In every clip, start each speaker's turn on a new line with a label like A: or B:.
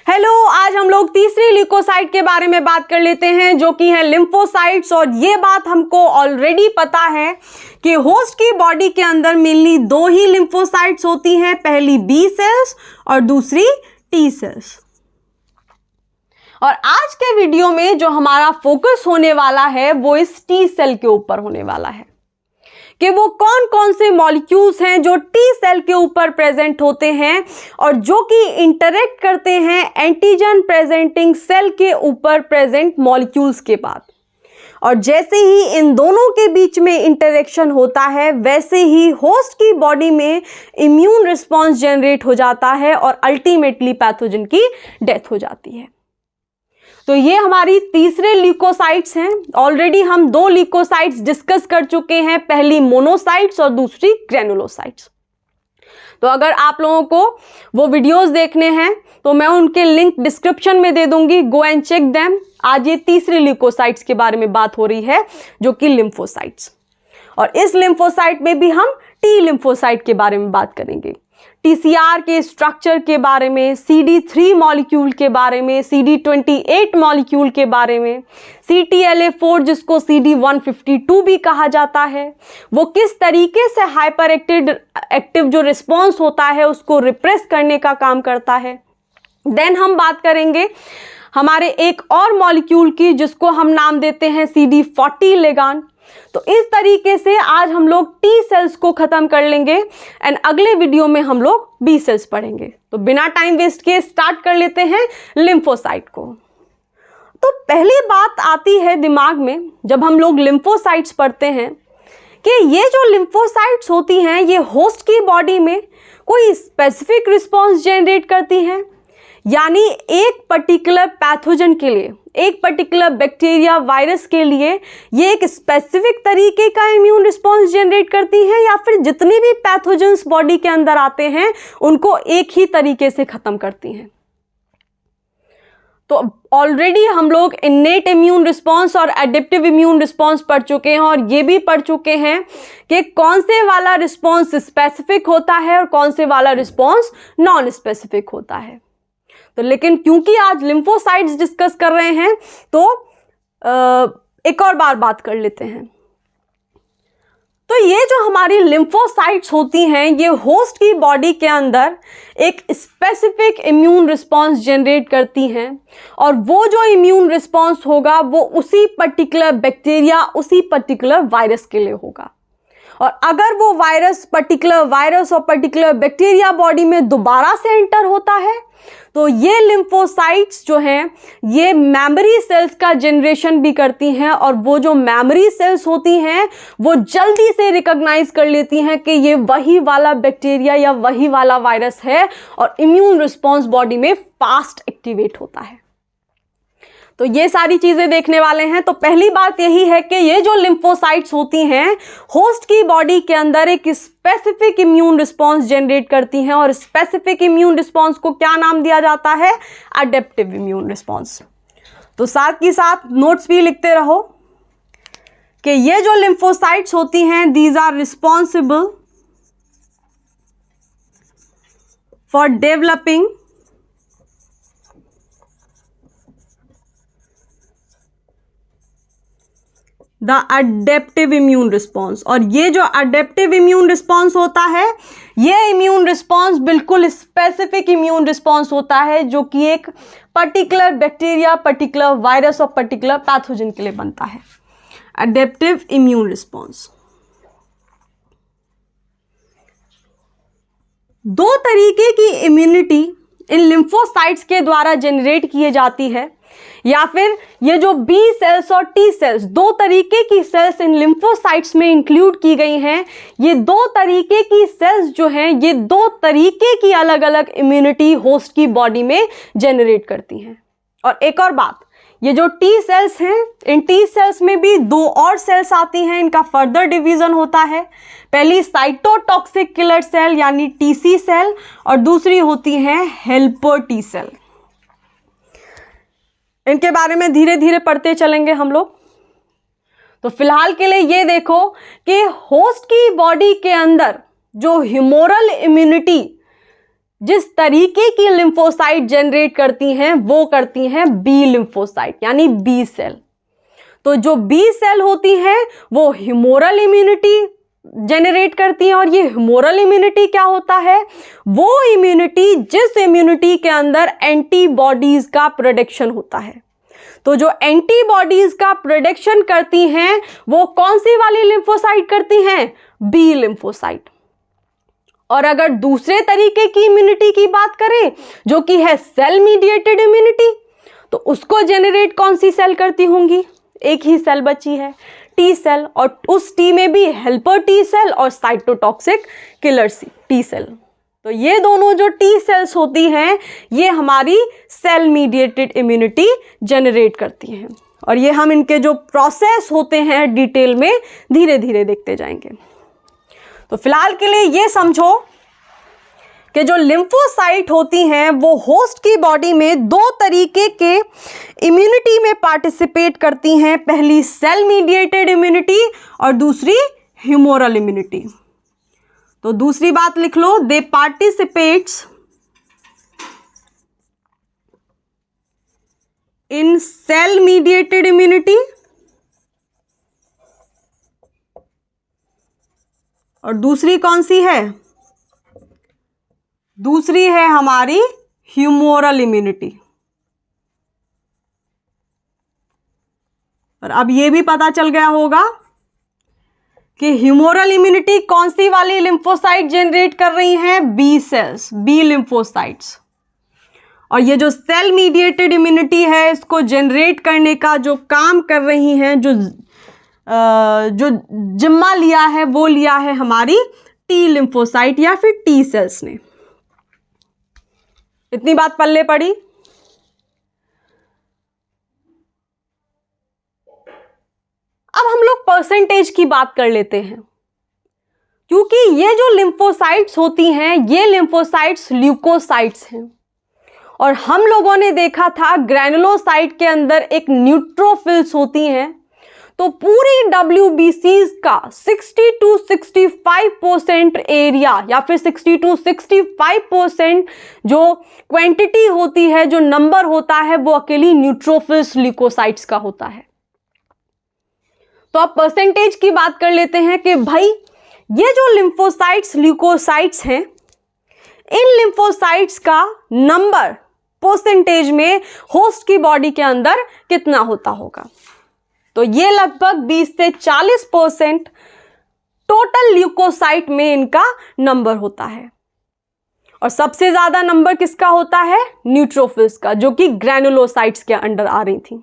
A: Hello, आज हम लोग तीसरी ल्यूकोसाइट के बारे में बात कर लेते हैं जो कि है लिम्फोसाइट्स। और ये बात हमको ऑलरेडी पता है कि होस्ट की बॉडी के अंदर मेनली दो ही लिम्फोसाइट्स होती हैं, पहली बी सेल्स और दूसरी टी सेल्स। और आज के वीडियो में जो हमारा फोकस होने वाला है वो इस टी सेल के ऊपर होने वाला है कि वो कौन कौन से मॉलिक्यूल्स हैं जो टी सेल के ऊपर प्रेजेंट होते हैं और जो कि इंटरेक्ट करते हैं एंटीजन प्रेजेंटिंग सेल के ऊपर प्रेजेंट मॉलिक्यूल्स के बाद। और जैसे ही इन दोनों के बीच में इंटरेक्शन होता है वैसे ही होस्ट की बॉडी में इम्यून रिस्पॉन्स जनरेट हो जाता है और अल्टीमेटली पैथोजन की डेथ हो जाती है। तो ये हमारी तीसरे ल्यूकोसाइट्स हैं। ऑलरेडी हम दो ल्यूकोसाइट्स डिस्कस कर चुके हैं, पहली मोनोसाइट्स और दूसरी ग्रेनुलोसाइट्स। तो अगर आप लोगों को वो वीडियोस देखने हैं तो मैं उनके लिंक डिस्क्रिप्शन में दे दूंगी, गो एंड चेक देम। आज ये तीसरी ल्यूकोसाइट्स के बारे में बात हो रही है जो कि लिम्फोसाइट्स, और इस लिम्फोसाइट में भी हम टी लिम्फोसाइट के बारे में बात करेंगे, टीसीआर के स्ट्रक्चर के बारे में, CD3 मॉलिक्यूल के बारे में, CD28 मॉलिक्यूल के बारे में, CTLA4 जिसको CD152 भी कहा जाता है, वो किस तरीके से हाइपर एक्टिव जो रिस्पॉन्स होता है उसको रिप्रेस करने का काम करता है। देन हम बात करेंगे हमारे एक और मॉलिक्यूल की जिसको हम नाम देते हैं CD40 लिगांड। तो इस तरीके से आज हम लोग टी सेल्स को खत्म कर लेंगे एंड अगले वीडियो में हम लोग बी सेल्स पढ़ेंगे। तो बिना टाइम वेस्ट किए स्टार्ट कर लेते हैं लिम्फोसाइट को। तो पहली बात आती है दिमाग में जब हम लोग लिम्फोसाइट्स पढ़ते हैं कि ये जो लिम्फोसाइट्स होती हैं ये होस्ट की बॉडी में कोई स्पेसिफिक रिस्पॉन्स जनरेट करती हैं, यानी एक पर्टिकुलर पैथोजन के लिए, एक पर्टिकुलर बैक्टीरिया वायरस के लिए ये एक स्पेसिफिक तरीके का इम्यून रिस्पॉन्स जनरेट करती हैं, या फिर जितने भी पैथोजेंस बॉडी के अंदर आते हैं उनको एक ही तरीके से खत्म करती हैं। तो ऑलरेडी हम लोग इन्नेट इम्यून रिस्पॉन्स और एडेप्टिव इम्यून रिस्पॉन्स पढ़ चुके हैं और ये भी पढ़ चुके हैं कि कौन से वाला रिस्पॉन्स स्पेसिफिक होता है और कौन से वाला रिस्पॉन्स नॉन स्पेसिफिक होता है। तो लेकिन क्योंकि आज लिम्फोसाइट्स डिस्कस कर रहे हैं तो एक और बार बात कर लेते हैं। तो ये जो हमारी लिम्फोसाइट्स होती हैं ये होस्ट की बॉडी के अंदर एक स्पेसिफिक इम्यून रिस्पॉन्स जनरेट करती हैं, और वो जो इम्यून रिस्पॉन्स होगा वो उसी पर्टिकुलर बैक्टीरिया, उसी पर्टिकुलर वायरस के लिए होगा। और अगर वो पर्टिकुलर वायरस और पर्टिकुलर बैक्टीरिया बॉडी में दोबारा से एंटर होता है तो ये लिम्फोसाइट्स जो हैं ये मेमोरी सेल्स का जनरेशन भी करती हैं, और वो जो मेमोरी सेल्स होती हैं वो जल्दी से रिकॉग्नाइज कर लेती हैं कि ये वही वाला बैक्टीरिया या वही वाला वायरस है, और इम्यून रिस्पॉन्स बॉडी में फास्ट एक्टिवेट होता है। तो ये सारी चीजें देखने वाले हैं। तो पहली बात यही है कि ये जो लिम्फोसाइट्स होती हैं होस्ट की बॉडी के अंदर एक स्पेसिफिक इम्यून रिस्पॉन्स जनरेट करती हैं, और स्पेसिफिक इम्यून रिस्पॉन्स को क्या नाम दिया जाता है? Adaptive immune response. तो साथ ही साथ नोट्स भी लिखते रहो कि ये जो लिम्फोसाइट्स होती हैं these are responsible for developing the adaptive immune response. और ये जो अडेप्टिव इम्यून रिस्पॉन्स होता है ये इम्यून रिस्पॉन्स बिल्कुल स्पेसिफिक इम्यून रिस्पॉन्स होता है जो कि एक पर्टिकुलर बैक्टीरिया, पर्टिकुलर वायरस और पर्टिकुलर पैथोजन के लिए बनता है। अडेप्टिव इम्यून रिस्पॉन्स दो तरीके की इम्यूनिटी इन लिम्फोसाइट्स के द्वारा जनरेट की जाती है, या फिर ये जो बी सेल्स और टी सेल्स दो तरीके की सेल्स इन लिम्फोसाइट्स में इंक्लूड की गई हैं। ये दो तरीके की सेल्स जो हैं ये दो तरीके की अलग अलग इम्यूनिटी होस्ट की बॉडी में जनरेट करती हैं। और एक और बात, ये जो टी सेल्स हैं इन टी सेल्स में भी दो और सेल्स आती हैं, इनका फर्दर डिवीजन होता है। पहली साइटोटॉक्सिक किलर सेल यानी टीसी सेल, और दूसरी होती है हेल्पर टी सेल। इनके बारे में धीरे धीरे पढ़ते चलेंगे हम लोग। तो फिलहाल के लिए ये देखो कि होस्ट की बॉडी के अंदर जो ह्यूमोरल इम्यूनिटी जिस तरीके की लिम्फोसाइट जनरेट करती हैं वो करती हैं बी लिम्फोसाइट यानी बी सेल। तो जो बी सेल होती है वो ह्यूमोरल इम्यूनिटी जनरेट करती हैं, और ये ह्यूमोरल इम्यूनिटी क्या होता है? वो इम्यूनिटी जिस इम्यूनिटी के अंदर एंटीबॉडीज का प्रोडक्शन होता है। तो जो एंटीबॉडीज का प्रोडक्शन करती हैं वो कौन सी वाली लिम्फोसाइट करती हैं? B lymphocyte. और अगर दूसरे तरीके की इम्यूनिटी की बात करें जो कि है सेल मीडिएटेड इम्यूनिटी, तो उसको जनरेट कौन सी सेल करती होंगी? एक ही सेल बची है, टी सेल, और उस टी में भी हेल्पर टी सेल और साइटोटॉक्सिक किलर टी सेल। तो ये दोनों जो टी सेल्स होती हैं ये हमारी सेल मीडिएटेड इम्यूनिटी जनरेट करती हैं, और ये हम इनके जो प्रोसेस होते हैं डिटेल में धीरे धीरे देखते जाएंगे। तो फिलहाल के लिए ये समझो कि जो लिम्फोसाइट होती हैं वो होस्ट की बॉडी में दो तरीके के इम्यूनिटी में पार्टिसिपेट करती हैं, पहली सेल मीडिएटेड इम्यूनिटी और दूसरी ह्यूमोरल इम्यूनिटी। तो दूसरी बात लिख लो, they participates in cell mediated immunity और दूसरी कौन सी है? दूसरी है हमारी ह्यूमोरल इम्यूनिटी। और अब ये भी पता चल गया होगा कि ह्यूमोरल इम्यूनिटी कौन सी वाली लिम्फोसाइट जनरेट कर रही हैं? B cells, B lymphocytes. और ये जो सेल मीडिएटेड इम्यूनिटी है इसको जनरेट करने का जो काम कर रही हैं, जो जिम्मा लिया है वो लिया है हमारी टी लिम्फोसाइट या फिर टी सेल्स ने। इतनी बात पल्ले पड़ी। अब हम लोग परसेंटेज की बात कर लेते हैं, क्योंकि ये जो लिम्फोसाइट्स होती हैं ये लिम्फोसाइट्स ल्यूकोसाइट्स हैं, और हम लोगों ने देखा था ग्रैनुलोसाइट के अंदर एक न्यूट्रोफिल्स होती हैं। तो पूरी WBCs का 60 to 65% एरिया या फिर 60 to 65% जो क्वांटिटी होती है, जो नंबर होता है, वो अकेली न्यूट्रोफिल्स ल्यूकोसाइट्स का होता है। तो अब परसेंटेज की बात कर लेते हैं कि भाई ये जो लिम्फोसाइट्स ल्यूकोसाइट्स हैं, इन लिम्फोसाइट्स का नंबर परसेंटेज में होस्ट की बॉडी के अंदर कितना होता होगा? तो ये लगभग 20 से 40% टोटल ल्यूकोसाइट में इनका नंबर होता है। और सबसे ज्यादा नंबर किसका होता है? न्यूट्रोफिल्स का, जो कि ग्रैनुलोसाइट्स के अंडर आ रही थी।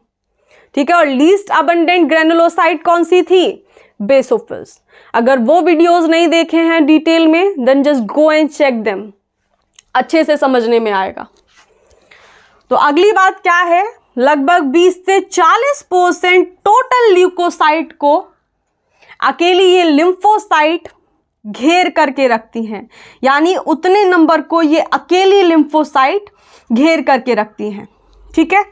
A: ठीक है, और लीस्ट अबंडेंट ग्रैनुलोसाइट कौन सी थी? बेसोफिल्स। अगर वो वीडियोस नहीं देखे हैं डिटेल में, then just go and check them, अच्छे से समझने में आएगा। तो अगली बात क्या है? लगभग 20 से 40% टोटल ल्यूकोसाइट को अकेली ये लिम्फोसाइट घेर करके रखती हैं, यानी उतने नंबर को ये अकेली लिम्फोसाइट घेर करके रखती हैं। ठीक है,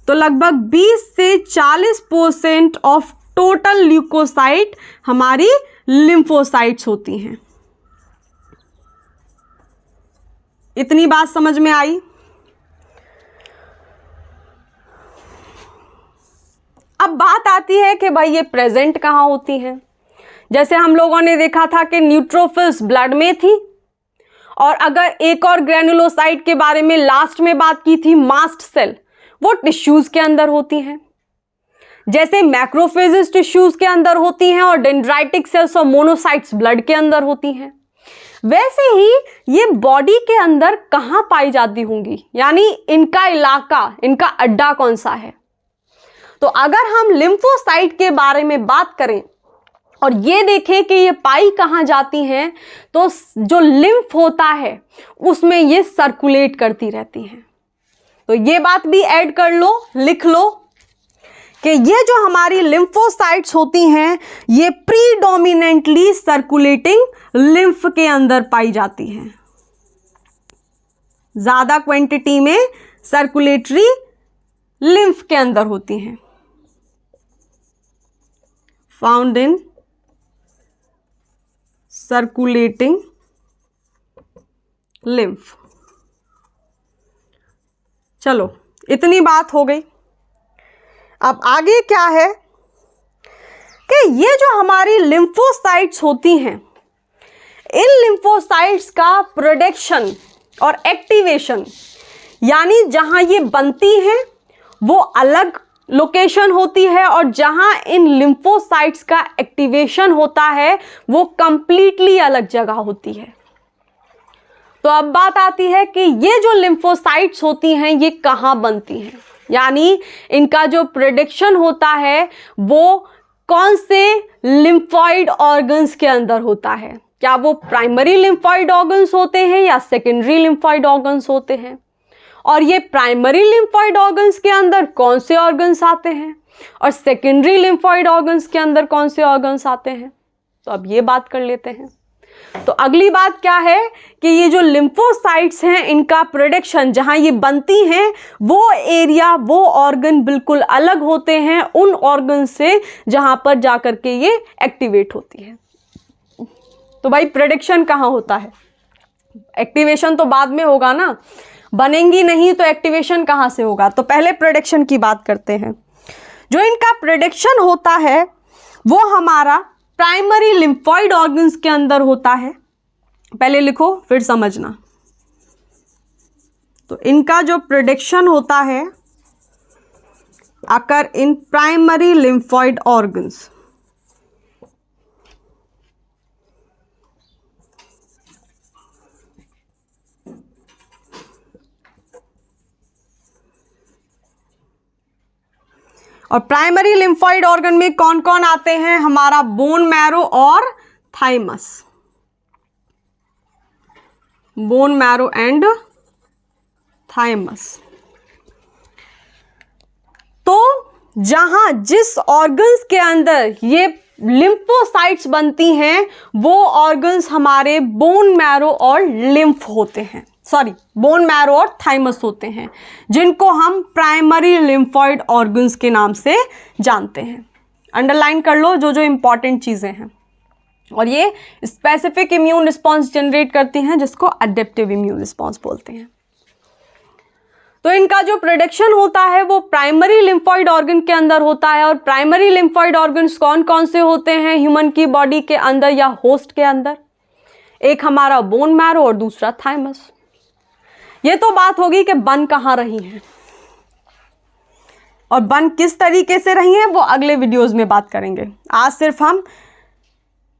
A: तो लगभग 20 से 40% ऑफ टोटल ल्यूकोसाइट हमारी लिम्फोसाइट्स होती हैं। इतनी बात समझ में आई? अब बात आती है कि भाई ये प्रेजेंट कहाँ होती हैं। जैसे हम लोगों ने देखा था कि न्यूट्रोफिल्स ब्लड में थी, और अगर एक और ग्रैनुलोसाइट के बारे में लास्ट में बात की थी, मास्ट सेल, वो टिश्यूज के अंदर होती हैं। जैसे मैक्रोफेजेस टिश्यूज के अंदर होती हैं और डेंड्राइटिक सेल्स और मोनोसाइट्स ब्लड के अंदर होती हैं, वैसे ही ये बॉडी के अंदर कहाँ पाई जाती होंगी, यानी इनका इलाका, इनका अड्डा कौन सा है। तो अगर हम लिम्फोसाइट के बारे में बात करें और ये देखें कि ये पाई कहाँ जाती हैं, तो जो लिम्फ होता है उसमें ये सर्कुलेट करती रहती हैं। तो ये बात भी ऐड कर लो, लिख लो कि ये जो हमारी लिम्फोसाइट्स होती हैं ये प्रीडोमिनेंटली सर्कुलेटिंग लिम्फ के अंदर पाई जाती हैं, ज्यादा क्वांटिटी में सर्कुलेटरी लिम्फ के अंदर होती हैं, फाउंड इन सर्कुलेटिंग लिम्फ। चलो इतनी बात हो गई। अब आगे क्या है कि ये जो हमारी लिम्फोसाइट्स होती हैं, इन लिम्फोसाइट्स का प्रोडक्शन और एक्टिवेशन, यानी जहां ये बनती हैं वो अलग लोकेशन होती है और जहां इन लिम्फोसाइट्स का एक्टिवेशन होता है वो कंप्लीटली अलग जगह होती है। तो अब बात आती है कि ये जो लिम्फोसाइट्स होती हैं ये कहाँ बनती हैं, यानी इनका जो प्रोडक्शन होता है वो कौन से लिम्फॉइड ऑर्गन्स के अंदर होता है। क्या वो प्राइमरी लिम्फॉइड ऑर्गन्स होते हैं या सेकेंडरी लिम्फॉइड ऑर्गन्स होते हैं, और ये प्राइमरी लिम्फॉइड ऑर्गन्स के अंदर कौन से ऑर्गन्स आते हैं और सेकेंडरी लिम्फॉइड ऑर्गन्स के अंदर कौन से ऑर्गन्स आते हैं। तो अब ये बात कर लेते हैं। तो अगली बात क्या है कि ये जो लिम्फोसाइट्स हैं इनका प्रोडक्शन, जहां ये बनती हैं वो एरिया, वो ऑर्गन बिल्कुल अलग होते हैं उन ऑर्गन से जहां पर जाकर के ये एक्टिवेट होती है। तो भाई प्रोडक्शन कहाँ होता है, एक्टिवेशन तो बाद में होगा ना, बनेंगी नहीं तो एक्टिवेशन कहाँ से होगा। तो पहले प्रोडक्शन की बात करते हैं। जो इनका प्रोडक्शन होता है वो हमारा प्राइमरी लिम्फॉइड ऑर्गन्स के अंदर होता है। पहले लिखो फिर समझना। तो इनका जो प्रोडक्शन होता है अकर इन प्राइमरी लिम्फॉइड ऑर्गन्स, और प्राइमरी लिम्फॉइड ऑर्गन में कौन कौन आते हैं, हमारा बोन मैरो और thymus, bone marrow and thymus. तो जहां जिस ऑर्गन्स के अंदर ये लिम्फोसाइट्स बनती हैं वो ऑर्गन्स हमारे बोन मैरो और लिम्फ होते हैं, सॉरी बोन मैरो और थाइमस होते हैं, जिनको हम प्राइमरी लिम्फॉइड ऑर्गन्स के नाम से जानते हैं। अंडरलाइन कर लो जो जो इंपॉर्टेंट चीज़ें हैं। और ये स्पेसिफिक इम्यून रिस्पॉन्स जनरेट करती हैं जिसको अडेप्टिव इम्यून रिस्पॉन्स बोलते हैं। तो इनका जो प्रोडक्शन होता है वो प्राइमरी लिम्फॉइड ऑर्गन के अंदर होता है। और प्राइमरी लिम्फॉइड ऑर्गन्स कौन कौन से होते हैं ह्यूमन की बॉडी के अंदर या होस्ट के अंदर, एक हमारा बोन मैरो और दूसरा थाइमस। ये तो बात होगी कि बन कहाँ रही हैं और बन किस तरीके से रही हैं वो अगले वीडियोस में बात करेंगे। आज सिर्फ हम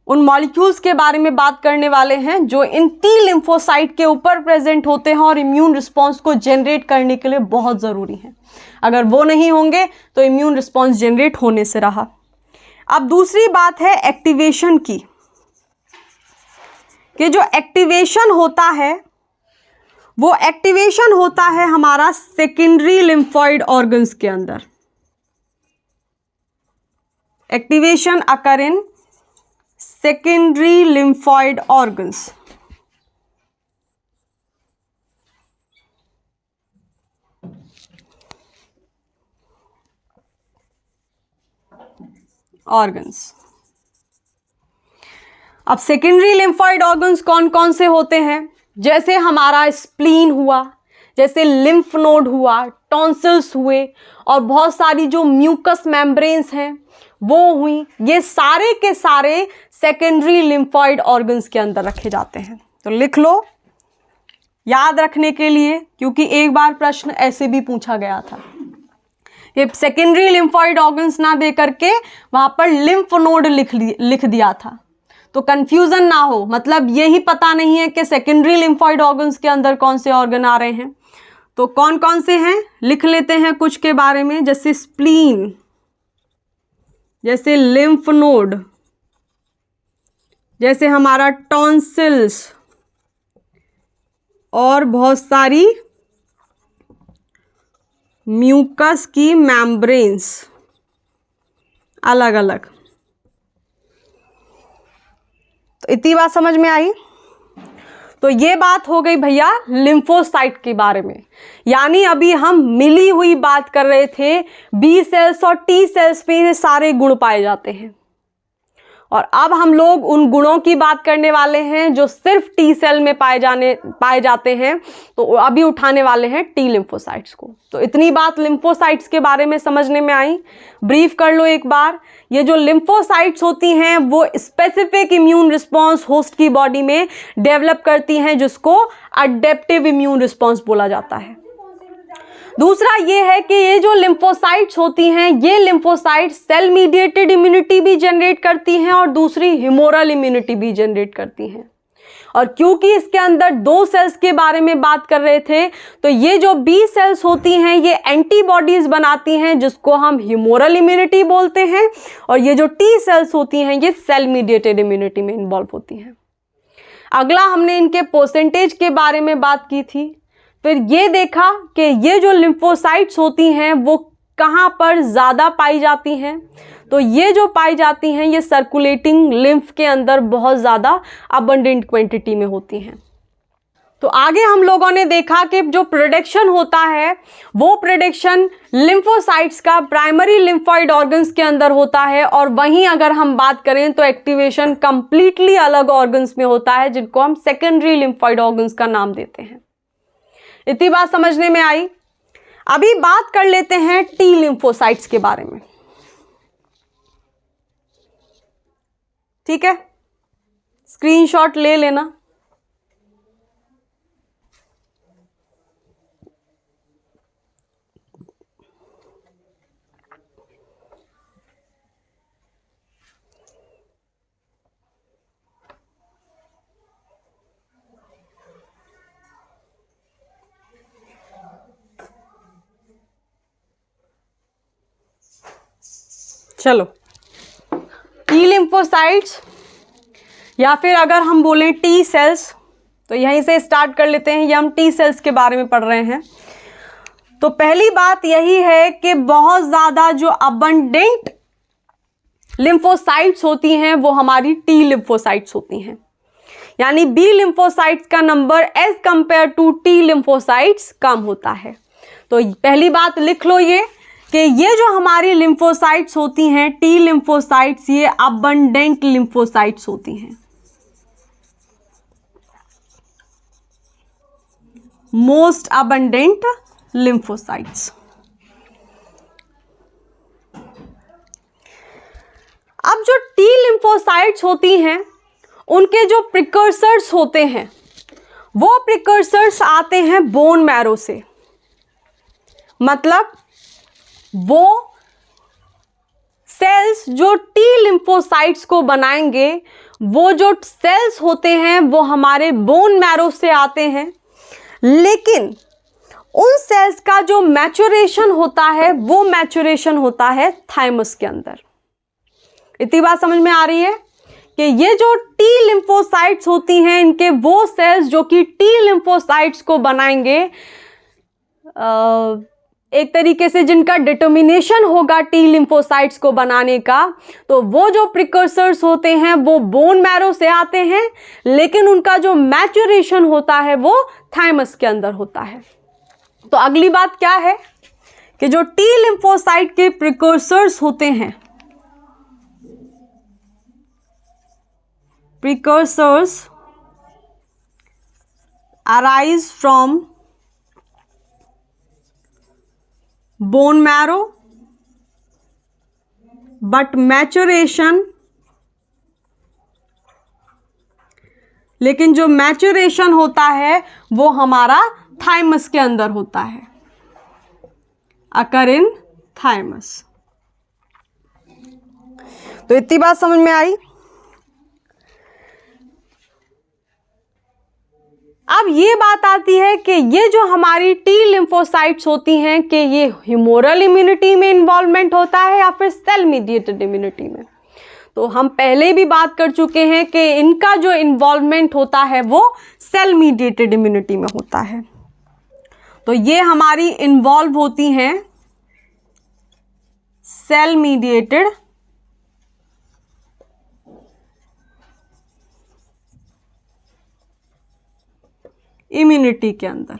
A: उन मॉलिक्यूल्स के बारे में बात करने वाले हैं जो इन टी लिम्फोसाइट के ऊपर प्रेजेंट होते हैं और इम्यून रिस्पॉन्स को जनरेट करने के लिए बहुत ज़रूरी हैं। अगर वो नहीं होंगे तो इम्यून रिस्पॉन्स जनरेट होने से रहा। अब दूसरी बात है एक्टिवेशन की, कि जो एक्टिवेशन होता है वो एक्टिवेशन होता है हमारा सेकेंडरी लिम्फॉइड ऑर्गन्स के अंदर। Activation occur in secondary lymphoid organs. अब सेकेंडरी लिम्फॉइड ऑर्गन्स कौन कौन से होते हैं, जैसे हमारा स्प्लीन हुआ, जैसे लिम्फ नोड हुआ, टॉन्सिल्स हुए और बहुत सारी जो म्यूकस मेम्ब्रेन्स हैं वो हुई, ये सारे के सारे सेकेंडरी लिम्फॉइड ऑर्गन्स के अंदर रखे जाते हैं। तो लिख लो याद रखने के लिए, क्योंकि एक बार प्रश्न ऐसे भी पूछा गया था, ये सेकेंडरी लिम्फॉइड ऑर्गन्स ना दे करके वहां पर लिम्फ नोड लिख दिया था, तो कंफ्यूजन ना हो। मतलब यही पता नहीं है कि सेकेंडरी लिम्फॉइड ऑर्गन्स के अंदर कौन से ऑर्गन आ रहे हैं। तो कौन कौन से हैं लिख लेते हैं कुछ के बारे में, जैसे स्प्लीन, जैसे लिम्फ नोड, जैसे हमारा टॉन्सिल्स और बहुत सारी म्यूकस की मेम्ब्रेन्स अलग अलग। तो इतनी बात समझ में आई। तो ये बात हो गई भैया लिम्फोसाइट के बारे में, यानी अभी हम मिली हुई बात कर रहे थे। बी सेल्स और टी सेल्स में ये सारे गुण पाए जाते हैं। और अब हम लोग उन गुणों की बात करने वाले हैं जो सिर्फ टी सेल में पाए जाते हैं। तो अभी उठाने वाले हैं टी लिम्फोसाइट्स को। तो इतनी बात लिम्फोसाइट्स के बारे में समझने में आई। ब्रीफ कर लो एक बार। ये जो लिम्फोसाइट्स होती हैं वो स्पेसिफिक इम्यून रिस्पॉन्स होस्ट की बॉडी में डेवलप करती हैं, जिसको अडेप्टिव इम्यून रिस्पॉन्स बोला जाता है। दूसरा ये है कि ये जो लिम्फोसाइट्स होती हैं, ये लिम्फोसाइट्स सेल मीडिएटेड इम्यूनिटी भी जनरेट करती हैं और दूसरी ह्यूमोरल इम्यूनिटी भी जनरेट करती हैं। और क्योंकि इसके अंदर दो सेल्स के बारे में बात कर रहे थे, तो ये जो बी सेल्स होती हैं ये एंटीबॉडीज बनाती हैं, जिसको हम ह्यूमोरल इम्यूनिटी बोलते हैं। और ये जो टी सेल्स होती हैं ये सेल मीडिएटेड इम्यूनिटी में इन्वॉल्व होती हैं। अगला हमने इनके परसेंटेज के बारे में बात की थी। फिर ये देखा कि ये जो लिम्फोसाइट्स होती हैं वो कहाँ पर ज़्यादा पाई जाती हैं। तो ये जो पाई जाती हैं ये सर्कुलेटिंग लिम्फ के अंदर बहुत ज़्यादा अबंडेंट क्वांटिटी में होती हैं। तो आगे हम लोगों ने देखा कि जो प्रोडक्शन होता है वो प्रोडक्शन लिम्फोसाइट्स का प्राइमरी लिम्फॉइड ऑर्गन्स के अंदर होता है, और वहीं अगर हम बात करें तो एक्टिवेशन कंप्लीटली अलग ऑर्गन्स में होता है, जिनको हम सेकेंडरी लिम्फॉइड ऑर्गन्स का नाम देते हैं। इतनी बात समझने में आई। अभी बात कर लेते हैं टी लिम्फोसाइट्स के बारे में। ठीक है, स्क्रीनशॉट ले लेना। चलो, टी लिम्फोसाइट्स या फिर अगर हम बोलें टी सेल्स, तो यहीं से स्टार्ट कर लेते हैं। ये हम टी सेल्स के बारे में पढ़ रहे हैं। तो पहली बात यही है कि बहुत ज़्यादा जो अबंडेंट लिम्फोसाइट्स होती हैं वो हमारी टी लिम्फोसाइट्स होती हैं। यानी बी लिम्फोसाइट्स का number as compare to T lymphocytes कम होता है। तो पहली बात लिख लो ये कि ये जो हमारी लिम्फोसाइट्स होती हैं टी लिम्फोसाइट्स, ये अबंडेंट लिम्फोसाइट्स होती हैं, मोस्ट अबंडेंट लिम्फोसाइट्स। अब जो टी लिम्फोसाइट्स होती हैं उनके जो प्रिकर्सर्स होते हैं वो प्रिकर्सर्स आते हैं बोन मैरो से। मतलब वो सेल्स जो टी लिम्फोसाइट्स को बनाएंगे, वो जो सेल्स होते हैं वो हमारे बोन मैरो से आते हैं। लेकिन उन सेल्स का जो मैच्योरेशन होता है वो मैच्योरेशन होता है थाइमस के अंदर। इतनी बात समझ में आ रही है कि ये जो टी लिम्फोसाइट्स होती हैं, इनके वो सेल्स जो कि टी लिम्फोसाइट्स को बनाएंगे, एक तरीके से जिनका डिटर्मिनेशन होगा टी लिम्फोसाइट्स को बनाने का, तो वो जो प्रिकर्सर्स होते हैं वो बोन मैरो से आते हैं, लेकिन उनका जो मैच्योरेशन होता है वो थाइमस के अंदर होता है। तो अगली बात क्या है कि जो टी लिम्फोसाइट के प्रिकर्सर्स होते हैं, precursors arise from bone marrow, but maturation, लेकिन जो मैच्योरेशन होता है वो हमारा थाइमस के अंदर होता है, अकर इन थाइमस। तो इतनी बात समझ में आई। अब ये बात आती है कि ये जो हमारी टी लिम्फोसाइट्स होती हैं कि ये ह्यूमोरल इम्यूनिटी में इन्वॉल्वमेंट होता है या फिर सेल मीडिएटेड इम्यूनिटी में। तो हम पहले भी बात कर चुके हैं कि इनका जो इन्वॉल्वमेंट होता है वो सेल मीडिएटेड इम्यूनिटी में होता है। तो ये हमारी इन्वॉल्व होती हैं सेल मीडिएटेड इम्यूनिटी के अंदर।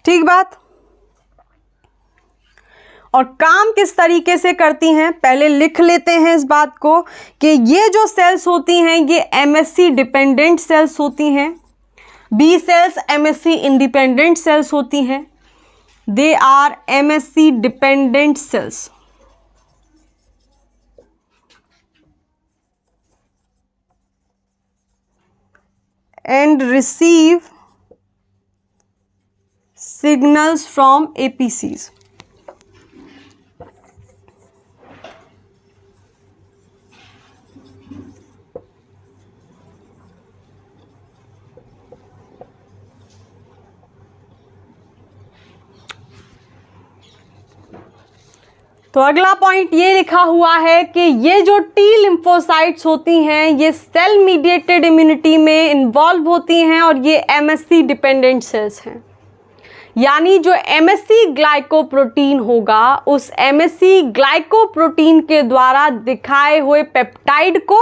A: ठीक बात। और काम किस तरीके से करती हैं पहले लिख लेते हैं इस बात को कि ये जो सेल्स होती हैं ये एमएससी डिपेंडेंट सेल्स होती हैं, B cells MSC independent cells होती हैं। They are MSC dependent cells. And receive signals from APCs. तो अगला पॉइंट ये लिखा हुआ है कि ये जो टी लिम्फोसाइट्स होती हैं ये सेल मीडिएटेड इम्यूनिटी में इन्वॉल्व होती हैं और ये एमएससी डिपेंडेंट सेल्स हैं। यानी जो एमएससी ग्लाइकोप्रोटीन होगा उस एमएससी ग्लाइकोप्रोटीन के द्वारा दिखाए हुए पेप्टाइड को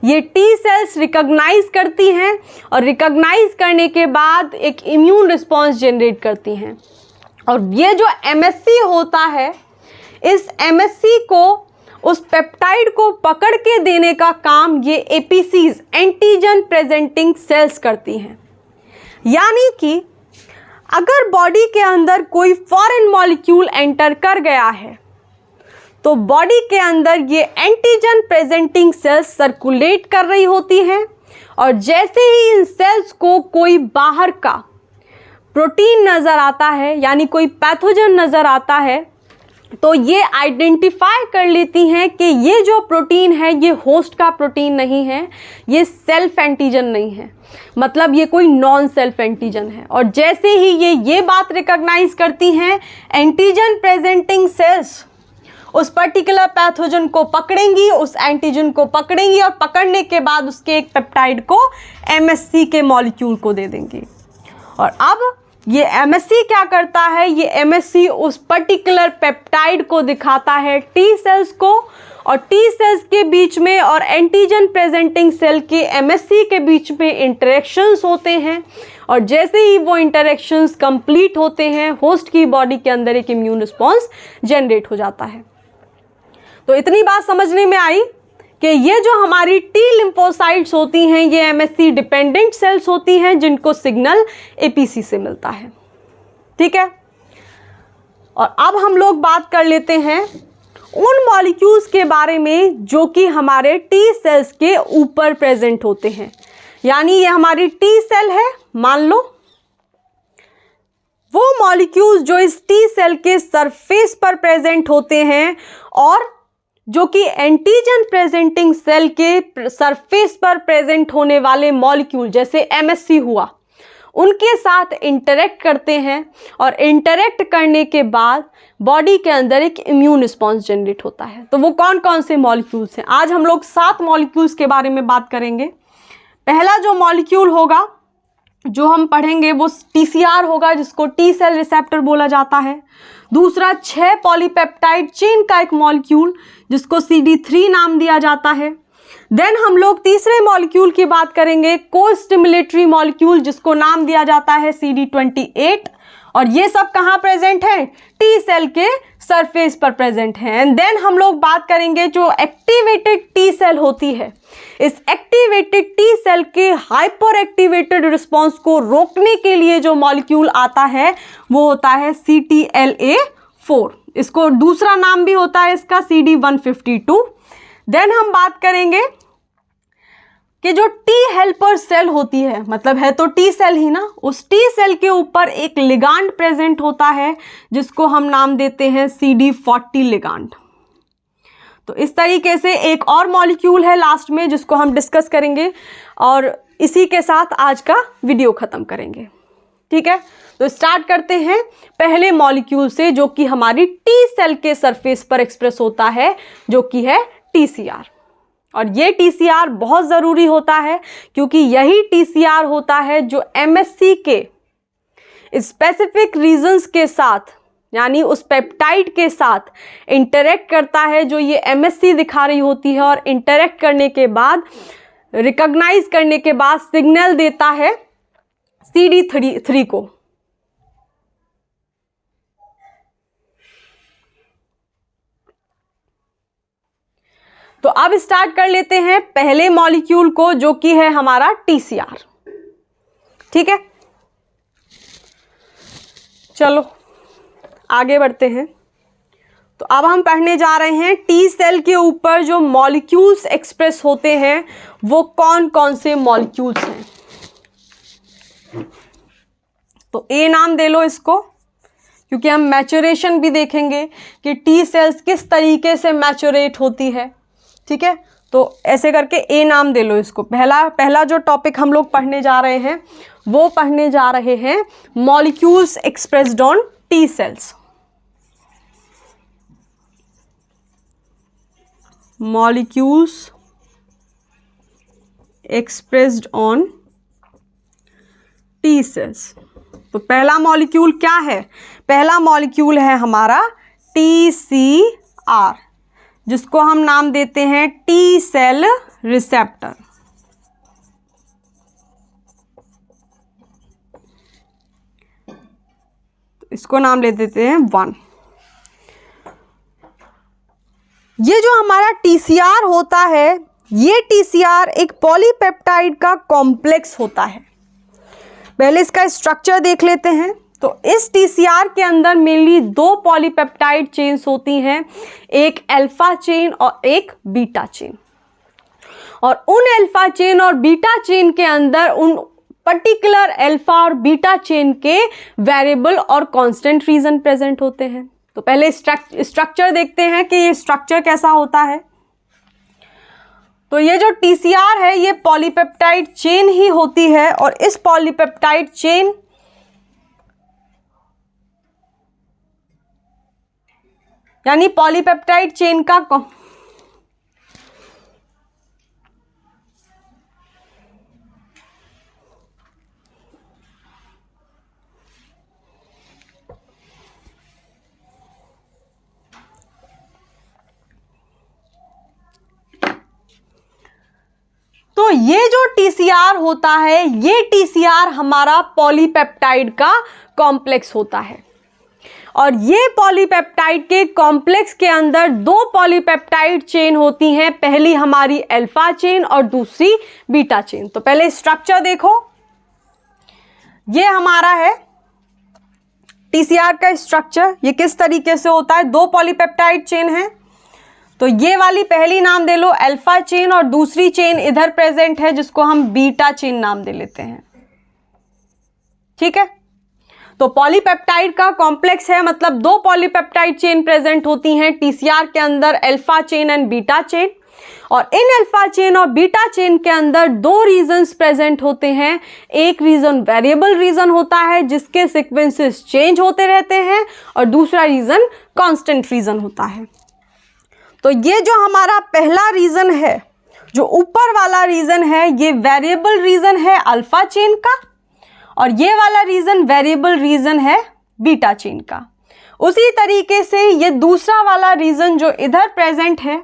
A: ये टी सेल्स रिकॉग्नाइज करती हैं और रिकॉग्नाइज करने के बाद एक इम्यून रिस्पॉन्स जनरेट करती हैं। और ये जो एमएससी होता है इस एमएससी को उस पेप्टाइड को पकड़ के देने का काम ये एपीसीज एंटीजन प्रेजेंटिंग सेल्स करती हैं। यानी कि अगर बॉडी के अंदर कोई फॉरेन मॉलिक्यूल एंटर कर गया है तो बॉडी के अंदर ये एंटीजन प्रेजेंटिंग सेल्स सर्कुलेट कर रही होती हैं और जैसे ही इन सेल्स को कोई बाहर का प्रोटीन नज़र आता है यानी कोई पैथोजन नज़र आता है तो ये आइडेंटिफाई कर लेती हैं कि ये जो प्रोटीन है ये होस्ट का प्रोटीन नहीं है, ये सेल्फ एंटीजन नहीं है, मतलब ये कोई नॉन सेल्फ एंटीजन है। और जैसे ही ये बात रिकॉग्नाइज करती हैं एंटीजन प्रेजेंटिंग सेल्स उस पर्टिकुलर पैथोजन को पकड़ेंगी, उस एंटीजन को पकड़ेंगी और पकड़ने के बाद उसके एक पेप्टाइड को एमएससी के मॉलिक्यूल को दे देंगी। और अब ये एमएससी क्या करता है, ये एमएससी उस पर्टिकुलर पेप्टाइड को दिखाता है टी सेल्स को और टी सेल्स के बीच में और एंटीजन प्रेजेंटिंग सेल के एमएससी के बीच में इंटरेक्शंस होते हैं और जैसे ही वो इंटरेक्शंस कंप्लीट होते हैं होस्ट की बॉडी के अंदर एक इम्यून रिस्पॉन्स जनरेट हो जाता है। तो इतनी बात समझने में आई कि ये जो हमारी टी लिम्फोसाइट्स होती हैं ये एमएससी डिपेंडेंट सेल्स होती हैं जिनको सिग्नल एपीसी से मिलता है। ठीक है, और अब हम लोग बात कर लेते हैं उन मॉलिक्यूल्स के बारे में जो कि हमारे टी सेल्स के ऊपर प्रेजेंट होते हैं। यानी ये हमारी टी सेल है, मान लो वो मॉलिक्यूल्स जो इस टी सेल के सरफेस पर प्रेजेंट होते हैं और जो कि एंटीजन प्रेजेंटिंग सेल के सरफेस पर प्रेजेंट होने वाले मॉलिक्यूल जैसे एमएससी हुआ उनके साथ इंटरेक्ट करते हैं और इंटरेक्ट करने के बाद बॉडी के अंदर एक इम्यून रिस्पॉन्स जनरेट होता है। तो वो कौन कौन से मॉलिक्यूल्स हैं, आज हम लोग 7 मॉलिक्यूल्स के बारे में बात करेंगे। पहला जो मॉलिक्यूल होगा जो हम पढ़ेंगे वो टीसीआर होगा जिसको टी सेल रिसेप्टर बोला जाता है। दूसरा 6 पॉलीपेप्टाइड चेन का एक मॉलिक्यूल जिसको CD3 नाम दिया जाता है। देन हम लोग तीसरे मॉलिक्यूल की बात करेंगे को स्टिमुलेटरी मॉलिक्यूल जिसको नाम दिया जाता है CD28 और ये सब कहाँ प्रेजेंट है, टी सेल के सरफेस पर प्रेजेंट है। एंड देन हम लोग बात करेंगे जो एक्टिवेटेड टी सेल होती है, इस एक्टिवेटेड टी सेल के हाइपर एक्टिवेटेड रिस्पॉन्स को रोकने के लिए जो मॉलिक्यूल आता है वो होता है CTLA4, इसको दूसरा नाम भी होता है इसका CD152। देन हम बात करेंगे कि जो टी हेल्पर सेल होती है, मतलब है तो टी सेल ही ना, उस टी सेल के ऊपर एक लिगांड प्रेजेंट होता है जिसको हम नाम देते हैं CD40 लिगांड। तो इस तरीके से एक और मॉलिक्यूल है लास्ट में जिसको हम डिस्कस करेंगे और इसी के साथ आज का वीडियो ख़त्म करेंगे। ठीक है, तो स्टार्ट करते हैं पहले मॉलिक्यूल से जो कि हमारी टी सेल के सरफेस पर एक्सप्रेस होता है जो कि है TCR। और ये TCR बहुत ज़रूरी होता है क्योंकि यही TCR होता है जो MSC के स्पेसिफिक रीजंस के साथ यानी उस पेप्टाइड के साथ इंटरेक्ट करता है जो ये MSC दिखा रही होती है और इंटरेक्ट करने के बाद रिकॉग्नाइज करने के बाद सिग्नल देता है CD3 को। तो अब स्टार्ट कर लेते हैं पहले मॉलिक्यूल को, जो कि है हमारा TCR। ठीक है, चलो आगे बढ़ते हैं। तो अब हम पढ़ने जा रहे हैं टी सेल के ऊपर जो मॉलिक्यूल्स एक्सप्रेस होते हैं वो कौन कौन से मॉलिक्यूल्स हैं। तो ए नाम दे लो इसको, क्योंकि हम मैचुरेशन भी देखेंगे कि टी सेल्स किस तरीके से मैचुरेट होती है। ठीक है, तो ऐसे करके ए नाम दे लो इसको। पहला जो टॉपिक हम लोग पढ़ने जा रहे हैं वो पढ़ने जा रहे हैं molecules expressed on T cells. Molecules expressed on T cells. तो पहला मॉलिक्यूल क्या है? पहला मॉलिक्यूल है हमारा TCR, जिसको हम नाम देते हैं टी सेल रिसेप्टर। तो इसको नाम ले देते हैं 1। ये जो हमारा TCR होता है, ये TCR एक पॉलीपेप्टाइड का कॉम्प्लेक्स होता है। पहले इसका स्ट्रक्चर देख लेते हैं। तो इस TCR के अंदर मेनली 2 पॉलीपेप्टाइड चेन्स होती हैं, एक अल्फा चेन और एक बीटा चेन। और उन अल्फा चेन और बीटा चेन के अंदर उन पर्टिकुलर अल्फा और बीटा चेन के वेरिएबल और कांस्टेंट रीजन प्रेजेंट होते हैं। तो पहले स्ट्रक्चर देखते हैं कि ये स्ट्रक्चर कैसा होता है। तो ये जो TCR है ये पॉलीपेप्टाइड चेन ही होती है, और इस पॉलीपेप्टाइड चेन यानी पॉलीपेप्टाइड चेन का तो ये जो TCR होता है, ये TCR हमारा पॉलीपेप्टाइड का कॉम्प्लेक्स होता है। और ये पॉलीपेप्टाइड के कॉम्प्लेक्स के अंदर 2 पॉलीपेप्टाइड चेन होती हैं, पहली हमारी अल्फा चेन और दूसरी बीटा चेन। तो पहले स्ट्रक्चर देखो, ये हमारा है TCR का स्ट्रक्चर। ये किस तरीके से होता है? 2 पॉलीपेप्टाइड चेन है, तो ये वाली पहली नाम दे लो अल्फा चेन, और दूसरी चेन इधर प्रेजेंट है जिसको हम बीटा चेन नाम दे लेते हैं। ठीक है, तो पॉलीपेप्टाइड का कॉम्प्लेक्स है, मतलब 2 पॉलीपेप्टाइड चेन प्रेजेंट होती हैं TCR के अंदर, alpha chain and beta chain. और इन अल्फा चेन और बीटा चेन के अंदर 2 रीजन्स प्रेजेंट होते हैं। एक रीजन वेरिएबल रीजन होता है जिसके सीक्वेंसेस चेंज होते रहते हैं, और दूसरा रीजन कांस्टेंट रीजन होता है। तो ये जो हमारा पहला रीजन है, जो ऊपर वाला रीजन है, ये वेरिएबल रीजन है अल्फा चेन का, और ये वाला रीजन वेरिएबल रीजन है बीटा चेन का। उसी तरीके से ये दूसरा वाला रीजन जो इधर प्रेजेंट है,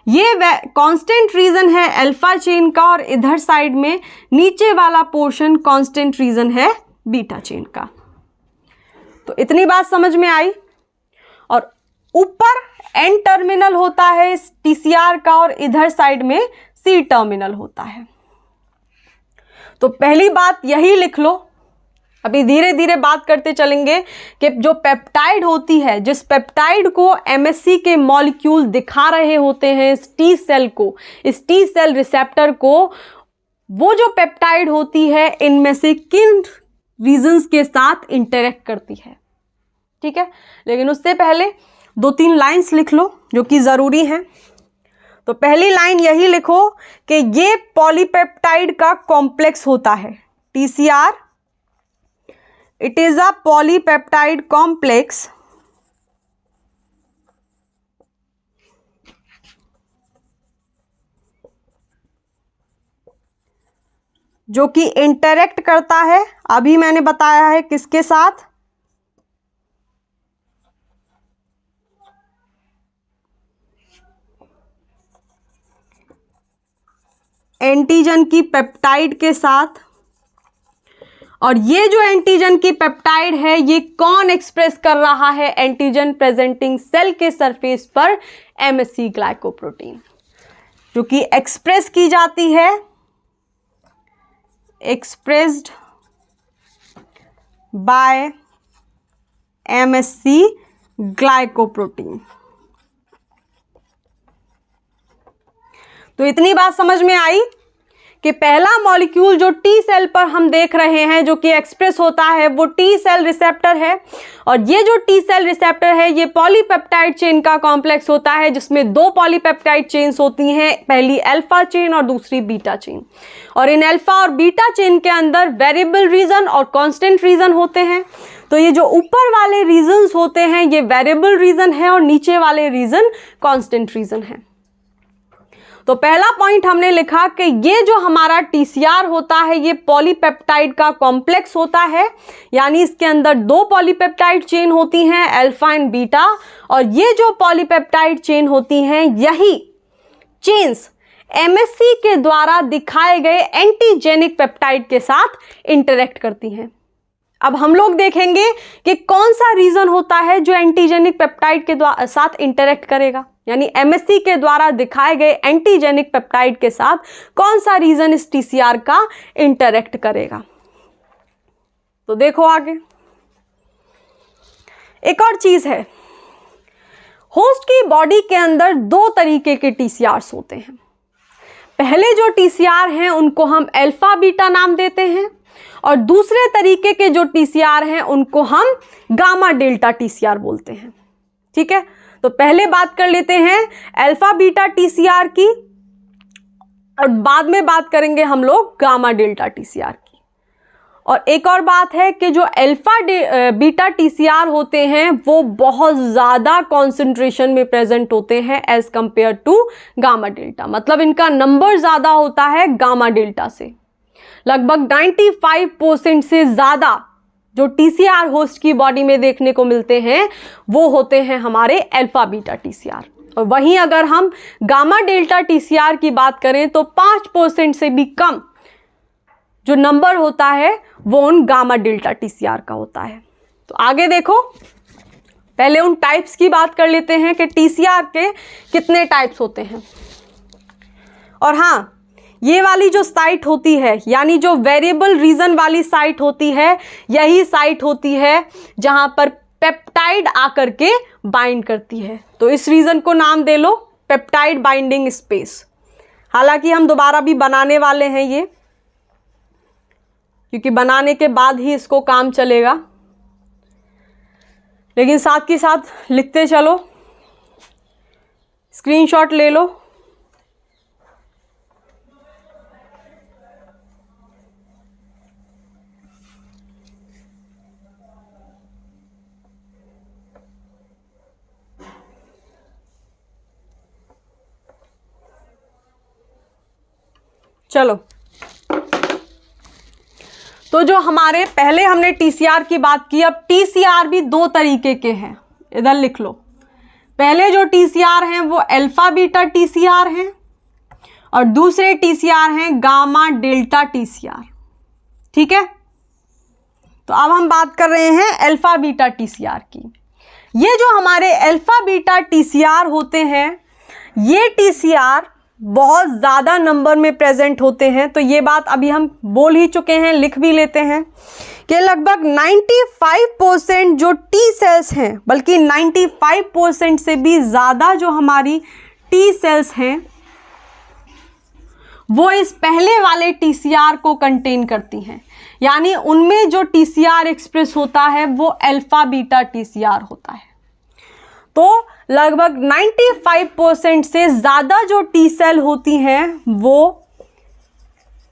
A: ये कांस्टेंट रीजन है अल्फा चेन का, और इधर साइड में नीचे वाला पोर्शन कांस्टेंट रीजन है बीटा चेन का। तो इतनी बात समझ में आई। और ऊपर एन टर्मिनल होता है इस TCR का, और इधर साइड में C टर्मिनल होता है। तो पहली बात यही लिख लो। अभी धीरे धीरे बात करते चलेंगे कि जो पेप्टाइड होती है, जिस पेप्टाइड को MSC के मॉलिक्यूल दिखा रहे होते हैं इस टी सेल को, इस टी सेल रिसेप्टर को, वो जो पेप्टाइड होती है इनमें से किन रीजन्स के साथ इंटरेक्ट करती है। ठीक है, लेकिन उससे पहले 2-3 लाइंस लिख लो जो कि ज़रूरी हैं। तो पहली लाइन यही लिखो कि ये पॉलीपेप्टाइड का कॉम्प्लेक्स होता है TCR। It is a polypeptide complex जो कि इंटरेक्ट करता है, अभी मैंने बताया है किसके साथ, एंटीजन की पेप्टाइड के साथ। और ये जो एंटीजन की पेप्टाइड है ये कौन एक्सप्रेस कर रहा है एंटीजन प्रेजेंटिंग सेल के सरफेस पर? MSC glycoprotein. जो कि एक्सप्रेस की जाती है, एक्सप्रेस्ड बाय MSC ग्लाइकोप्रोटीन। तो इतनी बात समझ में आई कि पहला मॉलिक्यूल जो टी सेल पर हम देख रहे हैं जो कि एक्सप्रेस होता है वो टी सेल रिसेप्टर है, और ये जो टी सेल रिसेप्टर है ये पॉलीपेप्टाइड चेन का कॉम्प्लेक्स होता है जिसमें दो पॉलीपेप्टाइड चेन्स होती हैं, पहली अल्फा चेन और दूसरी बीटा चेन। और इन अल्फा और बीटा चेन के अंदर वेरिएबल रीजन और कांस्टेंट रीजन होते हैं। तो ये जो ऊपर वाले रीजन्स होते हैं ये वेरिएबल रीजन है और नीचे वाले रीजन कांस्टेंट रीजन है। तो पहला पॉइंट हमने लिखा कि ये जो हमारा TCR होता है ये पॉलीपेप्टाइड का कॉम्प्लेक्स होता है, यानी इसके अंदर दो पॉलीपेप्टाइड चेन होती हैं, अल्फा एंड बीटा, और ये जो पॉलीपेप्टाइड चेन होती हैं यही चेन्स MSC के द्वारा दिखाए गए एंटीजेनिक पेप्टाइड के साथ इंटरेक्ट करती हैं। अब हम लोग देखेंगे कि कौन सा रीजन होता है जो एंटीजेनिक पेप्टाइड के साथ इंटरेक्ट करेगा, यानी MSC के द्वारा दिखाए गए एंटीजेनिक पेप्टाइड के साथ कौन सा रीजन इस TCR का इंटरेक्ट करेगा। तो देखो आगे एक और चीज है, होस्ट की बॉडी के अंदर दो तरीके के TCRs होते हैं। पहले जो TCR हैं उनको हम अल्फा बीटा नाम देते हैं, और दूसरे तरीके के जो TCR हैं उनको हम गामा डेल्टा TCR बोलते हैं। ठीक है, तो पहले बात कर लेते हैं अल्फा बीटा TCR की, और बाद में बात करेंगे हम लोग गामा डेल्टा TCR की। और एक और बात है कि जो अल्फा बीटा TCR होते हैं वो बहुत ज़्यादा कॉन्सेंट्रेशन में प्रेजेंट होते हैं as compare to gamma delta, मतलब इनका नंबर ज़्यादा होता है गामा डेल्टा से। लगभग 95% से ज़्यादा जो TCR होस्ट की बॉडी में देखने को मिलते हैं वो होते हैं हमारे अल्फा बीटा TCR, और वहीं अगर हम गामा डेल्टा TCR की बात करें तो 5% से भी कम जो नंबर होता है वो उन गामा डेल्टा TCR का होता है। तो आगे देखो, पहले उन टाइप्स की बात कर लेते हैं कि TCR के कितने टाइप्स होते हैं। और हाँ, ये वाली जो साइट होती है यानी जो वेरिएबल रीजन वाली साइट होती है यही साइट होती है जहां पर पेप्टाइड आकर के बाइंड करती है। तो इस रीजन को नाम दे लो पेप्टाइड बाइंडिंग स्पेस। हालांकि हम दोबारा भी बनाने वाले हैं ये, क्योंकि बनाने के बाद ही इसको काम चलेगा, लेकिन साथ के साथ लिखते चलो, स्क्रीनशॉट ले लो। चलो, तो जो हमारे पहले हमने TCR की बात की, अब TCR भी दो तरीके के हैं, इधर लिख लो। पहले जो TCR हैं वो अल्फा बीटा TCR हैं, और दूसरे TCR हैं गामा डेल्टा TCR। ठीक है, तो अब हम बात कर रहे हैं अल्फा बीटा TCR की। ये जो हमारे अल्फा बीटा TCR होते हैं ये TCR बहुत ज़्यादा नंबर में प्रेजेंट होते हैं। तो ये बात अभी हम बोल ही चुके हैं, लिख भी लेते हैं कि लगभग 95% जो टी सेल्स हैं, बल्कि 95% से भी ज़्यादा जो हमारी टी सेल्स हैं वो इस पहले वाले TCR को कंटेन करती हैं, यानी उनमें जो TCR एक्सप्रेस होता है वो अल्फा बीटा TCR होता है। तो लगभग 95% से ज़्यादा जो टी सेल होती हैं वो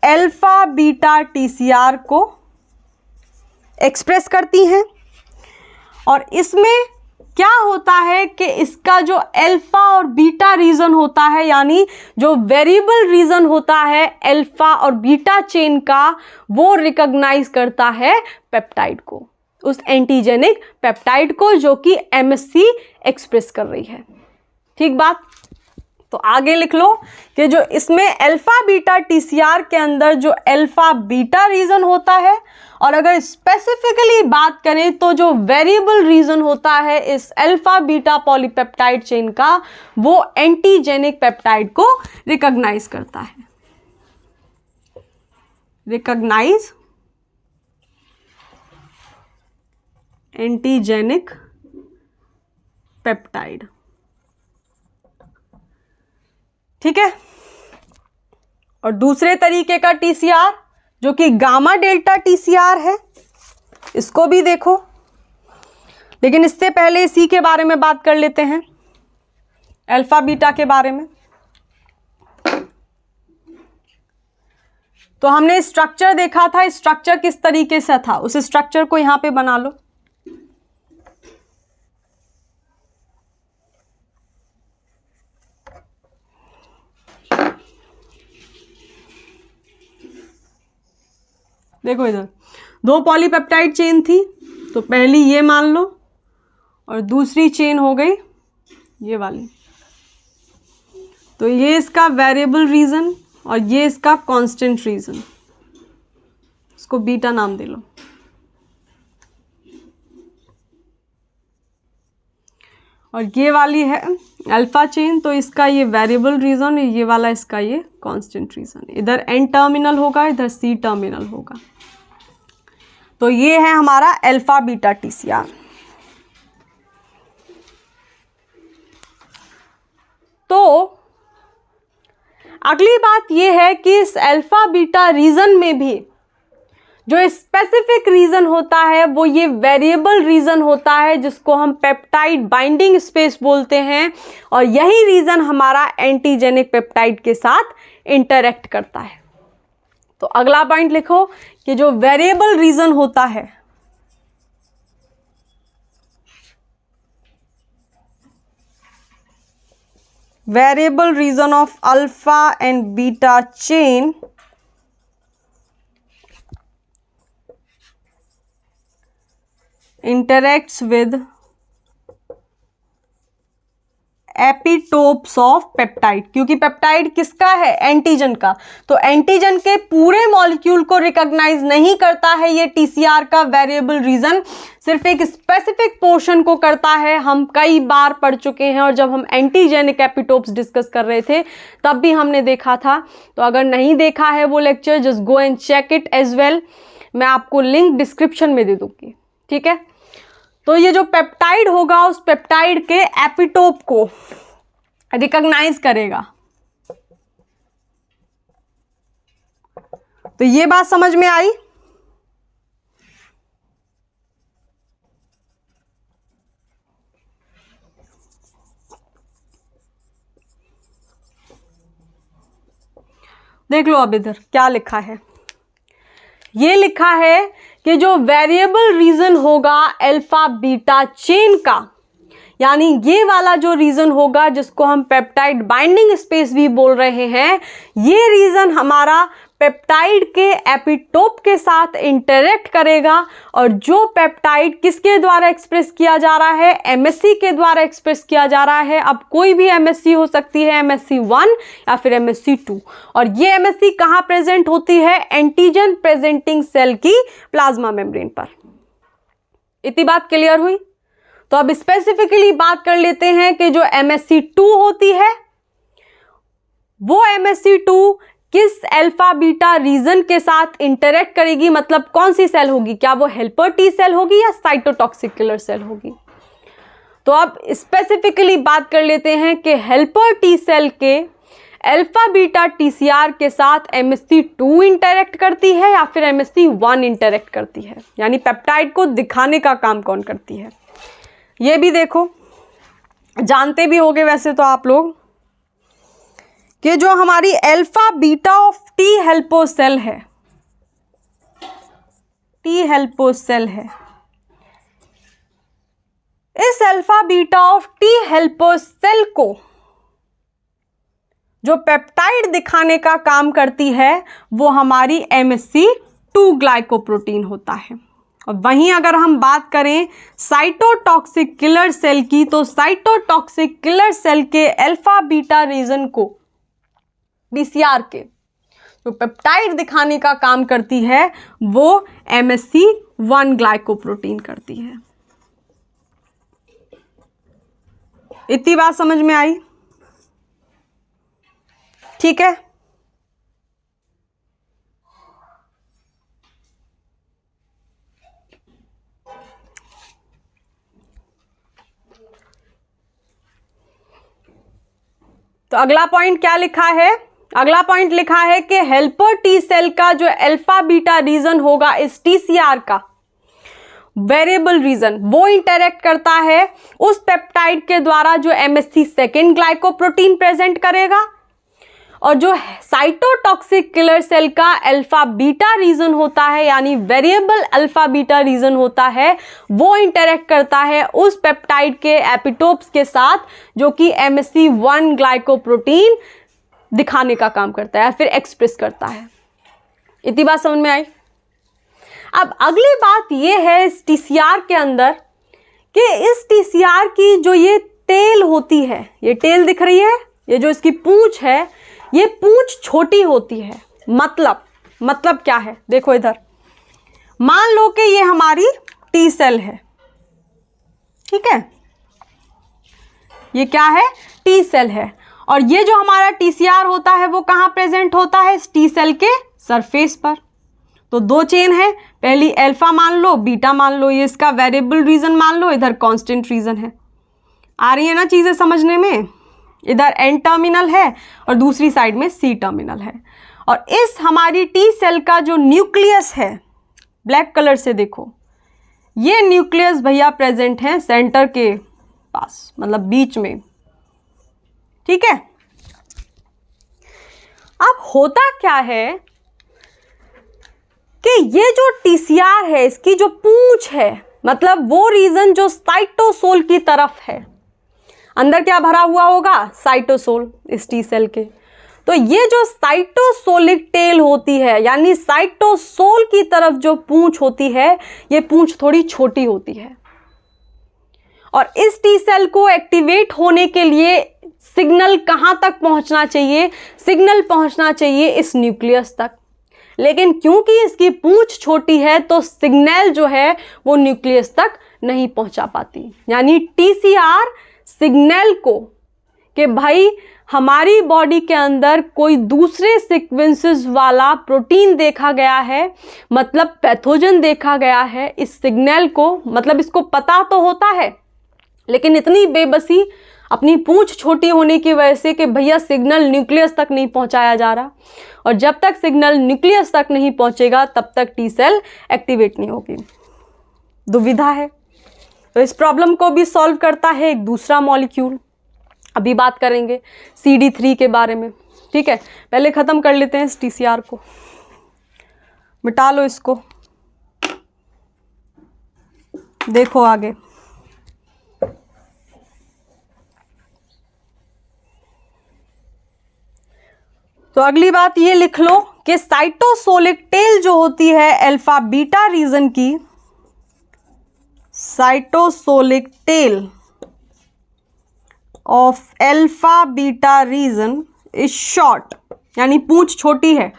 A: अल्फा बीटा TCR को एक्सप्रेस करती हैं। और इसमें क्या होता है कि इसका जो अल्फा और बीटा रीजन होता है, यानी जो वेरिएबल रीजन होता है अल्फा और बीटा चेन का, वो रिकॉग्नाइज करता है पेप्टाइड को, उस एंटीजेनिक पेप्टाइड को जो कि MSC एक्सप्रेस कर रही है। ठीक बात। तो आगे लिख लो कि जो इसमें अल्फा बीटा टीसीआर के अंदर जो अल्फा बीटा रीजन होता है, और अगर स्पेसिफिकली बात करें तो जो वेरिएबल रीजन होता है इस अल्फा बीटा पॉलीपेप्टाइड चेन का, वो एंटीजेनिक पेप्टाइड को रिकॉग्नाइज करता है। रिकॉग्नाइज एंटीजेनिक पेप्टाइड, ठीक है। और दूसरे तरीके का टीसीआर जो कि गामा डेल्टा टीसीआर है, इसको भी देखो, लेकिन इससे पहले इसी के बारे में बात कर लेते हैं, अल्फा बीटा के बारे में। तो हमने स्ट्रक्चर देखा था, स्ट्रक्चर किस तरीके से था, उस स्ट्रक्चर को यहां पे बना लो। देखो इधर दो पॉलीपेप्टाइड चेन थी, तो पहली ये मान लो और दूसरी चेन हो गई ये वाली। तो ये इसका वेरिएबल रीजन और ये इसका कांस्टेंट रीजन, इसको बीटा नाम दे लो। और ये वाली है अल्फा चेन, तो इसका ये वेरिएबल रीजन, ये वाला इसका ये कांस्टेंट रीजन। इधर एन टर्मिनल होगा, इधर सी टर्मिनल होगा। तो ये है हमारा अल्फा बीटा टीसीआर। तो अगली बात ये है कि इस अल्फा बीटा रीजन में भी जो स्पेसिफिक रीजन होता है वो ये वेरिएबल रीजन होता है, जिसको हम पेप्टाइड बाइंडिंग स्पेस बोलते हैं, और यही रीजन हमारा एंटीजेनिक पेप्टाइड के साथ इंटरैक्ट करता है। तो अगला पॉइंट लिखो कि जो वेरिएबल रीजन होता है, variable region of alpha and beta chain interacts with epitopes of peptide, क्योंकि पेप्टाइड किसका है, एंटीजन का। तो एंटीजन के पूरे मॉलिक्यूल को रिकॉग्नाइज नहीं करता है ये टीसीआर का वेरिएबल रीजन, सिर्फ एक स्पेसिफिक पोर्शन को करता है। हम कई बार पढ़ चुके हैं, और जब हम एंटीजेनिक एपिटोप्स डिस्कस कर रहे थे तब भी हमने देखा था। तो अगर नहीं देखा है वो lecture, just go and check it as well. मैं आपको लिंक डिस्क्रिप्शन में दे दूंगी, ठीक है। तो ये जो पेप्टाइड होगा उस पेप्टाइड के एपिटोप को रिकॉग्नाइज करेगा। तो ये बात समझ में आई। देख लो अब इधर क्या लिखा है। ये लिखा है कि जो वेरिएबल रीजन होगा अल्फा बीटा चेन का, यानी ये वाला जो रीजन होगा जिसको हम पेप्टाइड बाइंडिंग स्पेस भी बोल रहे हैं, ये रीजन हमारा पेप्टाइड के एपिटोप के साथ इंटरेक्ट करेगा। और जो पेप्टाइड किसके द्वारा एक्सप्रेस किया जा रहा है, एमएससी के द्वारा एक्सप्रेस किया जा रहा है। अब कोई भी एमएससी हो सकती है, एमएससी 1 या फिर एमएससी 2। और ये एमएससी कहाँ प्रेजेंट होती है, एंटीजन प्रेजेंटिंग सेल की प्लाज्मा मेम्ब्रेन पर। इतनी बात क्लियर हुई। तो अब स्पेसिफिकली बात कर लेते हैं कि जो एमएससी 2 होती है, वो एमएससी 2 किस अल्फा बीटा रीजन के साथ इंटरेक्ट करेगी, मतलब कौन सी सेल होगी, क्या वो हेल्पर टी सेल होगी या साइटोटॉक्सिक किलर सेल होगी। तो अब स्पेसिफिकली बात कर लेते हैं कि हेल्पर टी सेल के अल्फा बीटा टीसीआर के साथ एमएससी 2 इंटरेक्ट करती है या फिर एमएससी 1 इंटरेक्ट करती है, यानी पेप्टाइड को दिखाने का काम कौन करती है। ये भी देखो, जानते भी होंगे वैसे तो आप लोग कि जो हमारी alpha beta of T helper cell है, टी हेल्पर सेल है, इस alpha beta of T helper cell को जो पेप्टाइड दिखाने का काम करती है वो हमारी एमएससी 2 ग्लाइकोप्रोटीन होता है। वहीं अगर हम बात करें साइटोटॉक्सिक किलर सेल की, तो साइटोटॉक्सिक किलर सेल के अल्फा बीटा रीजन को टीसीआर के जो पेप्टाइड दिखाने का काम करती है वो MSC1 ग्लाइकोप्रोटीन करती है। इतनी बात समझ में आई? ठीक है। तो अगला पॉइंट क्या लिखा है? अगला पॉइंट लिखा है कि हेल्पर टी सेल का जो अल्फा बीटा रीजन होगा इस टीसीआर का वेरिएबल रीजन, वो इंटरेक्ट करता है उस पेप्टाइड के द्वारा जो MSC2 ग्लाइकोप्रोटीन प्रेजेंट करेगा, और जो साइटोटॉक्सिक किलर सेल का अल्फा बीटा रीजन होता है यानी वेरिएबल अल्फा बीटा रीजन होता है, वो इंटरेक्ट करता है उस पेप्टाइड के एपिटोप्स के साथ जो कि MSC1 ग्लाइकोप्रोटीन दिखाने का काम करता है, फिर एक्सप्रेस करता है। इतनी बात समझ में आई? अब अगली बात ये है इस टीसीआर के अंदर कि इस टीसीआर की जो ये टेल होती है, ये टेल दिख रही है, ये जो इसकी पूंछ है, ये पूंछ छोटी होती है। मतलब क्या है? देखो इधर, मान लो कि ये हमारी टी सेल है, ठीक है, ये क्या है? टी सेल है, और ये जो हमारा टीसीआर होता है वो कहाँ प्रेजेंट होता है? इस टी सेल के सरफेस पर। तो दो चेन है, पहली अल्फा मान लो, बीटा मान लो, ये इसका वेरिएबल रीजन मान लो, इधर कांस्टेंट रीजन है। आ रही है ना चीजें समझने में? इधर एन टर्मिनल है और दूसरी साइड में सी टर्मिनल है, और इस हमारी टी सेल का जो न्यूक्लियस है, ब्लैक कलर से देखो, ये न्यूक्लियस भैया प्रेजेंट है सेंटर के पास, मतलब बीच में, ठीक है। अब होता क्या है कि ये जो टीसीआर है, इसकी जो पूंछ है, मतलब वो रीजन जो साइटोसोल की तरफ है, अंदर क्या भरा हुआ होगा? साइटोसोल इस टी सेल के। तो ये जो साइटोसोलिक टेल होती है, यानी साइटोसोल की तरफ जो पूंछ होती है, ये पूंछ थोड़ी छोटी होती है, और इस टी सेल को एक्टिवेट होने के लिए सिग्नल कहां तक पहुंचना चाहिए? सिग्नल पहुंचना चाहिए इस न्यूक्लियस तक, लेकिन क्योंकि इसकी पूंछ छोटी है तो सिग्नल जो है वो न्यूक्लियस तक नहीं पहुंचा पाती। यानी टीसीआर सिग्नल को कि भाई हमारी बॉडी के अंदर कोई दूसरे सीक्वेंसेस वाला प्रोटीन देखा गया है, मतलब पैथोजन देखा गया है, इस सिग्नल को, मतलब इसको पता तो होता है, लेकिन इतनी बेबसी अपनी पूंछ छोटी होने की वजह से कि भैया सिग्नल न्यूक्लियस तक नहीं पहुंचाया जा रहा, और जब तक सिग्नल न्यूक्लियस तक नहीं पहुंचेगा तब तक टी सेल एक्टिवेट नहीं होगी। दुविधा है। तो इस प्रॉब्लम को भी सॉल्व करता है एक दूसरा मॉलिक्यूल, अभी बात करेंगे CD3 के बारे में, ठीक है। पहले ख़त्म कर लेते हैं इस टीसीआर को, मिटा लो इसको, देखो आगे। तो अगली बात ये लिख लो कि साइटोसोलिक टेल जो होती है अल्फा बीटा रीजन की, cytosolic tail of alpha beta region is short, यानी पूंछ छोटी है।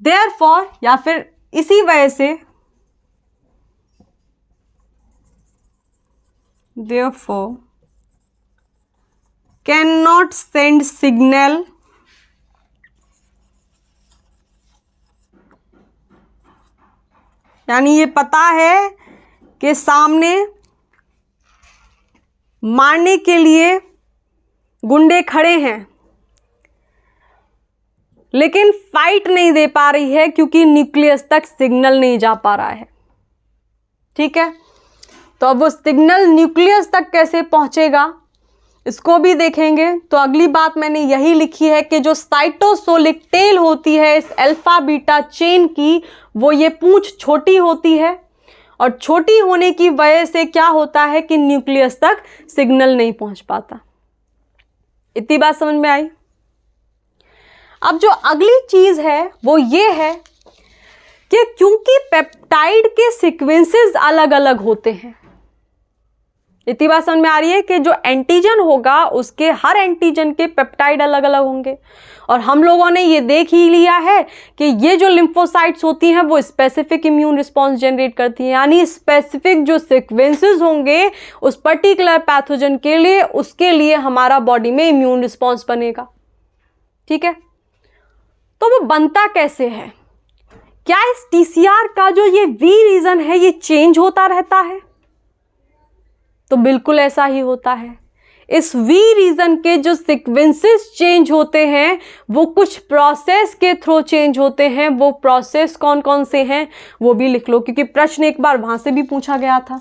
A: देयरफॉर, या फिर इसी वजह से, देयरफॉर cannot send signal यानी ये पता है कि सामने मारने के लिए गुंडे खड़े हैं, लेकिन फाइट नहीं दे पा रही है क्योंकि न्यूक्लियस तक सिग्नल नहीं जा पा रहा है, ठीक है। तो अब वो सिग्नल न्यूक्लियस तक कैसे पहुंचेगा इसको भी देखेंगे। तो अगली बात मैंने यही लिखी है कि जो साइटोसोलिक टेल होती है इस अल्फा बीटा चेन की, वो ये पूंछ छोटी होती है, और छोटी होने की वजह से क्या होता है कि न्यूक्लियस तक सिग्नल नहीं पहुंच पाता। इतनी बात समझ में आई? अब जो अगली चीज है वो ये है कि क्योंकि पेप्टाइड के सीक्वेंसेस अलग अलग होते हैं, इतनी बात समझ में आ रही है कि जो एंटीजन होगा उसके हर एंटीजन के पेप्टाइड अलग अलग होंगे। और हम लोगों ने ये देख ही लिया है कि ये जो लिम्फोसाइट्स होती हैं वो स्पेसिफिक इम्यून रिस्पॉन्स जनरेट करती हैं, यानी स्पेसिफिक जो सीक्वेंसेस होंगे उस पर्टिकुलर पैथोजन के लिए, उसके लिए हमारा बॉडी में इम्यून रिस्पॉन्स बनेगा। ठीक है, तो वो बनता कैसे है? क्या इस टीसीआर का जो ये वी रीजन है ये चेंज होता रहता है? तो बिल्कुल ऐसा ही होता है। इस वी रीजन के जो सीक्वेंसेस चेंज होते हैं वो कुछ प्रोसेस के थ्रू चेंज होते हैं। वो प्रोसेस कौन कौन से हैं वो भी लिख लो, क्योंकि प्रश्न एक बार वहां से भी पूछा गया था।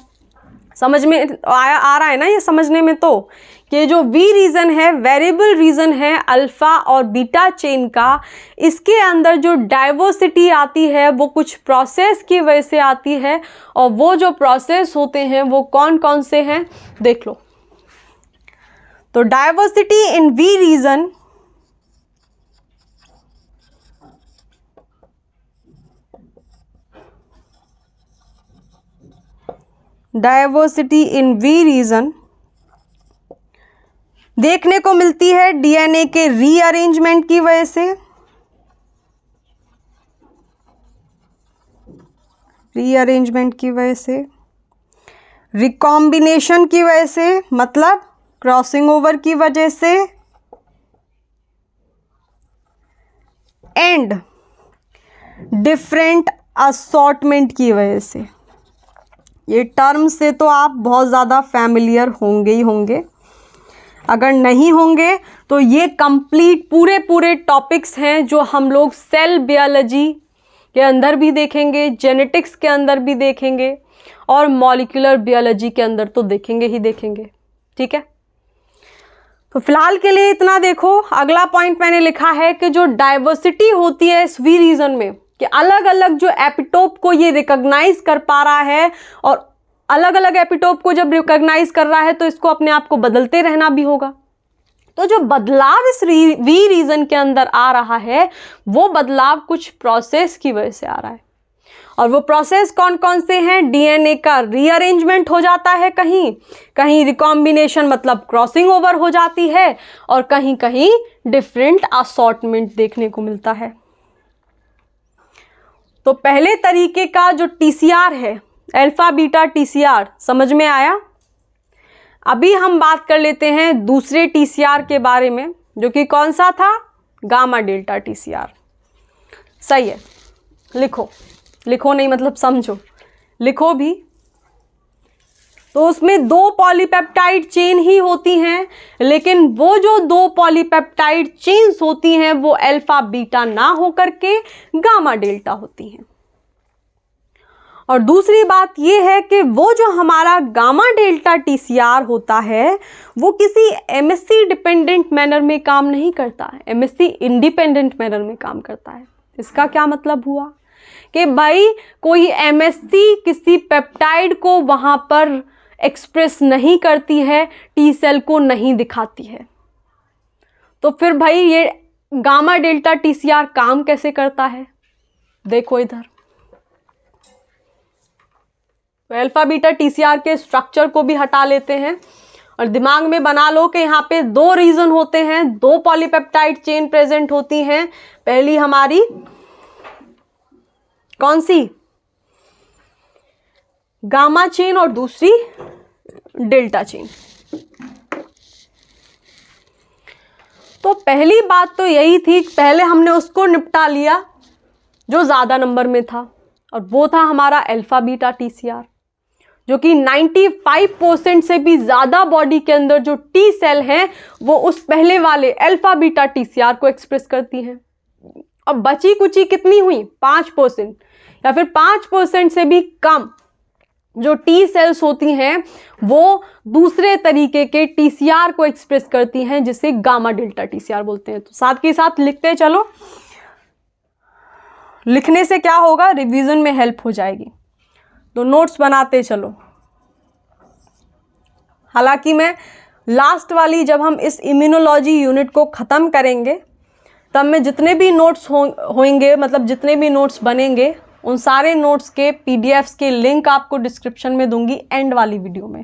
A: समझ में आ रहा है ना ये समझने में? तो कि जो वी रीजन है, वेरिएबल रीजन है अल्फा और बीटा चेन का, इसके अंदर जो डाइवर्सिटी आती है वो कुछ प्रोसेस की वजह से आती है। और वो जो प्रोसेस होते हैं वो कौन कौन से हैं देख लो। तो डाइवर्सिटी इन वी रीजन देखने को मिलती है डीएनए के रीअरेंजमेंट की वजह से, रिकॉम्बिनेशन की वजह से, मतलब क्रॉसिंग ओवर की वजह से, एंड डिफरेंट असॉर्टमेंट की वजह से। ये टर्म से तो आप बहुत ज़्यादा फैमिलियर होंगे ही होंगे, अगर नहीं होंगे तो ये कंप्लीट पूरे टॉपिक्स हैं जो हम लोग सेल बायोलॉजी के अंदर भी देखेंगे, जेनेटिक्स के अंदर भी देखेंगे और मॉलिक्यूलर बायोलॉजी के अंदर तो देखेंगे ही देखेंगे। ठीक है, तो फिलहाल के लिए इतना देखो। अगला पॉइंट मैंने लिखा है कि जो डाइवर्सिटी होती है इस वी रीजन में, कि अलग अलग जो एपिटोप को ये रिकॉग्नाइज कर पा रहा है, और अलग अलग एपिटोप को जब रिकॉग्नाइज कर रहा है तो इसको अपने आप को बदलते रहना भी होगा। तो जो बदलाव इस वी रीजन के अंदर आ रहा है वो बदलाव कुछ प्रोसेस की वजह से आ रहा है। और वो प्रोसेस कौन कौन से हैं? डीएनए का रीअरेंजमेंट हो जाता है, कहीं कहीं रिकॉम्बिनेशन मतलब क्रॉसिंग ओवर हो जाती है, और कहीं कहीं डिफरेंट असॉर्टमेंट देखने को मिलता है। तो पहले तरीके का जो टीसीआर है, अल्फा बीटा टीसीआर, समझ में आया? अभी हम बात कर लेते हैं दूसरे टीसीआर के बारे में, जो कि कौन सा था? Gamma delta TCR. सही है, लिखो नहीं मतलब समझो, लिखो भी। तो उसमें 2 पॉलीपेप्टाइड चेन ही होती हैं, लेकिन वो जो 2 पॉलीपेप्टाइड चेन्स होती हैं वो अल्फा बीटा ना होकर के गामा डेल्टा होती हैं। और दूसरी बात ये है कि वो जो हमारा गामा डेल्टा टीसीआर होता है वो किसी एमएससी डिपेंडेंट मैनर में काम नहीं करता है, एमएससी इंडिपेंडेंट मैनर में काम करता है। इसका क्या मतलब हुआ कि भाई कोई एमएससी किसी पेप्टाइड को वहाँ पर एक्सप्रेस नहीं करती है, टी सेल को नहीं दिखाती है। तो फिर भाई ये गामा डेल्टा टीसीआर काम कैसे करता है? देखो इधर, तो अल्फा बीटा टीसीआर के स्ट्रक्चर को भी हटा लेते हैं और दिमाग में बना लो कि यहाँ पे 2 रीजन होते हैं, 2 पॉलीपेप्टाइड चेन प्रेजेंट होती हैं। पहली हमारी कौन सी? गामा चेन, और दूसरी डेल्टा चेन। तो पहली बात तो यही थी, पहले हमने उसको निपटा लिया जो ज्यादा नंबर में था, और वो था हमारा अल्फा बीटा टीसीआर, जो कि 95% से भी ज़्यादा बॉडी के अंदर जो टी सेल हैं वो उस पहले वाले अल्फा बीटा टीसीआर को एक्सप्रेस करती हैं। अब बची कुची कितनी हुई? 5% या फिर 5% से भी कम जो टी सेल्स होती हैं वो दूसरे तरीके के टीसीआर को एक्सप्रेस करती हैं, जिसे गामा डेल्टा टीसीआर बोलते हैं। तो साथ के साथ लिखते चलो, लिखने से क्या होगा? रिवीजन में हेल्प हो जाएगी। तो नोट्स बनाते चलो। हालांकि मैं लास्ट वाली जब हम इस इम्यूनोलॉजी यूनिट को ख़त्म करेंगे तब मैं जितने भी नोट्स होंगे, मतलब जितने भी नोट्स बनेंगे, उन सारे नोट्स के पीडीएफ्स के लिंक आपको डिस्क्रिप्शन में दूंगी एंड वाली वीडियो में।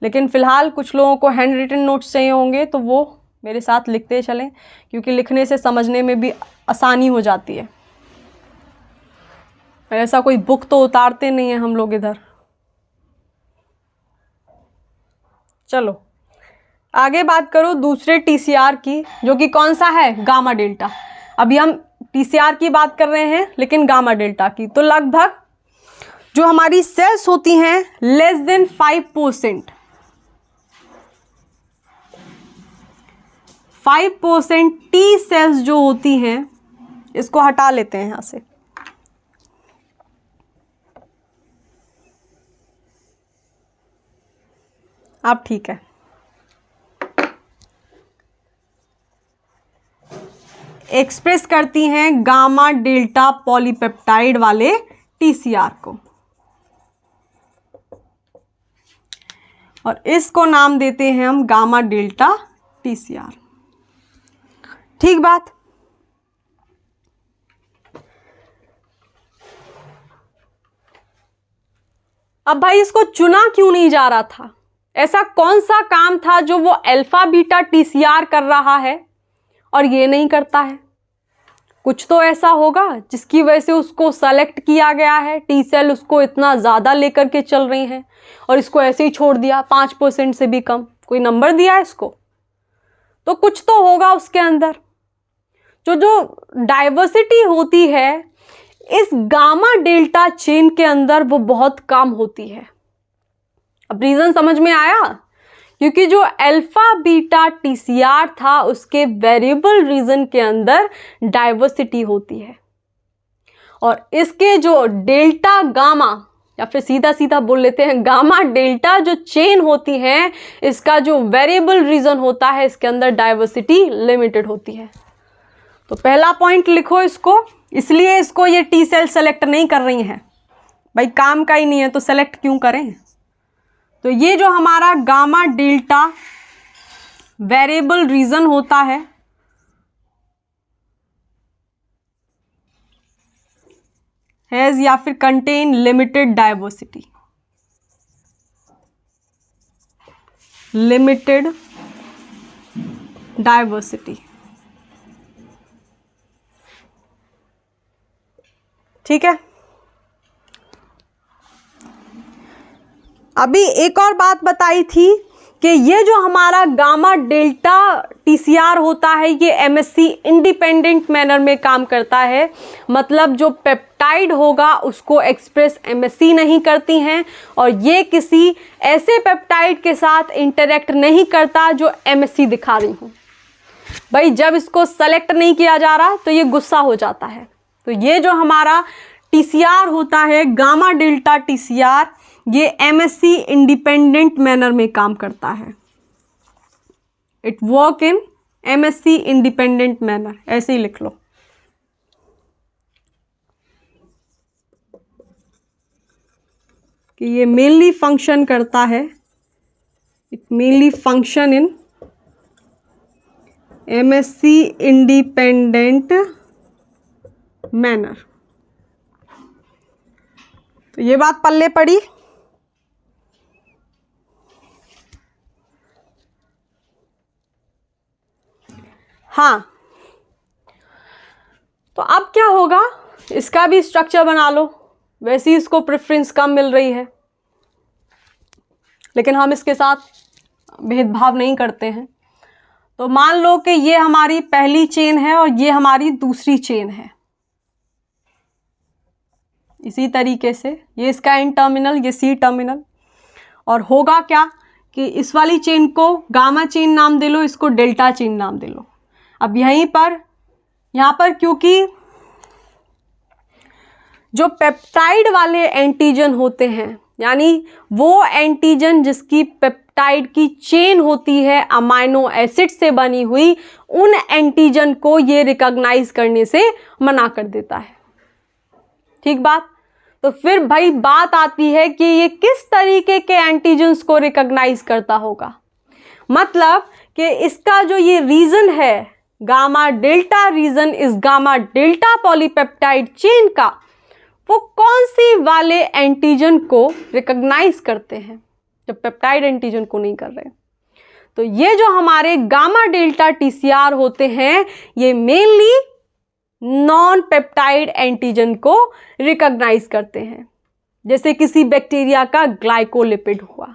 A: लेकिन फ़िलहाल कुछ लोगों को हैंड रिटन नोट्स चाहिए होंगे तो वो मेरे साथ लिखते चलें, क्योंकि लिखने से समझने में भी आसानी हो जाती है। ऐसा कोई बुक तो उतारते नहीं है हम लोग इधर। चलो आगे बात करो दूसरे टीसीआर की, जो कि कौन सा है, गामा डेल्टा। अभी हम टीसीआर की बात कर रहे हैं, लेकिन गामा डेल्टा की। तो लगभग जो हमारी सेल्स होती हैं लेस देन 5%, 5% टी सेल्स जो होती हैं, इसको हटा लेते हैं यहां से। अब ठीक है, एक्सप्रेस करती हैं गामा डेल्टा पॉलीपेप्टाइड वाले टीसीआर को, और इसको नाम देते हैं हम गामा डेल्टा टीसीआर। ठीक बात। अब भाई इसको चुना क्यों नहीं जा रहा था? ऐसा कौन सा काम था जो वो अल्फा बीटा टीसीआर कर रहा है और ये नहीं करता है? कुछ तो ऐसा होगा जिसकी वजह से उसको सेलेक्ट किया गया है। टी सेल उसको इतना ज़्यादा लेकर के चल रही हैं और इसको ऐसे ही छोड़ दिया, 5% से भी कम, कोई नंबर दिया है इसको, तो कुछ तो होगा उसके अंदर। जो डाइवर्सिटी होती है इस गामा डेल्टा चेन के अंदर, वो बहुत कम होती है। अब रीज़न समझ में आया? क्योंकि जो अल्फा बीटा टीसीआर था उसके वेरिएबल रीजन के अंदर डाइवर्सिटी होती है, और इसके जो डेल्टा गामा, या फिर सीधा सीधा बोल लेते हैं गामा डेल्टा जो चेन होती है, इसका जो वेरिएबल रीजन होता है इसके अंदर डाइवर्सिटी लिमिटेड होती है। तो पहला पॉइंट लिखो इसको, इसलिए इसको ये टी सेल सेलेक्ट नहीं कर रही हैं। भाई काम का ही नहीं है तो सेलेक्ट क्यों करें? तो ये जो हमारा गामा डेल्टा वेरिएबल रीजन होता है, हैज या फिर contain limited diversity, limited diversity. ठीक है। अभी एक और बात बताई थी कि ये जो हमारा गामा डेल्टा टीसीआर होता है ये एमएससी इंडिपेंडेंट मैनर में काम करता है। मतलब जो पेप्टाइड होगा उसको एक्सप्रेस एमएससी नहीं करती हैं, और ये किसी ऐसे पेप्टाइड के साथ इंटरेक्ट नहीं करता जो एमएससी दिखा रही हूँ। भाई जब इसको सेलेक्ट नहीं किया जा रहा तो ये गुस्सा हो जाता है। तो ये जो हमारा टीसीआर होता है गामा डेल्टा टीसीआर, ये एमएससी इंडिपेंडेंट मैनर में काम करता है। It work in MSc independent manner, ऐसे ही लिख लो। कि ये मेनली फंक्शन करता है, it mainly function in MSc independent manner. तो ये बात पल्ले पड़ी। हाँ, तो अब क्या होगा, इसका भी स्ट्रक्चर बना लो। वैसे ही इसको प्रेफरेंस कम मिल रही है, लेकिन हम इसके साथ भेदभाव नहीं करते हैं। तो मान लो कि ये हमारी पहली चेन है और ये हमारी दूसरी चेन है। इसी तरीके से ये इसका एन टर्मिनल, ये सी टर्मिनल, और होगा क्या कि इस वाली चेन को गामा चेन नाम दे लो, इसको डेल्टा चेन नाम दे लो। अब यहाँ पर क्योंकि जो पेप्टाइड वाले एंटीजन होते हैं, यानी वो एंटीजन जिसकी पेप्टाइड की चेन होती है अमाइनो एसिड से बनी हुई, उन एंटीजन को ये रिकॉग्नाइज करने से मना कर देता है। ठीक बात। तो फिर भाई बात आती है कि ये किस तरीके के एंटीजन्स को रिकॉग्नाइज करता होगा। मतलब कि इसका जो ये रीजन है गामा डेल्टा रीजन इस गामा डेल्टा पॉलीपेप्टाइड चेन का वो कौन सी वाले एंटीजन को रिकॉग्नाइज करते हैं जब पेप्टाइड एंटीजन को नहीं कर रहे। तो ये जो हमारे गामा डेल्टा टीसीआर होते हैं ये मेनली नॉन पेप्टाइड एंटीजन को रिकॉग्नाइज करते हैं, जैसे किसी बैक्टीरिया का ग्लाइकोलिपिड हुआ।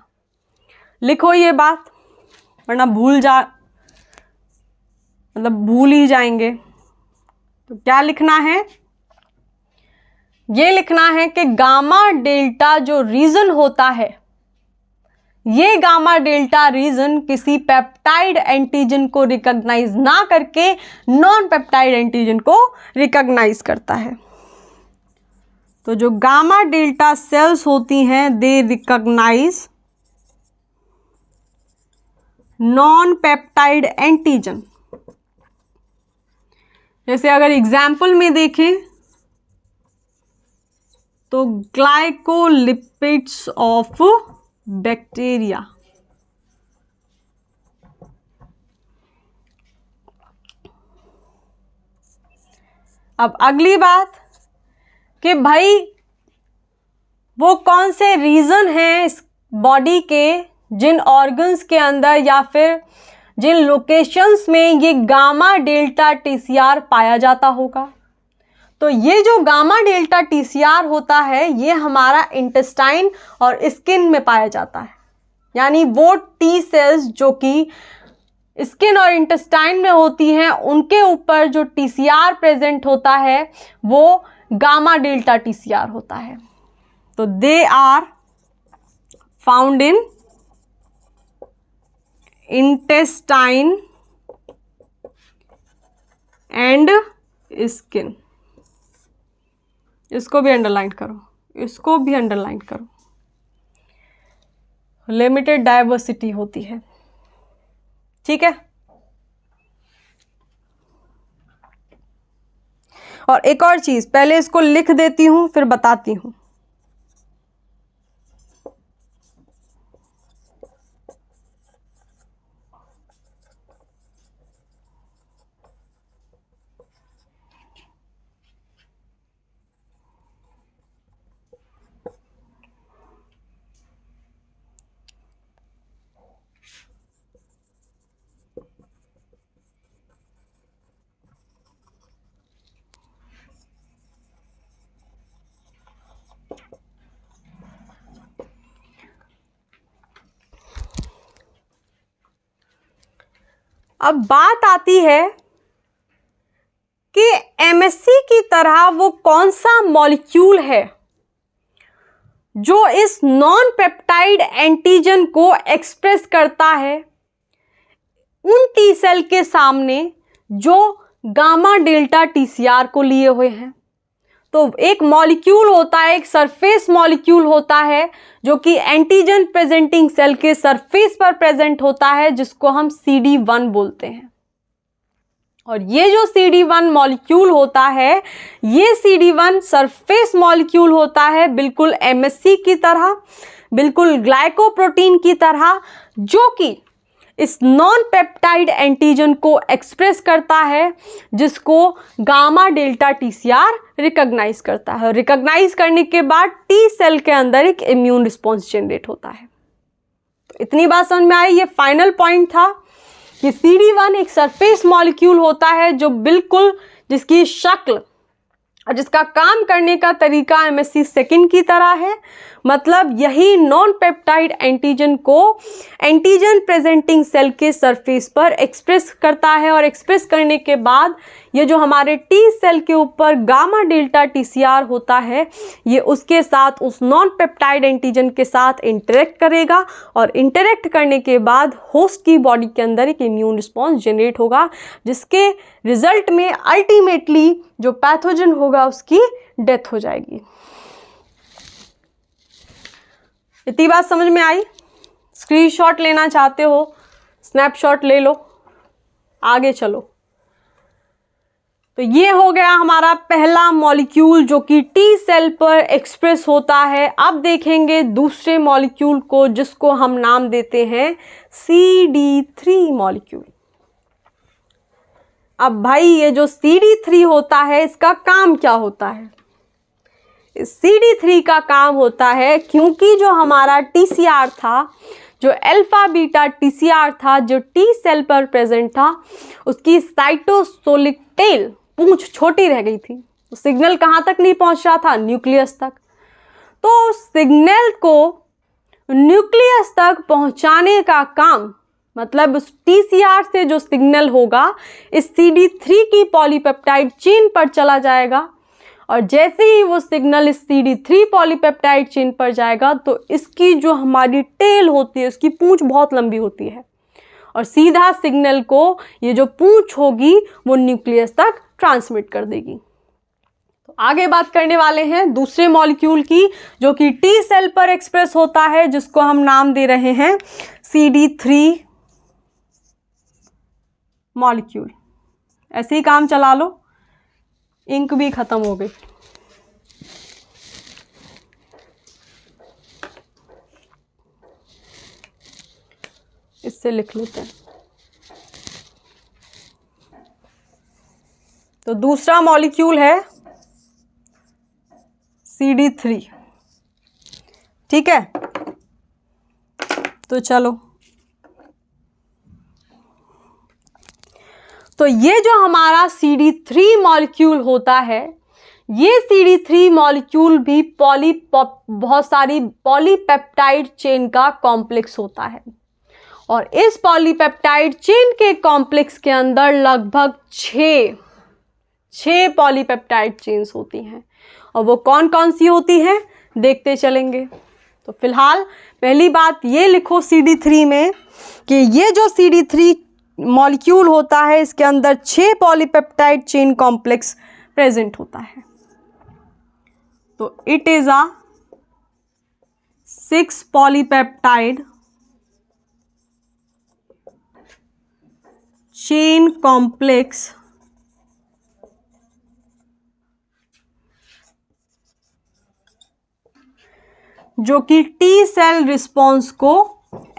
A: लिखो ये बात, वरना भूल ही जाएंगे। तो क्या लिखना है, ये लिखना है कि गामा डेल्टा जो रीजन होता है, ये गामा डेल्टा रीजन किसी पेप्टाइड एंटीजन को रिकॉग्नाइज ना करके नॉन पेप्टाइड एंटीजन को रिकॉग्नाइज करता है। तो जो गामा डेल्टा सेल्स होती हैं दे रिकॉग्नाइज नॉन पेप्टाइड एंटीजन। जैसे अगर एग्जाम्पल में देखें तो ग्लाइकोलिपिड्स ऑफ बैक्टीरिया, अब अगली बात कि भाई वो कौन से रीजन हैं इस बॉडी के जिन ऑर्गन्स के अंदर या फिर जिन लोकेशंस में ये गामा डेल्टा टीसीआर पाया जाता होगा। तो ये जो गामा डेल्टा टीसीआर होता है ये हमारा इंटेस्टाइन और स्किन में पाया जाता है, यानी वो टी सेल्स जो कि स्किन और इंटेस्टाइन में होती हैं उनके ऊपर जो टीसीआर प्रेजेंट होता है वो गामा डेल्टा टीसीआर होता है। तो they are found in intestine and skin. इसको भी अंडरलाइन करो, इसको भी अंडरलाइन करो। लिमिटेड डाइवर्सिटी होती है, ठीक है। और एक और चीज, पहले इसको लिख देती हूं फिर बताती हूं। अब बात आती है कि एमएससी की तरह वो कौन सा मॉलिक्यूल है जो इस नॉन पेप्टाइड एंटीजन को एक्सप्रेस करता है उन टी सेल के सामने जो गामा डेल्टा टीसीआर को लिए हुए हैं। तो एक मॉलिक्यूल होता है, एक सरफेस मॉलिक्यूल होता है जो कि एंटीजन प्रेजेंटिंग सेल के सरफेस पर प्रेजेंट होता है, जिसको हम CD1 बोलते हैं। और ये जो CD1 मॉलिक्यूल होता है, ये CD1 सरफेस मॉलिक्यूल होता है, बिल्कुल MSC की तरह, बिल्कुल ग्लाइकोप्रोटीन की तरह, जो कि इस नॉन पेप्टाइड एंटीजन को एक्सप्रेस करता है, जिसको गामा डेल्टा टीसीआर रिकॉग्नाइज करता है। रिकॉग्नाइज करने के बाद टी सेल के अंदर एक इम्यून रिस्पॉन्स जनरेट होता है। तो इतनी बात समझ में आई। ये फाइनल पॉइंट था कि CD1 एक सरफेस मॉलिक्यूल होता है जो बिल्कुल जिसकी शक्ल और जिसका काम करने का तरीका MSC सेकेंड की तरह है। मतलब यही नॉन पेप्टाइड एंटीजन को एंटीजन प्रेजेंटिंग सेल के सरफेस पर एक्सप्रेस करता है, और एक्सप्रेस करने के बाद ये जो हमारे टी सेल के ऊपर गामा डेल्टा टीसीआर होता है, ये उसके साथ उस नॉन पेप्टाइड एंटीजन के साथ इंटरेक्ट करेगा, और इंटरेक्ट करने के बाद होस्ट की बॉडी के अंदर एक इम्यून रिस्पॉन्स जनरेट होगा, जिसके रिजल्ट में अल्टीमेटली जो पैथोजन होगा उसकी डेथ हो जाएगी। इतनी बात समझ में आई। स्क्रीनशॉट लेना चाहते हो, स्नैपशॉट ले लो, आगे चलो। तो ये हो गया हमारा पहला मॉलिक्यूल जो कि टी सेल पर एक्सप्रेस होता है। अब देखेंगे दूसरे मॉलिक्यूल को, जिसको हम नाम देते हैं CD3 मॉलिक्यूल। अब भाई ये जो CD3 होता है इसका काम क्या होता है? CD3 का काम होता है, क्योंकि जो हमारा TCR था, जो अल्फा बीटा TCR था, जो T सेल पर प्रेजेंट था, उसकी साइटोसोलिक टेल पूंछ छोटी रह गई थी। तो सिग्नल कहाँ तक नहीं पहुँच रहा था? न्यूक्लियस तक। तो सिग्नल को न्यूक्लियस तक पहुँचाने का काम, मतलब उस TCR से जो सिग्नल होगा इस CD3 की पॉलीपेप्टाइड चेन पर चला जाएगा, और जैसे ही वो सिग्नल इस CD3 पॉलीपेप्टाइड चेन पर जाएगा तो इसकी जो हमारी टेल होती है, उसकी पूंछ बहुत लंबी होती है, और सीधा सिग्नल को ये जो पूंछ होगी वो न्यूक्लियस तक ट्रांसमिट कर देगी। तो आगे बात करने वाले हैं दूसरे मॉलिक्यूल की, जो कि T सेल पर एक्सप्रेस होता है, जिसको हम नाम दे रहे हैं CD3 मॉलिक्यूल। ऐसे ही काम चला लो, इंक भी खत्म हो गई। इससे लिख लेते हैं। तो दूसरा मॉलिक्यूल है CD3, ठीक है। तो चलो, तो ये जो हमारा CD3 मॉलिक्यूल होता है, ये CD3 मॉलिक्यूल भी बहुत सारी पॉलीपेप्टाइड चेन का कॉम्प्लेक्स होता है, और इस पॉलीपेप्टाइड चेन के कॉम्प्लेक्स के अंदर लगभग 6 पॉलीपेप्टाइड चेन्स होती हैं, और वो कौन कौन सी होती हैं देखते चलेंगे। तो फिलहाल पहली बात ये लिखो CD3 में कि ये जो CD3 मॉलिक्यूल होता है इसके अंदर 6 पॉलीपेप्टाइड चेन कॉम्प्लेक्स प्रेजेंट होता है। तो it is a 6 polypeptide chain complex जो कि T सेल रिस्पॉन्स को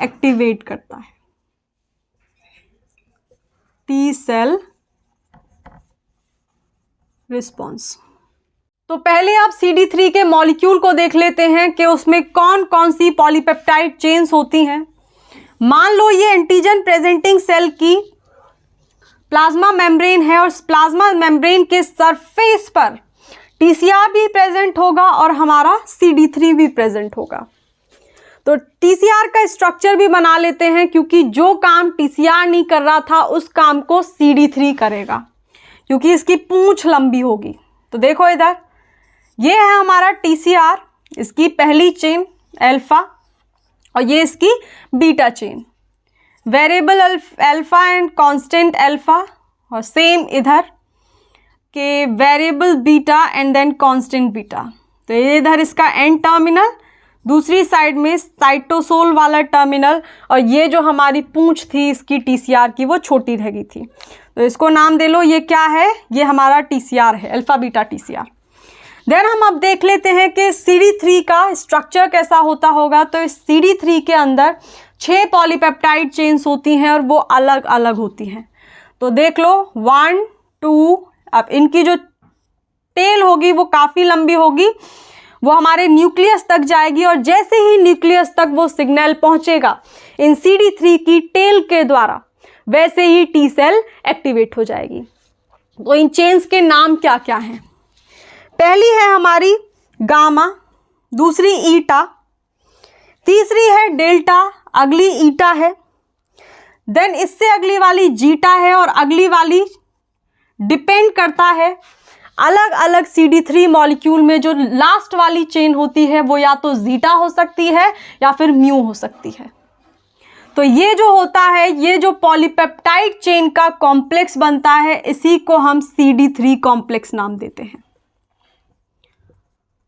A: एक्टिवेट करता है। T cell response. तो पहले आप CD3 के मॉलिक्यूल को देख लेते हैं कि उसमें कौन कौन सी पॉलीपेप्टाइड चेन्स होती हैं। मान लो ये एंटीजन प्रेजेंटिंग सेल की प्लाज्मा मेम्ब्रेन है, और इस प्लाज्मा मेम्ब्रेन के सरफेस पर TCR भी प्रेजेंट होगा और हमारा CD3 भी प्रेजेंट होगा। तो TCR का स्ट्रक्चर भी बना लेते हैं, क्योंकि जो काम TCR नहीं कर रहा था उस काम को CD3 करेगा, क्योंकि इसकी पूंछ लंबी होगी। तो देखो इधर, ये है हमारा TCR, इसकी पहली चेन अल्फा, और ये इसकी beta chain, variable alpha and constant alpha, और सेम इधर के variable beta and then constant beta. तो ये इधर इसका एंड टर्मिनल, दूसरी साइड में साइटोसोल वाला टर्मिनल, और ये जो हमारी पूंछ थी इसकी TCR की वो छोटी रह गई थी। तो इसको नाम दे लो, ये क्या है? ये हमारा TCR है, अल्फा बीटा TCR। देन हम अब देख लेते हैं कि CD3 का स्ट्रक्चर कैसा होता होगा। तो इस CD3 के अंदर 6 पॉलीपेप्टाइड चेन्स होती हैं, और वो अलग अलग होती हैं। तो देख लो 1 2, अब इनकी जो टेल होगी वो काफ़ी लंबी होगी, वो हमारे न्यूक्लियस तक जाएगी, और जैसे ही न्यूक्लियस तक वो सिग्नल पहुंचेगा इन CD3 की टेल के द्वारा, वैसे ही T सेल एक्टिवेट हो जाएगी। तो इन चेन्स के नाम क्या क्या हैं? पहली है हमारी गामा, दूसरी ईटा, तीसरी है डेल्टा, अगली ईटा है, देन इससे अगली वाली जीटा है, और अगली वाली डिपेंड करता है अलग अलग CD3 मॉलिक्यूल में जो लास्ट वाली चेन होती है वो या तो जीटा हो सकती है या फिर म्यू हो सकती है। तो ये जो होता है, ये जो पॉलीपेप्टाइड चेन का कॉम्प्लेक्स बनता है, इसी को हम CD3 कॉम्प्लेक्स नाम देते हैं।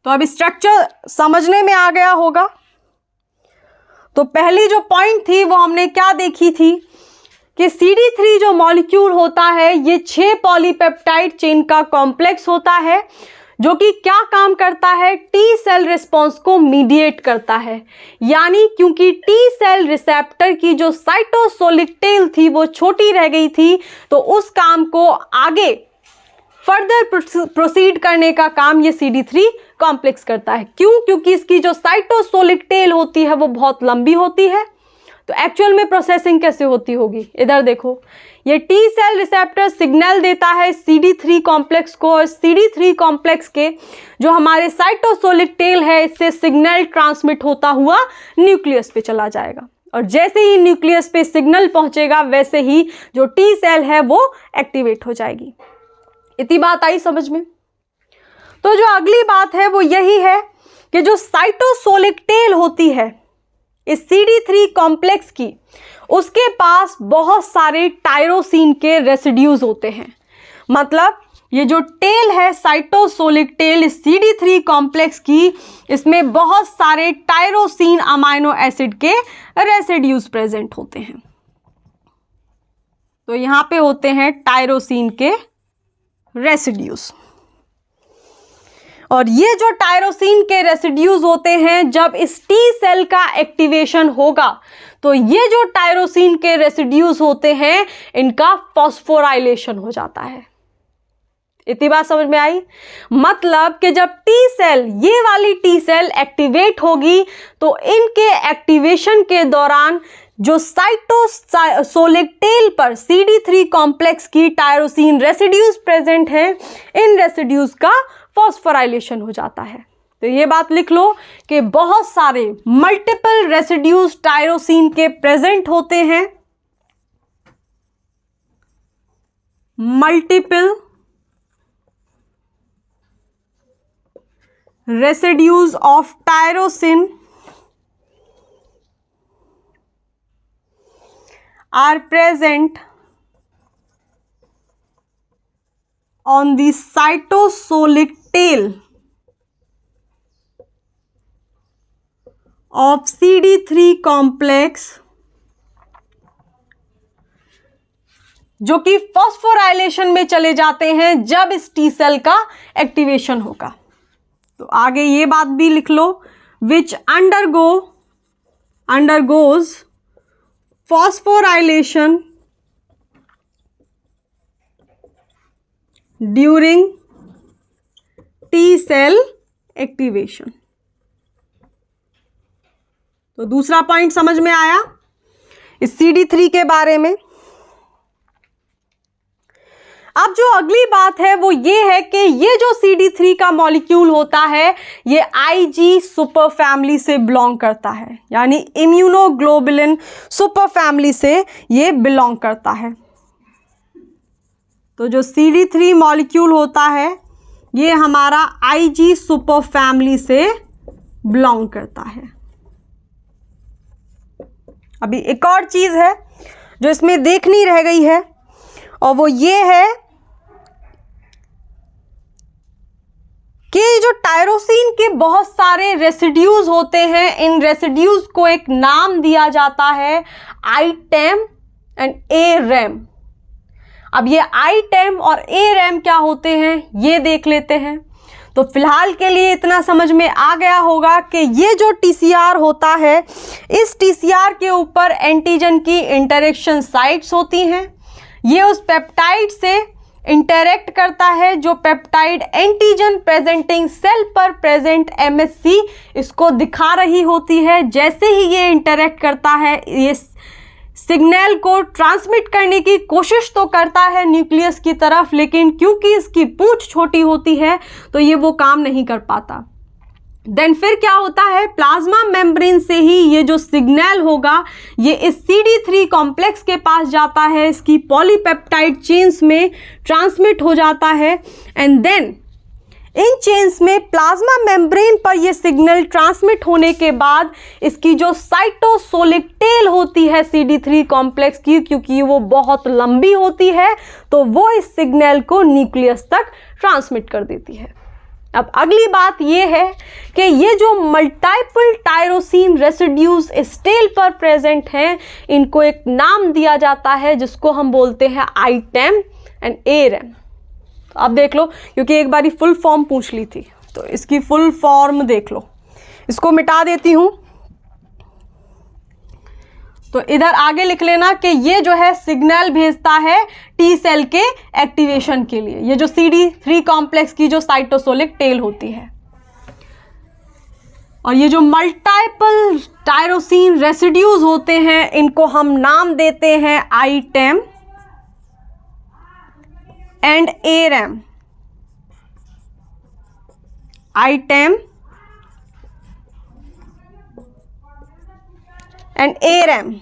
A: तो अब स्ट्रक्चर समझने में आ गया होगा। तो पहली जो पॉइंट थी वो हमने क्या देखी थी कि CD3 जो मॉलिक्यूल होता है ये 6 पॉलीपेप्टाइड चेन का कॉम्प्लेक्स होता है, जो कि क्या काम करता है, टी सेल रिस्पॉन्स को मीडिएट करता है। यानी क्योंकि टी सेल रिसेप्टर की जो साइटोसोलिक टेल थी वो छोटी रह गई थी, तो उस काम को आगे फर्दर प्रोसीड करने का काम ये CD3 कॉम्प्लेक्स करता है। क्यों? क्योंकि इसकी जो साइटोसोलिक टेल होती है वो बहुत लंबी होती है। तो एक्चुअल में प्रोसेसिंग कैसे होती होगी, इधर देखो, ये टी सेल रिसेप्टर सिग्नल देता है CD3 कॉम्प्लेक्स को, और CD3 कॉम्प्लेक्स के जो हमारे साइटोसोलिक टेल है इससे सिग्नल ट्रांसमिट होता हुआ न्यूक्लियस पे चला जाएगा, और जैसे ही न्यूक्लियस पे सिग्नल पहुंचेगा वैसे ही जो टी सेल है वो एक्टिवेट हो जाएगी। इतनी बात आई समझ में? तो जो अगली बात है वो यही है कि जो साइटोसोलिक टेल होती है इस CD3 कॉम्प्लेक्स की, उसके पास बहुत सारे टायरोसिन के रेसिड्यूज होते हैं। मतलब ये जो टेल है साइटोसोलिक टेल इस CD3 कॉम्प्लेक्स की, इसमें बहुत सारे टायरोसिन अमाइनो एसिड के रेसिड्यूज प्रेजेंट होते हैं। तो यहां पे होते हैं टायरोसिन के रेसिड्यूज, और ये जो टायरोसिन के रेसिड्यूज होते हैं, जब इस टी सेल का एक्टिवेशन होगा तो ये जो टायरोसिन के रेसिड्यूज होते हैं इनका फॉस्फोराइलेशन हो जाता है। इतनी बात समझ में आई? मतलब कि जब टी सेल, ये वाली टी सेल एक्टिवेट होगी तो इनके एक्टिवेशन के दौरान जो साइटोसोलिक टेल पर CD3 कॉम्प्लेक्स की टायरोसिन रेसिड्यूज प्रेजेंट हैं, इन रेसिड्यूज का फॉस्फोराइलेशन हो जाता है। तो ये बात लिख लो कि बहुत सारे मल्टीपल रेसिड्यूज टायरोसिन के प्रेजेंट होते हैं। Multiple residues of tyrosine are present on the cytosolic tail of CD3 complex, जो कि फॉस्फोराइलेशन में चले जाते हैं जब इस टी सेल का एक्टिवेशन होगा। तो आगे ये बात भी लिख लो, which undergoes phosphorylation during T cell activation। तो दूसरा पॉइंट समझ में आया इस CD3 के बारे में। अब जो अगली बात है वो ये है कि ये जो CD3 का मॉलिक्यूल होता है ये IG सुपर फैमिली से बिलोंग करता है, यानी इम्यूनोग्लोबुलिन सुपर फैमिली से ये बिलोंग करता है। तो जो CD3 मॉलिक्यूल होता है ये हमारा IG सुपर फैमिली से बिलोंग करता है। अभी एक और चीज है जो इसमें देखनी रह गई है, और वो ये है कि जो टायरोसिन के बहुत सारे रेसिड्यूज होते हैं, इन रेसिड्यूज को एक नाम दिया जाता है आईटेम एंड ARAM। अब ये आईटेम और ARAM क्या होते हैं ये देख लेते हैं। तो फिलहाल के लिए इतना समझ में आ गया होगा कि ये जो TCR होता है, इस TCR के ऊपर एंटीजन की इंटरेक्शन साइट्स होती हैं। ये उस पेप्टाइड से इंटरैक्ट करता है जो पेप्टाइड एंटीजन प्रेजेंटिंग सेल पर प्रेजेंट MHC इसको दिखा रही होती है। जैसे ही ये इंटरैक्ट करता है ये सिग्नल को ट्रांसमिट करने की कोशिश तो करता है न्यूक्लियस की तरफ, लेकिन क्योंकि इसकी पूंछ छोटी होती है तो ये वो काम नहीं कर पाता। देन फिर क्या होता है, प्लाज्मा मेम्ब्रेन से ही ये जो सिग्नल होगा ये इस CD3 कॉम्प्लेक्स के पास जाता है, इसकी पॉलीपेप्टाइड चेन्स में ट्रांसमिट हो जाता है, एंड देन इन चेन्स में प्लाज्मा मेम्ब्रेन पर ये सिग्नल ट्रांसमिट होने के बाद इसकी जो साइटोसोलिक टेल होती है CD3 कॉम्प्लेक्स की, क्योंकि वो बहुत लंबी होती है तो वो इस सिग्नल को न्यूक्लियस तक ट्रांसमिट कर देती है। अब अगली बात ये है कि ये जो मल्टीपल टायरोसिन रेसिड्यूज इस टेल पर प्रेजेंट हैं, इनको एक नाम दिया जाता है जिसको हम बोलते हैं आईटेम एंड ARAM। तो अब देख लो, क्योंकि एक बारी फुल फॉर्म पूछ ली थी, तो इसकी फुल फॉर्म देख लो। इसको मिटा देती हूं, तो इधर आगे लिख लेना कि ये जो है सिग्नल भेजता है टी सेल के एक्टिवेशन के लिए, ये जो CD3 कॉम्प्लेक्स की जो साइटोसोलिक टेल होती है। और ये जो मल्टीपल टायरोसिन रेसिड्यूज होते हैं, इनको हम नाम देते हैं ITAM and ARAM। ITAM and ARAM।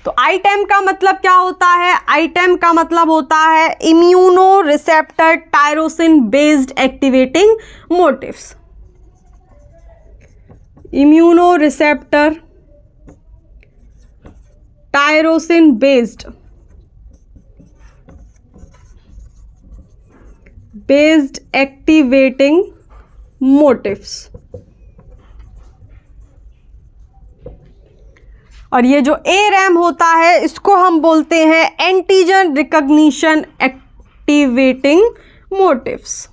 A: तो ITAM का मतलब क्या होता है? ITAM का मतलब होता है immunoreceptor tyrosine based activating motifs. Immunoreceptor tyrosine based activating motifs. और ये जो ARAM होता है, इसको हम बोलते हैं antigen recognition activating motifs.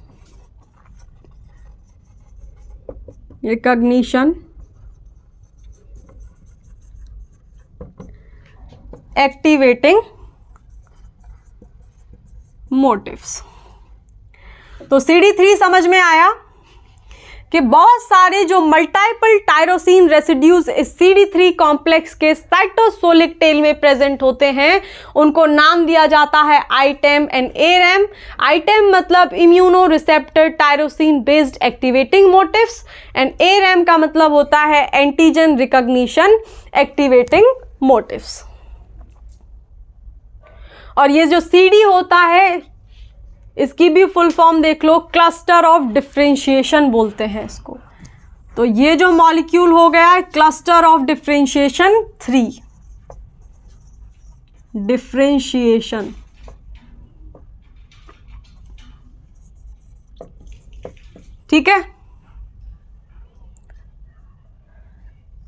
A: Recognition activating motifs. तो CD3 समझ में आया कि बहुत सारे जो मल्टीपल टायरोसिन रेसिड्यूज इस CD3 कॉम्प्लेक्स के साइटोसोलिक टेल में प्रेजेंट होते हैं, उनको नाम दिया जाता है ITAM एंड ARAM। ITAM मतलब immunoreceptor tyrosine based activating motifs and ARAM का मतलब होता है एंटीजन रिकॉग्निशन एक्टिवेटिंग मोटिव्स। और ये जो CD होता है, इसकी भी फुल फॉर्म देख लो, क्लस्टर ऑफ डिफरेंशिएशन बोलते हैं इसको। तो ये जो मॉलिक्यूल हो गया है क्लस्टर ऑफ डिफरेंशिएशन 3, डिफरेंशिएशन। ठीक है,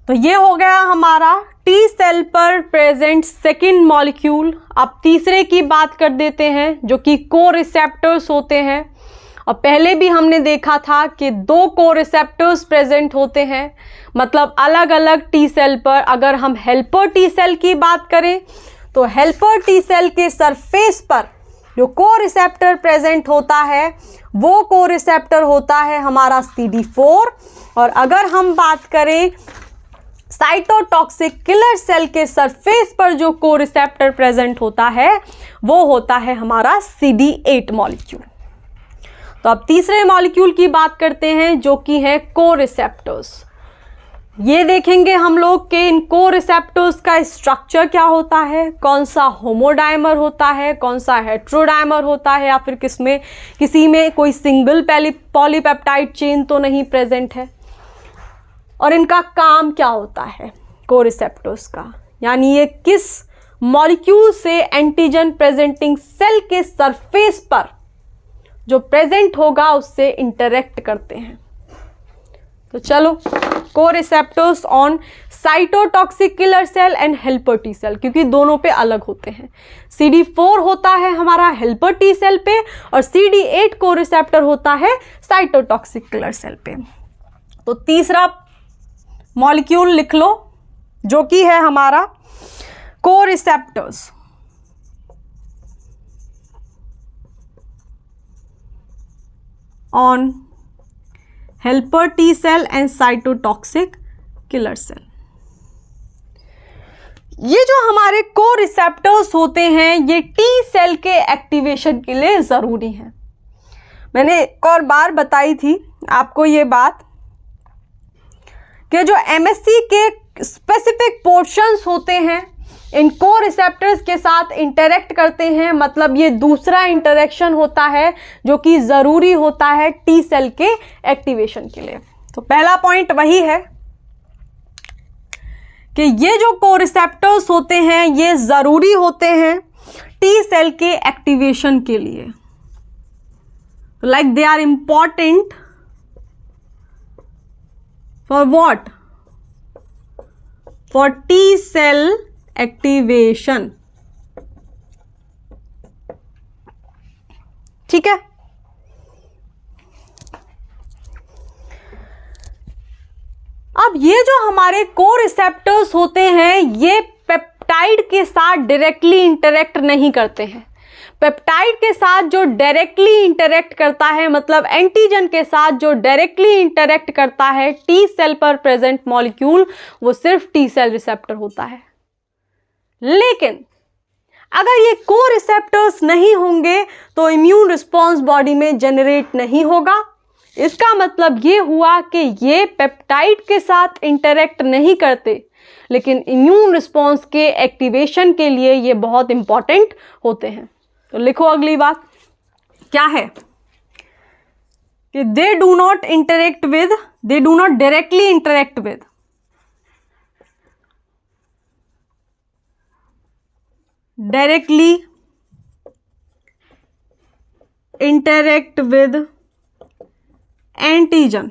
A: तो ये हो गया हमारा टी सेल पर प्रेजेंट सेकेंड मॉलिक्यूल। अब तीसरे की बात कर देते हैं, जो कि को रिसेप्टर्स होते हैं। और पहले भी हमने देखा था कि 2 को रिसेप्टर्स प्रेजेंट होते हैं, मतलब अलग अलग टी सेल पर। अगर हम हेल्पर टी सेल की बात करें, तो हेल्पर टी सेल के सरफेस पर जो को रिसेप्टर प्रेजेंट होता है, वो को रिसेप्टर होता है हमारा CD4। और अगर हम बात करें साइटोटॉक्सिक किलर सेल के सरफेस पर जो को रिसेप्टर प्रेजेंट होता है, वो होता है हमारा CD8 मॉलिक्यूल। तो अब तीसरे मॉलिक्यूल की बात करते हैं, जो कि है को रिसेप्टर्स। ये देखेंगे हम लोग कि इन को रिसेप्टर्स का स्ट्रक्चर क्या होता है, कौन सा होमोडाइमर होता है, कौन सा हेट्रोडाइमर होता है, या फिर किसी में कोई सिंगल पॉलीपेप्टाइड चेन तो नहीं प्रेजेंट है, और इनका काम क्या होता है को रिसेप्टर्स का, यानी ये किस मॉलिक्यूल से एंटीजन प्रेजेंटिंग सेल के सरफेस पर जो प्रेजेंट होगा उससे इंटरेक्ट करते हैं। तो चलो, coreceptors on cytotoxic killer cell and helper T cell, क्योंकि दोनों पे अलग होते हैं। CD4 होता है हमारा हेल्पर टी सेल पे, और CD8 को रिसेप्टर होता है साइटोटॉक्सिक किलर सेल पे। तो तीसरा मॉलिक्यूल लिख लो, जो कि है हमारा coreceptors on helper T cell and cytotoxic killer cell. ये जो हमारे को रिसेप्टर्स होते हैं, ये टी सेल के एक्टिवेशन के लिए ज़रूरी हैं। मैंने एक और बार बताई थी आपको ये बात कि जो MSC के स्पेसिफिक पोर्शंस होते हैं, इन को रिसेप्टर्स के साथ इंटरेक्ट करते हैं, मतलब ये दूसरा इंटरेक्शन होता है जो कि ज़रूरी होता है टी सेल के एक्टिवेशन के लिए। तो पहला पॉइंट वही है कि ये जो को रिसेप्टर्स होते हैं, ये ज़रूरी होते हैं टी सेल के एक्टिवेशन के लिए। Like they are important for what? For T cell activation. ठीक है। अब ये जो हमारे कोरिसेप्टर्स होते हैं ये पेप्टाइड के साथ डायरेक्टली इंटरेक्ट नहीं करते हैं। पेप्टाइड के साथ जो डायरेक्टली इंटरेक्ट करता है, मतलब एंटीजन के साथ जो डायरेक्टली इंटरेक्ट करता है टी सेल पर प्रेजेंट मॉलिक्यूल, वो सिर्फ टी सेल रिसेप्टर होता है। लेकिन अगर ये कोरिसेप्टर्स नहीं होंगे तो इम्यून रिस्पॉन्स बॉडी में जनरेट नहीं होगा। इसका मतलब ये हुआ कि ये पेप्टाइड के साथ इंटरेक्ट नहीं करते, लेकिन इम्यून रिस्पॉन्स के एक्टिवेशन के लिए ये बहुत इंपॉर्टेंट होते हैं। तो लिखो अगली बात क्या है कि they do not directly interact with antigen,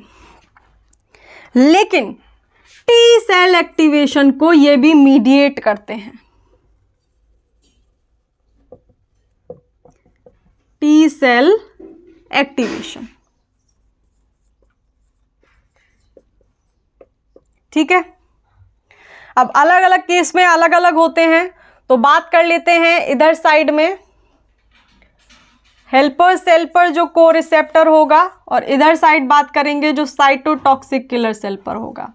A: लेकिन टी सेल एक्टिवेशन को ये भी मीडिएट करते हैं। टी सेल एक्टिवेशन, ठीक है। अब अलग अलग केस में अलग अलग होते हैं, तो बात कर लेते हैं इधर साइड में हेल्पर सेल पर जो कोरिसेप्टर होगा, और इधर साइड बात करेंगे जो साइटोटॉक्सिक किलर सेल पर होगा।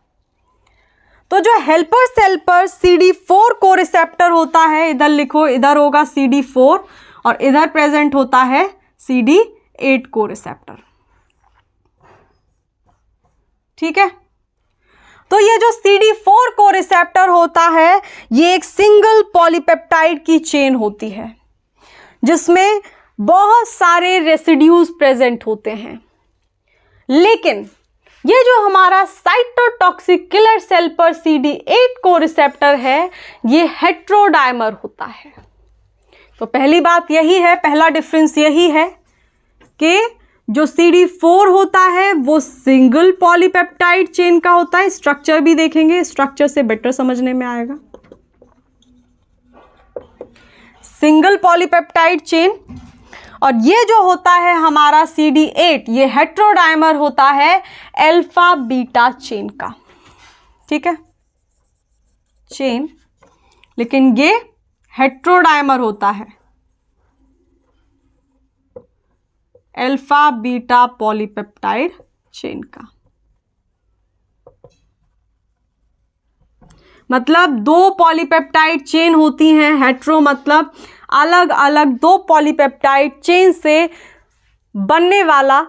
A: तो जो हेल्पर सेल पर CD4 कोरिसेप्टर होता है, इधर लिखो, इधर होगा CD4 और इधर प्रेजेंट होता है CD8 कोरिसेप्टर, ठीक है। तो ये जो CD4 कोरिसेप्टर होता है ये एक सिंगल पॉलीपेप्टाइड की चेन होती है जिसमें बहुत सारे रेसिड्यूज प्रेजेंट होते हैं। लेकिन ये जो हमारा साइटोटॉक्सिक किलर सेल पर CD8 कोरिसेप्टर है ये हेट्रोडाइमर होता है। तो पहली बात यही है, पहला डिफरेंस यही है कि जो CD4 होता है वो सिंगल पॉलीपेप्टाइड चेन का होता है। स्ट्रक्चर भी देखेंगे, स्ट्रक्चर से बेटर समझने में आएगा। सिंगल पॉलीपेप्टाइड चेन, और ये जो होता है हमारा CD8 ये हेट्रोडाइमर होता है अल्फा बीटा चेन का, ठीक है, चेन, लेकिन ये हेट्रोडाइमर होता है अल्फा बीटा पॉलीपेप्टाइड चेन का। मतलब दो पॉलीपेप्टाइड चेन होती हैं। हेट्रो मतलब अलग अलग दो पॉलीपेप्टाइड चेन से बनने वाला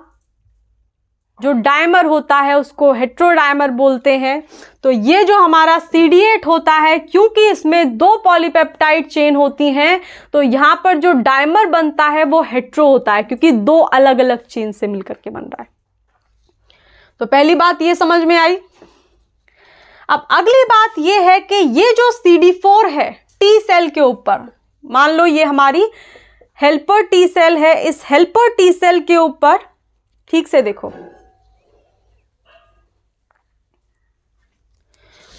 A: जो डायमर होता है उसको हेट्रोडाइमर बोलते हैं। तो ये जो हमारा CD8 होता है, क्योंकि इसमें दो पॉलीपेप्टाइड चेन होती हैं तो यहाँ पर जो डायमर बनता है वो हेट्रो होता है, क्योंकि दो अलग अलग चेन से मिलकर के बन रहा है। तो पहली बात ये समझ में आई। अब अगली बात ये है कि ये जो CD4 है टी सेल के ऊपर, मान लो ये हमारी हेल्पर टी सेल है, इस हेल्पर टी सेल के ऊपर ठीक से देखो,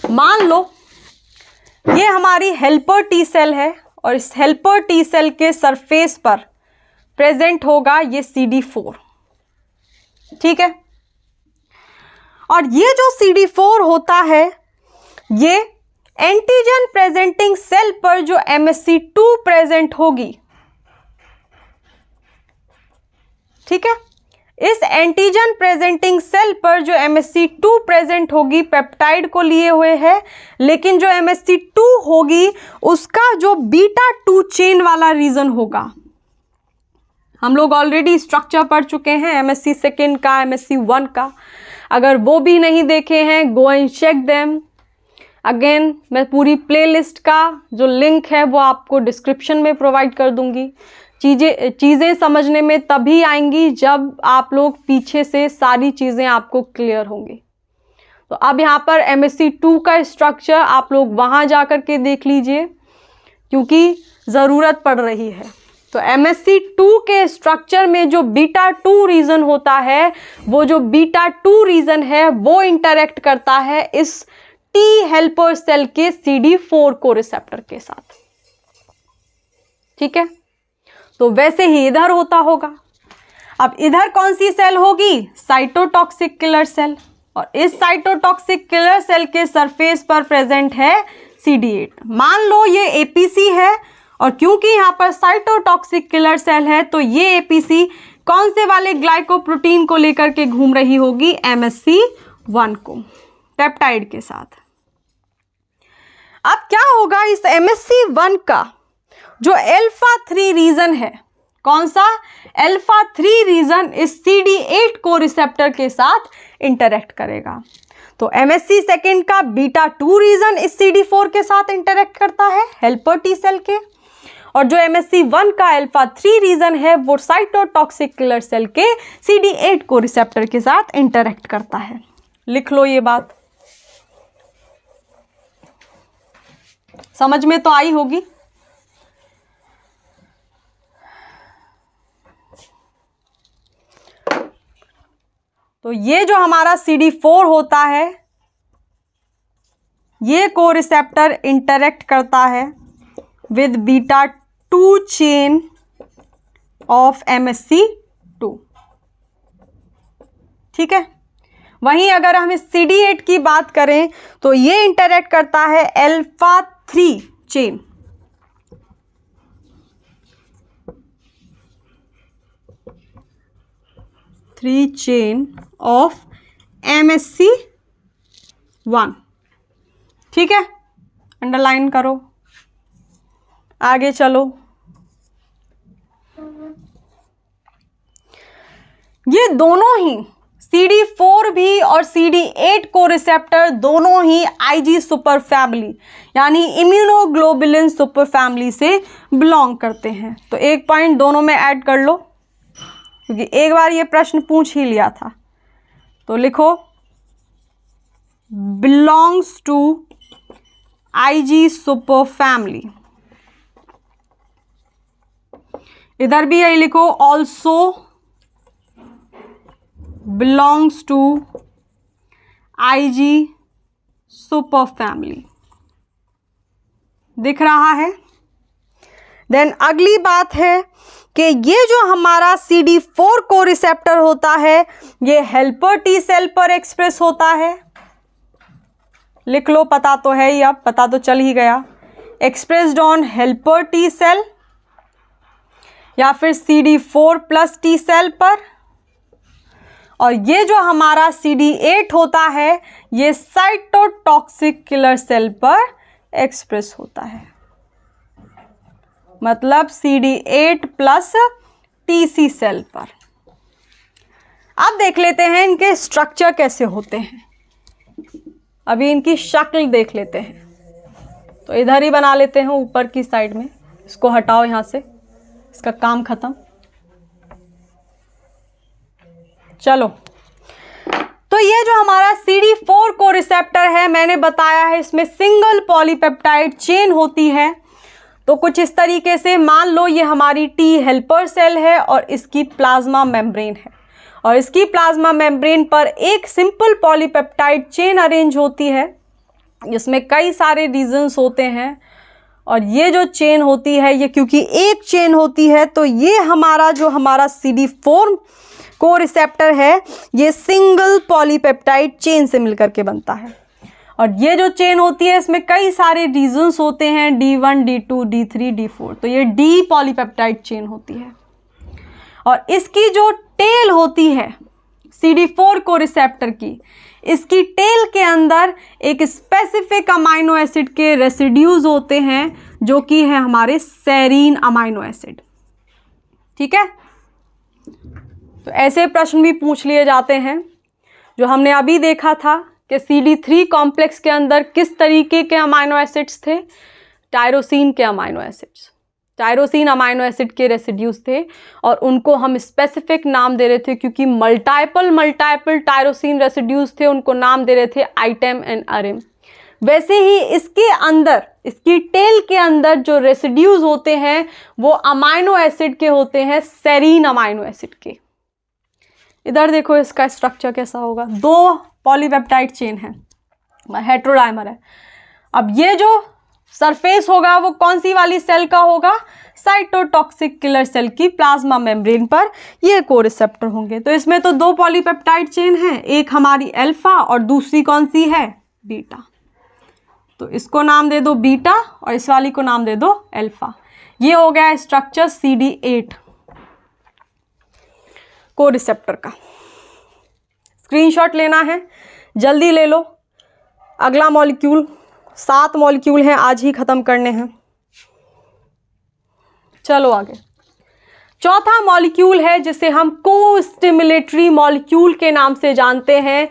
A: मान लो ये हमारी हेल्पर टी सेल है और इस हेल्पर टी सेल के सरफेस पर प्रेजेंट होगा ये CD4, ठीक है। और ये जो CD4 होता है ये एंटीजन प्रेजेंटिंग सेल पर जो MSC2 प्रेजेंट होगी, ठीक है, इस एंटीजन प्रेजेंटिंग सेल पर जो MSC2 प्रेजेंट होगी पेप्टाइड को लिए हुए है, लेकिन जो MSC2 होगी उसका जो बीटा 2 चेन वाला रीजन होगा, हम लोग ऑलरेडी स्ट्रक्चर पढ़ चुके हैं MSC सेकेंड का, MSC1 का। अगर वो भी नहीं देखे हैं go and check them again. मैं पूरी प्लेलिस्ट का जो लिंक है वो आपको डिस्क्रिप्शन में प्रोवाइड कर दूंगी। चीज़ें समझने में तभी आएंगी जब आप लोग पीछे से सारी चीज़ें आपको क्लियर होंगी। तो अब यहाँ पर MSC2 का स्ट्रक्चर आप लोग वहाँ जा कर के देख लीजिए क्योंकि ज़रूरत पड़ रही है। तो MSC2 के स्ट्रक्चर में जो बीटा 2 रीजन होता है, वो जो बीटा 2 रीजन है वो इंटरेक्ट करता है इस टी हेल्पर सेल के CD4 को रिसेप्टर के साथ, ठीक है। तो वैसे ही इधर होता होगा। अब इधर कौन सी सेल होगी? Cytotoxic killer cell. और इस साइटोटॉक्सिक किलर सेल के सरफेस पर प्रेजेंट है CD8। मान लो ये APC है, और क्योंकि यहाँ पर साइटोटॉक्सिक किलर सेल है तो ये APC कौन से वाले ग्लाइकोप्रोटीन को लेकर के घूम रही होगी? MSC1 को, पेप्टाइड के साथ। अब क्या होगा इस MSC1 का जो alpha-3 रीजन है, कौन सा? alpha-3 रीजन इस CD8 को रिसेप्टर के साथ इंटरेक्ट करेगा। तो MSC2 का β2 रीजन इस CD4 के साथ इंटरेक्ट करता है, हेल्पर टी सेल के। और जो MSC1 का alpha-3 रीजन है वो साइटोटॉक्सिक किलर सेल के CD8 को रिसेप्टर के साथ इंटरेक्ट करता है। लिख लो ये बात, समझ में तो आई होगी। तो ये जो हमारा CD4 होता है ये को रिसेप्टर इंटरेक्ट करता है विद β2 चेन ऑफ MSC2, ठीक है। वहीं अगर हम इस CD8 की बात करें तो ये इंटरेक्ट करता है alpha-3 chain, chain of MSC1, ठीक है। अंडरलाइन करो, आगे चलो। ये दोनों ही CD4 भी और CD8 को रिसेप्टर दोनों ही IG सुपर फैमिली यानी इम्यूनोग्लोबुलिन सुपर फैमिली से बिलोंग करते हैं। तो एक पॉइंट दोनों में ऐड कर लो, क्योंकि एक बार ये प्रश्न पूछ ही लिया था। तो लिखो belongs to IG super family. इधर भी यही लिखो, also belongs to IG super family. दिख रहा है? देन अगली बात है कि ये जो हमारा CD4 को रिसेप्टर होता है ये हेल्पर टी सेल पर एक्सप्रेस होता है। लिख लो, पता तो है ही, अब पता तो चल ही गया। Expressed on helper T cell या फिर CD4 प्लस टी सेल पर। और ये जो हमारा CD8 होता है ये साइटोटॉक्सिक किलर सेल पर एक्सप्रेस होता है, मतलब CD8 प्लस TC सेल पर। अब देख लेते हैं इनके स्ट्रक्चर कैसे होते हैं। अभी इनकी शक्ल देख लेते हैं। तो इधर ही बना लेते हैं ऊपर की साइड में, इसको हटाओ यहाँ से, इसका काम खत्म। चलो, तो ये जो हमारा CD4 को रिसेप्टर है मैंने बताया है इसमें सिंगल पॉलीपेप्टाइड चेन होती है। तो कुछ इस तरीके से मान लो ये हमारी टी हेल्पर सेल है और इसकी प्लाज्मा मेम्ब्रेन है, और इसकी प्लाज्मा मेम्ब्रेन पर एक सिंपल पॉलीपेप्टाइड चेन अरेंज होती है जिसमें कई सारे रीजन्स होते हैं। और ये जो चेन होती है ये क्योंकि एक चेन होती है तो ये हमारा जो हमारा CD4 को रिसेप्टर है ये सिंगल पॉलीपेप्टाइड चेन से मिलकर के बनता है। और ये जो चेन होती है इसमें कई सारे रीजन्स होते हैं, D1, D2, D3, D4। तो ये D पॉलीपेप्टाइड चेन होती है। और इसकी जो टेल होती है CD4 को रिसेप्टर की, इसकी टेल के अंदर एक स्पेसिफिक अमाइनो एसिड के रेसिड्यूज होते हैं जो कि है हमारे सेरीन अमाइनो एसिड, ठीक है। तो ऐसे प्रश्न भी पूछ लिए जाते हैं। जो हमने अभी देखा था कि CD3 कॉम्प्लेक्स के अंदर किस तरीके के अमाइनो एसिड्स थे, टायरोसिन के amino acids, tyrosine amino acid के रेसिड्यूज थे और उनको हम स्पेसिफिक नाम दे रहे थे क्योंकि मल्टाइपल टायरोसिन रेसिड्यूज थे, उनको नाम दे रहे थे आइटेम एंड अरिम। वैसे ही इसके अंदर, इसकी टेल के अंदर जो रेसिड्यूज होते हैं वो अमाइनो एसिड के होते हैं, सेरीन अमाइनो एसिड के। इधर देखो इसका स्ट्रक्चर कैसा होगा, 2 पॉलीपेप्टाइड चेन है, हेटेरोडाइमर है। अब ये जो सरफेस होगा वो कौन सी वाली सेल का होगा, साइटोटॉक्सिक किलर सेल की प्लाज्मा मेम्ब्रेन पर ये कोरिसेप्टर होंगे। तो इसमें तो 2 पॉलीपेप्टाइड चेन है, एक हमारी अल्फा और दूसरी कौन सी है, बीटा। तो इसको नाम दे दो बीटा और इस वाली को नाम दे दो अल्फा। ये हो गया स्ट्रक्चर CD8 कोरिसेप्टर का। स्क्रीनशॉट लेना है, जल्दी ले लो। अगला मॉलिक्यूल, 7 मॉलिक्यूल हैं, आज ही खत्म करने हैं। चलो आगे। चौथा मॉलिक्यूल है जिसे हम को स्टिमुलेटरी मॉलिक्यूल के नाम से जानते हैं।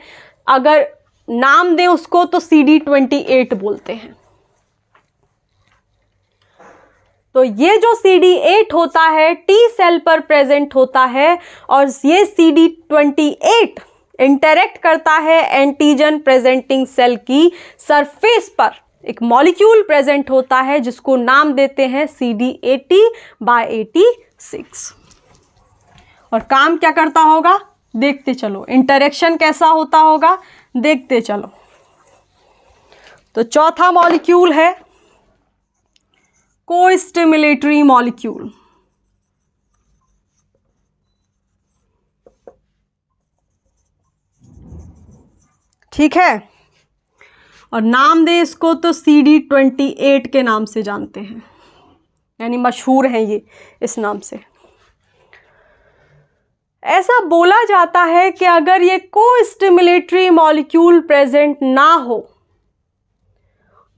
A: अगर नाम दें उसको तो CD28 बोलते हैं। तो ये जो CD8 होता है टी सेल पर प्रेजेंट होता है और ये CD28 इंटरेक्ट करता है एंटीजन प्रेजेंटिंग सेल की सरफेस पर। एक मॉलिक्यूल प्रेजेंट होता है जिसको नाम देते हैं CD80/86। और काम क्या करता होगा देखते चलो, इंटरेक्शन कैसा होता होगा देखते चलो। तो चौथा मॉलिक्यूल है को स्टिमुलेटरी मॉलिक्यूल। ठीक है, और नाम दे इसको तो CD28 के नाम से जानते हैं, यानी मशहूर है ये इस नाम से। ऐसा बोला जाता है कि अगर ये को स्टिमुलेटरी मॉलिक्यूल प्रेजेंट ना हो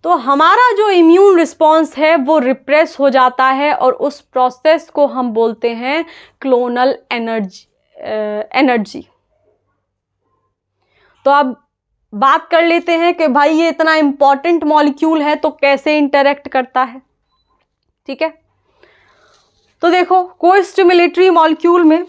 A: तो हमारा जो इम्यून रिस्पॉन्स है वो रिप्रेस हो जाता है और उस प्रोसेस को हम बोलते हैं क्लोनल एनर्जी। तो अब बात कर लेते हैं कि भाई ये इतना इंपॉर्टेंट मॉलिक्यूल है तो कैसे इंटरेक्ट करता है। ठीक है, तो देखो को स्टिमुलेटरी मॉलिक्यूल में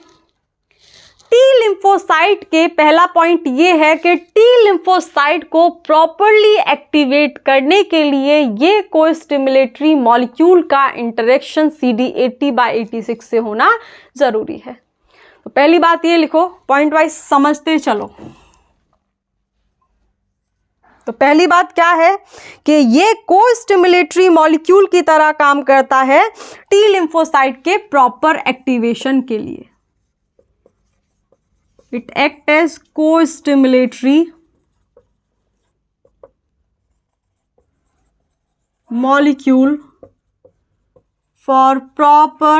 A: टी लिम्फोसाइट के पहला पॉइंट ये है कि टी लिम्फोसाइट को प्रॉपरली एक्टिवेट करने के लिए ये को स्टिमुलेटरी मॉलिक्यूल का इंटरेक्शन CD80/86 से होना जरूरी है। तो पहली बात ये लिखो, पॉइंट वाइज समझते चलो। तो पहली बात क्या है कि ये को स्टिमुलेटरी मॉलिक्यूल की तरह काम करता है टी लिम्फोसाइट के प्रॉपर एक्टिवेशन के लिए। It acts as co-stimulatory molecule for proper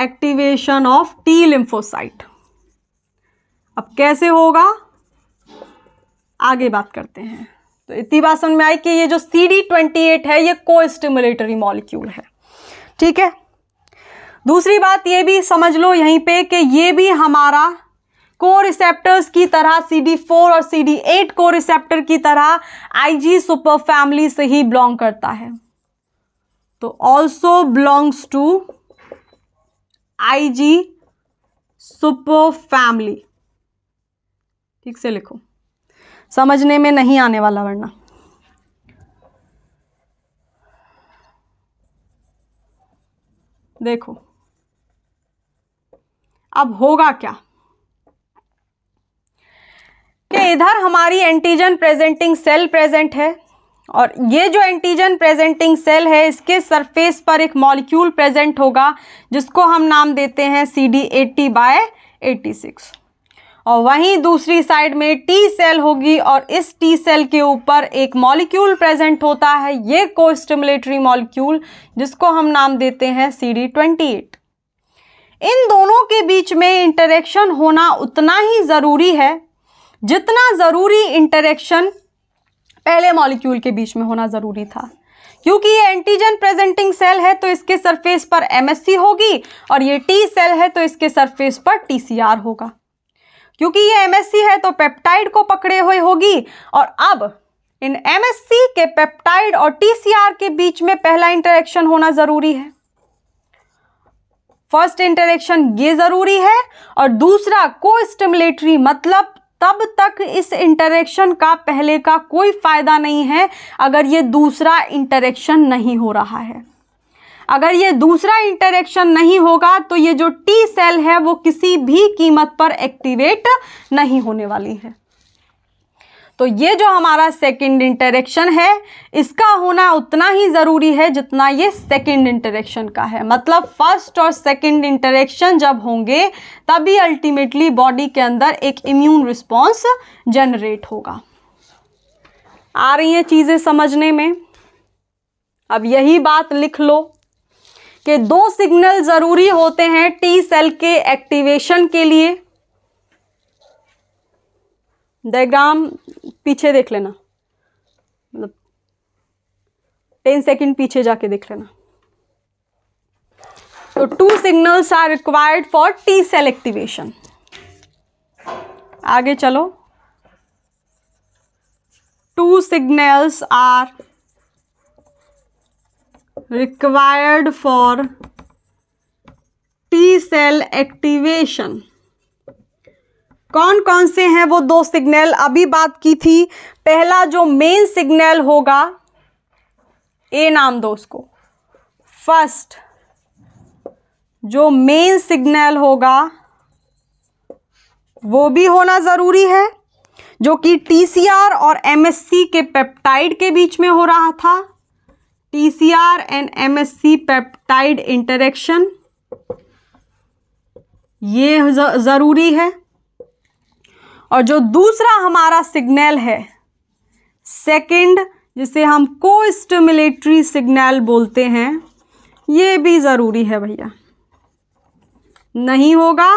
A: activation of T lymphocyte। अब कैसे होगा आगे बात करते हैं। तो इतनी बात समझ में आई कि ये जो CD28 है ये को-स्टिमुलेटरी मॉलिक्यूल है। ठीक है, दूसरी बात ये भी समझ लो यहीं पे कि ये भी हमारा को रिसेप्टर्स की तरह CD4 और CD8 को रिसेप्टर की तरह IG सुपर फैमिली से ही बिलोंग करता है। तो also belongs to IG super family. ठीक से लिखो, समझने में नहीं आने वाला वरना। देखो अब होगा क्या कि इधर हमारी एंटीजन प्रेजेंटिंग सेल प्रेजेंट है और ये जो एंटीजन प्रेजेंटिंग सेल है इसके सरफेस पर एक मॉलिक्यूल प्रेजेंट होगा जिसको हम नाम देते हैं CD80/86। और वहीं दूसरी साइड में टी सेल होगी और इस टी सेल के ऊपर एक मॉलिक्यूल प्रेजेंट होता है, ये को स्टिमुलेटरी मॉलिक्यूल जिसको हम नाम देते हैं CD28। इन दोनों के बीच में इंटरेक्शन होना उतना ही ज़रूरी है जितना ज़रूरी इंटरेक्शन पहले मॉलिक्यूल के बीच में होना ज़रूरी था। क्योंकि ये एंटीजन प्रेजेंटिंग सेल है तो इसके सरफेस पर MSC होगी और ये टी सेल है तो इसके सरफेस पर TCR होगा। क्योंकि ये MSC है तो पेप्टाइड को पकड़े हुए होगी और अब इन MSC के पेप्टाइड और TCR के बीच में पहला इंटरेक्शन होना ज़रूरी है। फर्स्ट इंटरेक्शन ये ज़रूरी है और दूसरा को स्टिमुलेटरी, मतलब तब तक इस इंटरेक्शन का पहले का कोई फ़ायदा नहीं है अगर ये दूसरा इंटरेक्शन नहीं हो रहा है। अगर ये दूसरा इंटरेक्शन नहीं होगा तो ये जो टी सेल है वो किसी भी कीमत पर एक्टिवेट नहीं होने वाली है। तो ये जो हमारा सेकंड इंटरेक्शन है इसका होना उतना ही ज़रूरी है जितना ये सेकंड इंटरेक्शन का है। मतलब फर्स्ट और सेकंड इंटरेक्शन जब होंगे तभी अल्टीमेटली बॉडी के अंदर एक इम्यून रिस्पॉन्स जनरेट होगा। आ रही हैं चीज़ें समझने में? अब यही बात लिख लो कि 2 सिग्नल ज़रूरी होते हैं टी सेल के एक्टिवेशन के लिए। डायग्राम पीछे देख लेना, मतलब 10 सेकंड पीछे जाके देख लेना। तो 2 signals are required for T cell activation. आगे चलो। 2 signals are required for T cell activation। कौन कौन से हैं वो 2 सिग्नल? अभी बात की थी। पहला जो मेन सिग्नल होगा, ए नाम दो उसको। फर्स्ट जो मेन सिग्नल होगा वो भी होना ज़रूरी है, जो कि TCR और MSC के पेप्टाइड के बीच में हो रहा था। TCR and MSC peptide interaction, ये ज़रूरी है। और जो दूसरा हमारा सिग्नल है सेकंड, जिसे हम को स्टिमुलेटरी सिग्नल बोलते हैं, ये भी ज़रूरी है भैया। नहीं होगा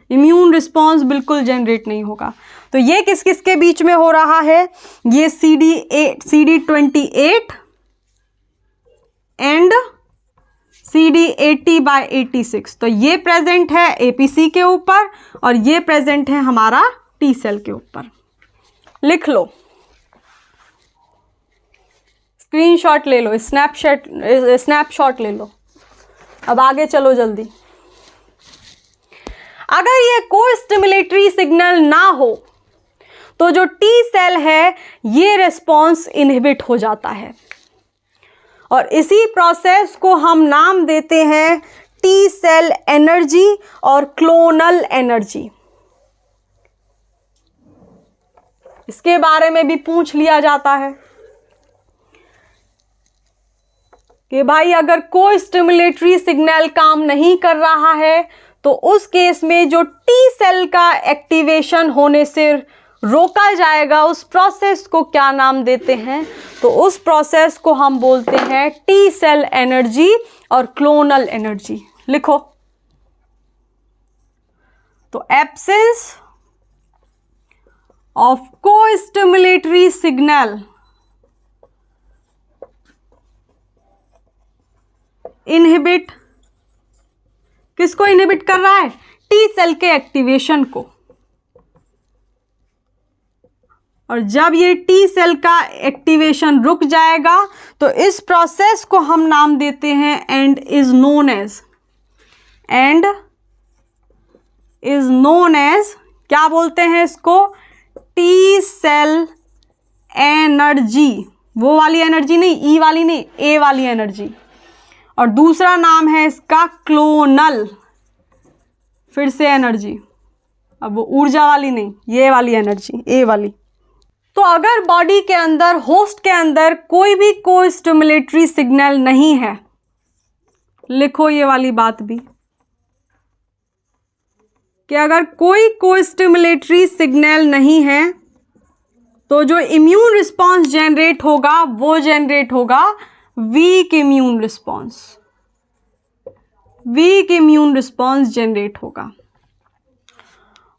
A: इम्यून रिस्पॉन्स बिल्कुल जनरेट नहीं होगा। तो ये किस किस के बीच में हो रहा है? ये CD28 एंड CD80/86। तो ये प्रेजेंट है APC के ऊपर और ये प्रेजेंट है हमारा टी सेल के ऊपर। लिख लो, स्क्रीनशॉट ले लो, स्नैपशॉट ले लो। अब आगे चलो जल्दी। अगर ये को स्टिमुलेटरी सिग्नल ना हो तो जो टी सेल है ये रिस्पॉन्स इनहिबिट हो जाता है और इसी प्रोसेस को हम नाम देते हैं टी सेल एनर्जी और क्लोनल एनर्जी। इसके बारे में भी पूछ लिया जाता है कि भाई अगर को स्टिमुलेटरी सिग्नल काम नहीं कर रहा है तो उस केस में जो टी सेल का एक्टिवेशन होने से रोका जाएगा, उस प्रोसेस को क्या नाम देते हैं? तो उस प्रोसेस को हम बोलते हैं टी सेल एनर्जी और क्लोनल एनर्जी। लिखो, तो एब्सेंस ऑफ को स्टिमुलेटरी सिग्नल इनहिबिट, किसको इनहिबिट कर रहा है? टी सेल के एक्टिवेशन को। और जब ये टी सेल का एक्टिवेशन रुक जाएगा तो इस प्रोसेस को हम नाम देते हैं एंड इज नोन एज क्या बोलते हैं इसको? T cell anergy. वो वाली एनर्जी नहीं, ई वाली नहीं, ए वाली एनर्जी। और दूसरा नाम है इसका क्लोनल, फिर से एनर्जी। अब वो ऊर्जा वाली नहीं, ये वाली एनर्जी, ए वाली। तो अगर बॉडी के अंदर, होस्ट के अंदर कोई भी को स्टिमुलेटरी सिग्नल नहीं है, लिखो ये वाली बात भी कि अगर कोई को स्टिमुलेटरी सिग्नल नहीं है तो जो इम्यून रिस्पॉन्स जनरेट होगा वो जनरेट होगा week immune response. Week immune response generate होगा।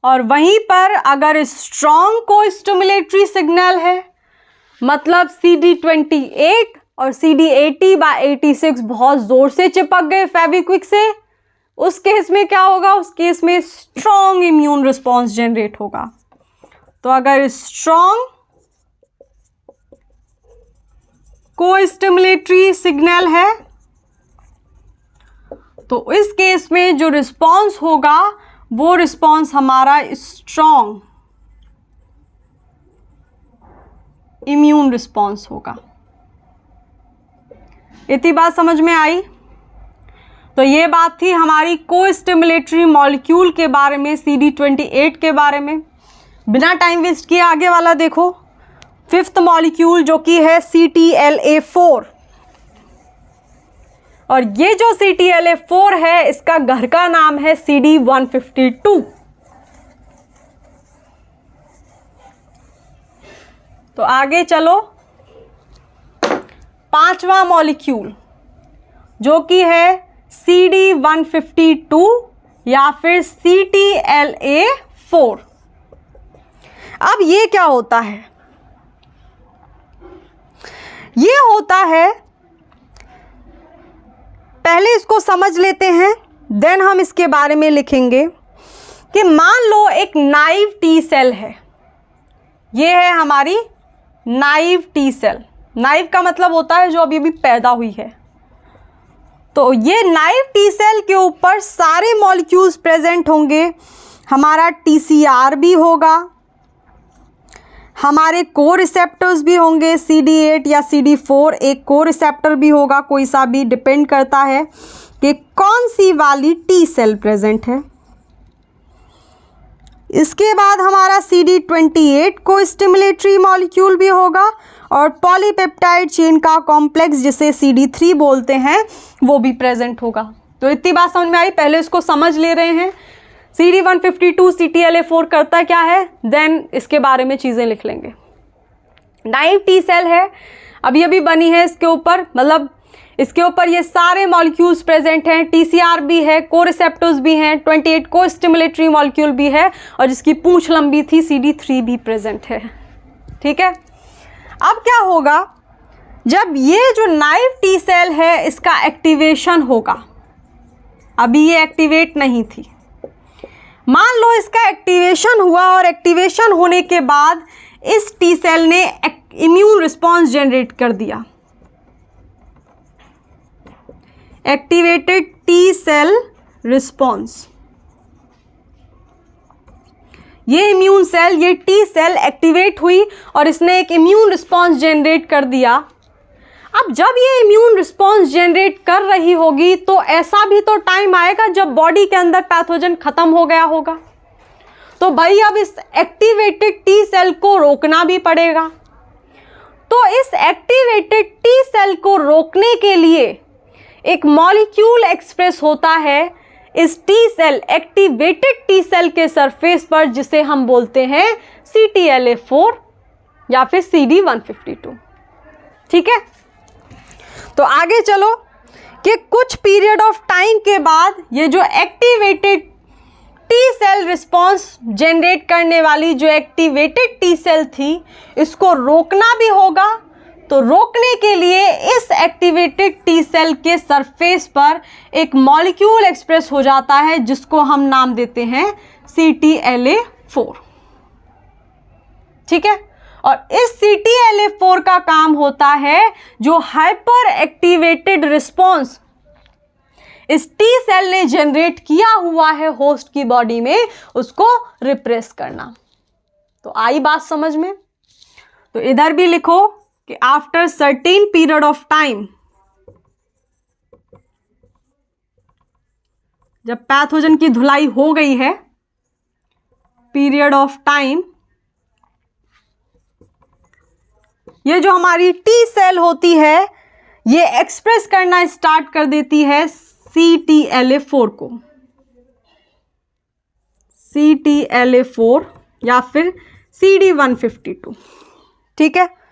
A: और वहीं पर अगर स्ट्रॉन्ग को स्टिमुलेटरी सिग्नल है, मतलब CD28 और CD80/86 बहुत जोर से चिपक गए फेविक्विक से, उस केस में क्या होगा? उस केस में स्ट्रॉन्ग इम्यून रिस्पॉन्स जनरेट होगा। तो अगर स्ट्रॉन्ग को स्टिमुलेटरी सिग्नल है तो इस केस में जो रिस्पॉन्स होगा वो रिस्पॉन्स हमारा स्ट्रॉन्ग इम्यून रिस्पॉन्स होगा। इतनी बात समझ में आई? तो ये बात थी हमारी को स्टिमुलेटरी मॉलिक्यूल के बारे में, CD28 के बारे में। बिना टाइम वेस्ट किए आगे वाला देखो। फिफ्थ मॉलिक्यूल जो कि है CTLA4, और ये जो CTLA4 है इसका घर का नाम है CD152। तो आगे चलो, पांचवा मॉलिक्यूल जो कि है CD152 या फिर CTLA4। अब ये क्या होता है? ये होता है, पहले इसको समझ लेते हैं, देन हम इसके बारे में लिखेंगे कि मान लो एक नाइव टी सेल है। ये है हमारी नाइव टी सेल। नाइव का मतलब होता है जो अभी अभी पैदा हुई है। तो ये नाइव टी सेल के ऊपर सारे मॉलिक्यूल्स प्रेजेंट होंगे। हमारा TCR भी होगा, हमारे को रिसेप्टर्स भी होंगे, CD8 या CD4 एक को रिसेप्टर भी होगा, कोई सा भी, डिपेंड करता है कि कौन सी वाली टी सेल प्रेजेंट है। इसके बाद हमारा CD28 को स्टिमुलेटरी मॉलिक्यूल भी होगा और पॉलीपेप्टाइड चेन का कॉम्प्लेक्स जिसे CD3 बोलते हैं वो भी प्रेजेंट होगा। तो इतनी बात समझ में आई? पहले इसको समझ ले रहे हैं CD152 CTLA4 करता क्या है, देन इसके बारे में चीज़ें लिख लेंगे। नाइव टी सेल है, अभी अभी बनी है, इसके ऊपर मतलब इसके ऊपर ये सारे मॉलिक्यूल्स प्रेजेंट हैं। TCR भी है, को रिसेप्टर्स भी हैं, 28 को स्टिमुलेटरी मॉलिक्यूल भी है और जिसकी पूंछ लंबी थी CD3 भी प्रेजेंट है। ठीक है, अब क्या होगा जब ये जो नाइव टी सेल है इसका एक्टिवेशन होगा। अभी ये एक्टिवेट नहीं थी, मान लो इसका एक्टिवेशन हुआ और एक्टिवेशन होने के बाद इस टी सेल ने इम्यून रिस्पॉन्स जनरेट कर दिया। एक्टिवेटेड टी सेल रिस्पॉन्स, ये इम्यून सेल, ये टी सेल एक्टिवेट हुई और इसने एक इम्यून रिस्पॉन्स जनरेट कर दिया। अब जब ये इम्यून रिस्पॉन्स जनरेट कर रही होगी तो ऐसा भी तो टाइम आएगा जब बॉडी के अंदर पैथोजन खत्म हो गया होगा। तो भाई अब इस एक्टिवेटेड टी सेल को रोकना भी पड़ेगा। तो इस एक्टिवेटेड टी सेल को रोकने के लिए एक मॉलिक्यूल एक्सप्रेस होता है इस T cell, activated T cell के सरफेस पर, जिसे हम बोलते हैं CTLA4 या फिर CD152। ठीक है, तो आगे चलो कि कुछ पीरियड ऑफ टाइम के बाद ये जो activated T cell response generate करने वाली जो एक्टिवेटेड टी सेल थी, इसको रोकना भी होगा। तो रोकने के लिए इस एक्टिवेटेड टी सेल के सरफेस पर एक मॉलिक्यूल एक्सप्रेस हो जाता है जिसको हम नाम देते हैं CTLA4। ठीक है, और इस CTLA4 का काम होता है जो हाइपर एक्टिवेटेड रिस्पॉन्स इस टी सेल ने जनरेट किया हुआ है होस्ट की बॉडी में, उसको रिप्रेस करना। तो आई बात समझ में? तो इधर भी लिखो कि after certain period of time, जब पैथोजन की धुलाई हो गई है, पीरियड ऑफ टाइम, ये जो हमारी टी सेल होती है ये एक्सप्रेस करना स्टार्ट कर देती है CTLA4 को, CTLA4 या फिर CD152। ठीक है,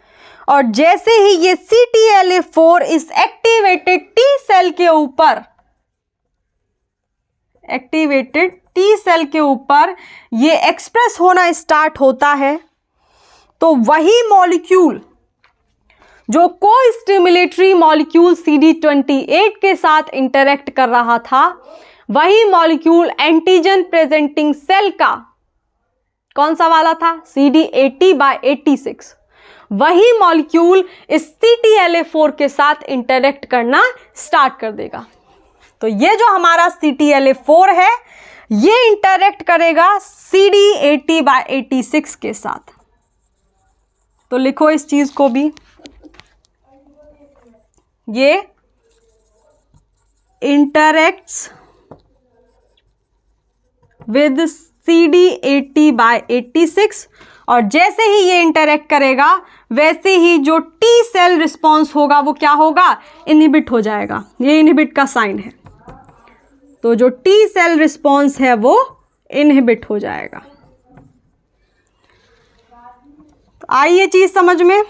A: और जैसे ही ये CTLA4 इस एक्टिवेटेड टी सेल के ऊपर, एक्टिवेटेड टी सेल के ऊपर ये एक्सप्रेस होना स्टार्ट होता है, तो वही मॉलिक्यूल जो को स्टिमुलेटरी मॉलिक्यूल CD28 के साथ इंटरेक्ट कर रहा था, वही मॉलिक्यूल एंटीजन प्रेजेंटिंग सेल का कौन सा वाला था, CD80/86, वही मॉलिक्यूल इस CTLA4 के साथ इंटरेक्ट करना स्टार्ट कर देगा। तो ये जो हमारा CTLA4 है ये इंटरेक्ट करेगा CD80/86 के साथ। तो लिखो इस चीज को भी, ये इंटरेक्ट्स विद CD80/86 और जैसे ही ये इंटरेक्ट करेगा वैसे ही जो टी सेल रिस्पॉन्स होगा वो क्या होगा, इनहिबिट हो जाएगा। ये इनहिबिट का साइन है, तो जो टी सेल रिस्पॉन्स है वो इनहिबिट हो जाएगा। तो आई ये चीज समझ में।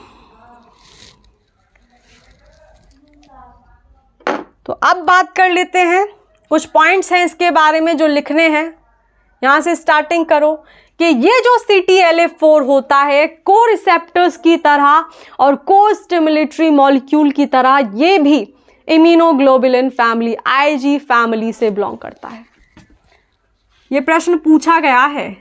A: तो अब बात कर लेते हैं, कुछ पॉइंट्स हैं इसके बारे में जो लिखने हैं। यहां से स्टार्टिंग करो कि ये जो CTLA4 होता है को रिसेप्टर्स की तरह और को स्टिमुलेटरी मॉलिक्यूल की तरह ये भी इम्यूनोग्लोबुलिन फैमिली IG फैमिली से बिलोंग करता है। ये प्रश्न पूछा गया है,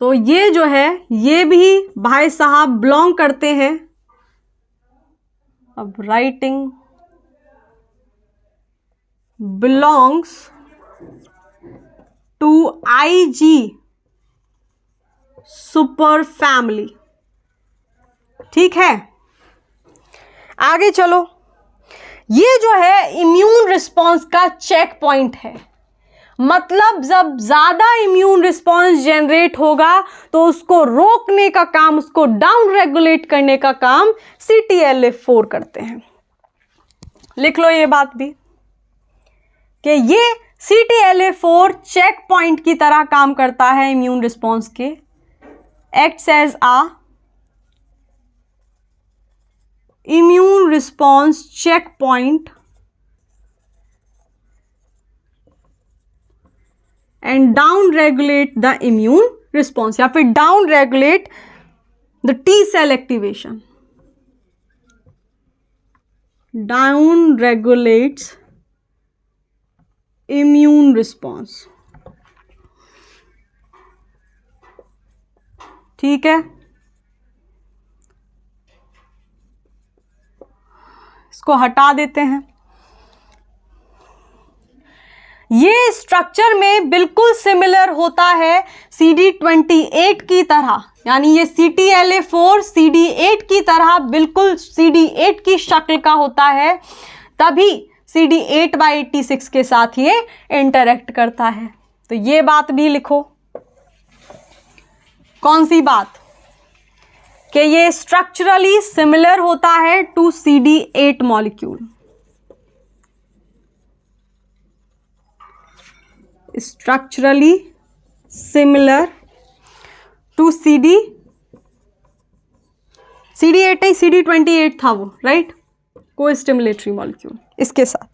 A: तो ये जो है ये भी भाई साहब बिलोंग करते हैं। अब writing belongs to IG super family. ठीक है, आगे चलो। ये जो है इम्यून रिस्पॉन्स का चेक पॉइंट है, मतलब जब ज्यादा इम्यून रिस्पॉन्स जनरेट होगा तो उसको रोकने का काम, उसको डाउन रेगुलेट करने का काम CTLA4 करते हैं। लिख लो ये बात भी कि ये CTLA4 चेक पॉइंट की तरह काम करता है इम्यून रिस्पॉन्स के, acts as a immune response checkpoint and down regulate the immune response, या फिर down regulate the T cell activation, down regulates immune response. ठीक है, इसको हटा देते हैं। ये स्ट्रक्चर में बिल्कुल सिमिलर होता है CD28 की तरह, यानी ये CTLA4 CD8 की तरह बिल्कुल CD8 की शक्ल का होता है, तभी CD8/86 के साथ ये इंटरेक्ट करता है। तो ये बात भी लिखो। कौन सी बात? कि ये स्ट्रक्चरली सिमिलर होता है to CD8 molecule. Structurally similar to CD8 नहीं, CD28 था वो, राइट, को स्टिमुलेटरी मॉलिक्यूल इसके साथ।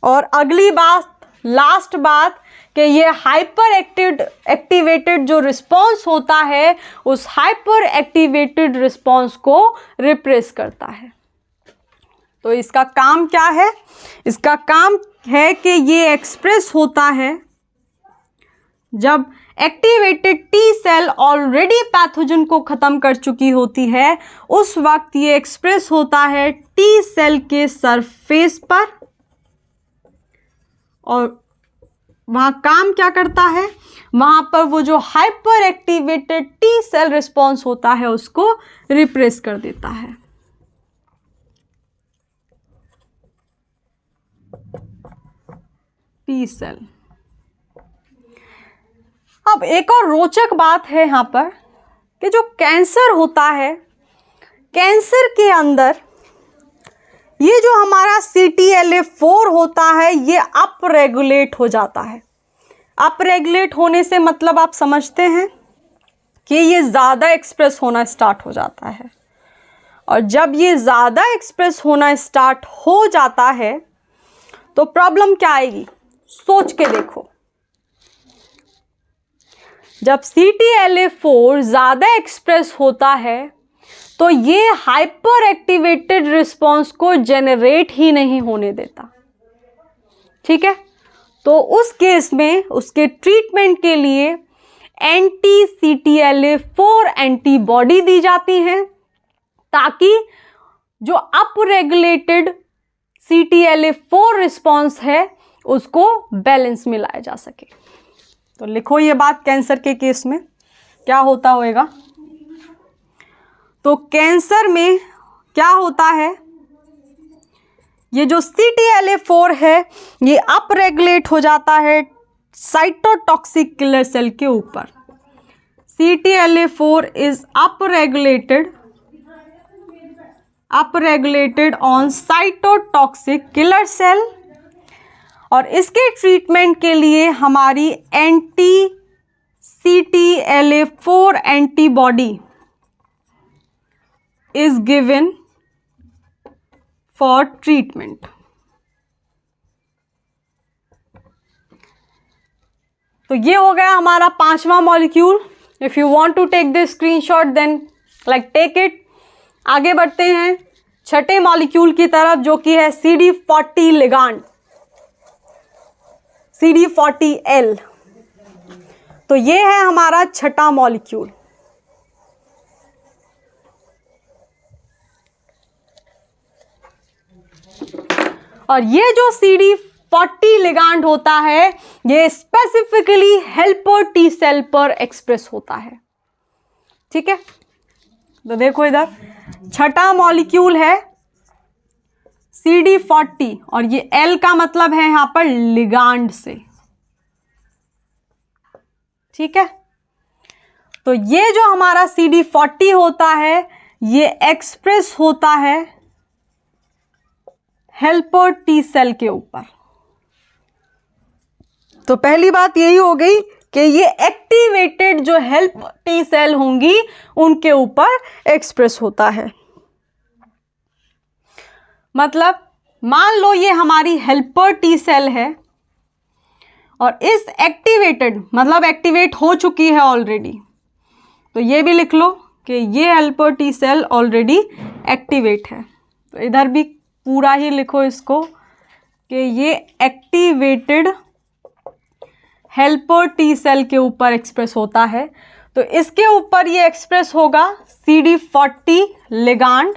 A: और अगली बात, लास्ट बात, कि ये हाइपर एक्टिवेटेड जो रिस्पॉन्स होता है उस हाइपर एक्टिवेटेड रिस्पॉन्स को रिप्रेस करता है। तो इसका काम क्या है? इसका काम है कि ये एक्सप्रेस होता है जब activated T cell already pathogen को खत्म कर चुकी होती है, उस वक्त ये एक्सप्रेस होता है टी सेल के सरफेस पर, और वहां काम क्या करता है? वहां पर वो जो hyper activated T cell response होता है उसको रिप्रेस कर देता है। T cell. अब एक और रोचक बात है यहां पर कि जो कैंसर होता है, कैंसर के अंदर ये जो हमारा CTLA4 होता है ये अप रेगुलेट हो जाता है। अप रेगुलेट होने से मतलब आप समझते हैं कि ये ज़्यादा एक्सप्रेस होना स्टार्ट हो जाता है, और जब ये ज़्यादा एक्सप्रेस होना स्टार्ट हो जाता है तो प्रॉब्लम क्या आएगी? सोच के देखो। जब CTLA4 ज़्यादा एक्सप्रेस होता है तो ये हाइपर एक्टिवेटेड रिस्पॉन्स को जेनरेट ही नहीं होने देता। ठीक है, तो उस केस में उसके ट्रीटमेंट के लिए एंटी CTLA4 एंटीबॉडी दी जाती हैं, ताकि जो अप रेगुलेटेड CTLA4 रिस्पॉन्स है उसको बैलेंस में लाया जा सके। तो लिखो ये बात, कैंसर के केस में क्या होता होगा। तो कैंसर में क्या होता है? ये जो CTLA4 है ये अप रेगुलेट हो जाता है साइटोटॉक्सिक किलर सेल के ऊपर। CTLA4 is upregulated on cytotoxic killer cell, और इसके ट्रीटमेंट के लिए हमारी anti-CTLA4 antibody is given for treatment. तो ये हो गया हमारा 5वां molecule. If you want to take this screenshot then take it. आगे बढ़ते हैं 6ठे मॉलिक्यूल की तरफ, जो कि है CD40 लिगांड, CD40L। तो ये है हमारा 6ठा मॉलिक्यूल। और ये जो CD40 लिगांड होता है, ये स्पेसिफिकली हेल्पर टी सेल पर एक्सप्रेस होता है। ठीक है, तो देखो इधर 6ठा मॉलिक्यूल है CD40, और ये L का मतलब है यहां पर लिगांड से। ठीक है, तो ये जो हमारा CD40 होता है, ये एक्सप्रेस होता है हेल्पर टी सेल के ऊपर। तो पहली बात यही हो गई कि ये एक्टिवेटेड जो हेल्प टी सेल होंगी उनके ऊपर एक्सप्रेस होता है। मतलब मान लो ये हमारी हेल्पर टी सेल है, और इस एक्टिवेटेड मतलब एक्टिवेट हो चुकी है ऑलरेडी, तो ये भी लिख लो कि ये helper T cell already activate है। तो इधर भी पूरा ही लिखो इसको कि ये एक्टिवेटेड हेल्पर टी सेल के ऊपर एक्सप्रेस होता है। तो इसके ऊपर ये एक्सप्रेस होगा CD40 लिगांड,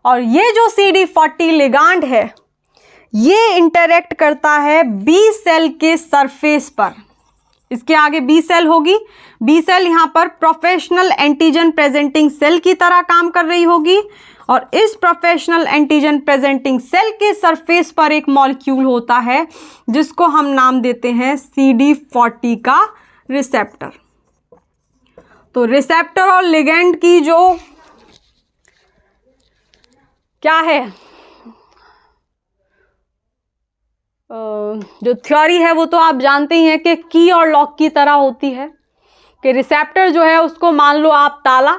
A: और ये जो CD40 लिगांड है ये इंटरेक्ट करता है बी सेल के सरफेस पर। इसके आगे बी सेल होगी। बी सेल यहाँ पर प्रोफेशनल एंटीजन प्रेजेंटिंग सेल की तरह काम कर रही होगी, और इस प्रोफेशनल एंटीजन प्रेजेंटिंग सेल के सरफेस पर एक मॉलिक्यूल होता है जिसको हम नाम देते हैं CD40 का रिसेप्टर। तो रिसेप्टर और लिगेंड की जो क्या है जो थ्योरी है वो तो आप जानते ही हैं कि की और लॉक की तरह होती है, कि रिसेप्टर जो है उसको मान लो आप ताला,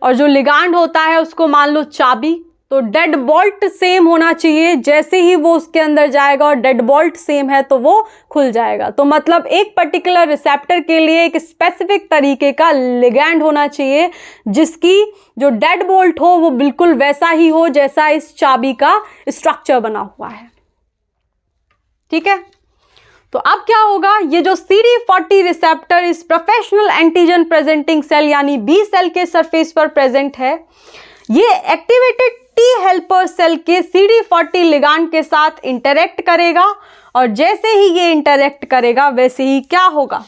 A: और जो लिगांड होता है उसको मान लो चाबी। तो डेड बोल्ट सेम होना चाहिए, जैसे ही वो उसके अंदर जाएगा और डेड बोल्ट सेम है तो वो खुल जाएगा। तो मतलब एक पर्टिकुलर रिसेप्टर के लिए एक स्पेसिफिक तरीके का लिगैंड होना चाहिए जिसकी जो डेड बोल्ट हो वो बिल्कुल वैसा ही हो जैसा इस चाबी का स्ट्रक्चर बना हुआ है। ठीक है, तो अब क्या होगा, ये जो CD40 रिसेप्टर इस प्रोफेशनल एंटीजन प्रेजेंटिंग सेल यानी बी सेल के सरफेस पर प्रेजेंट है, ये एक्टिवेटेड टी हेल्पर सेल के CD40 लिगांड के साथ इंटरेक्ट करेगा, और जैसे ही ये इंटरेक्ट करेगा वैसे ही क्या होगा,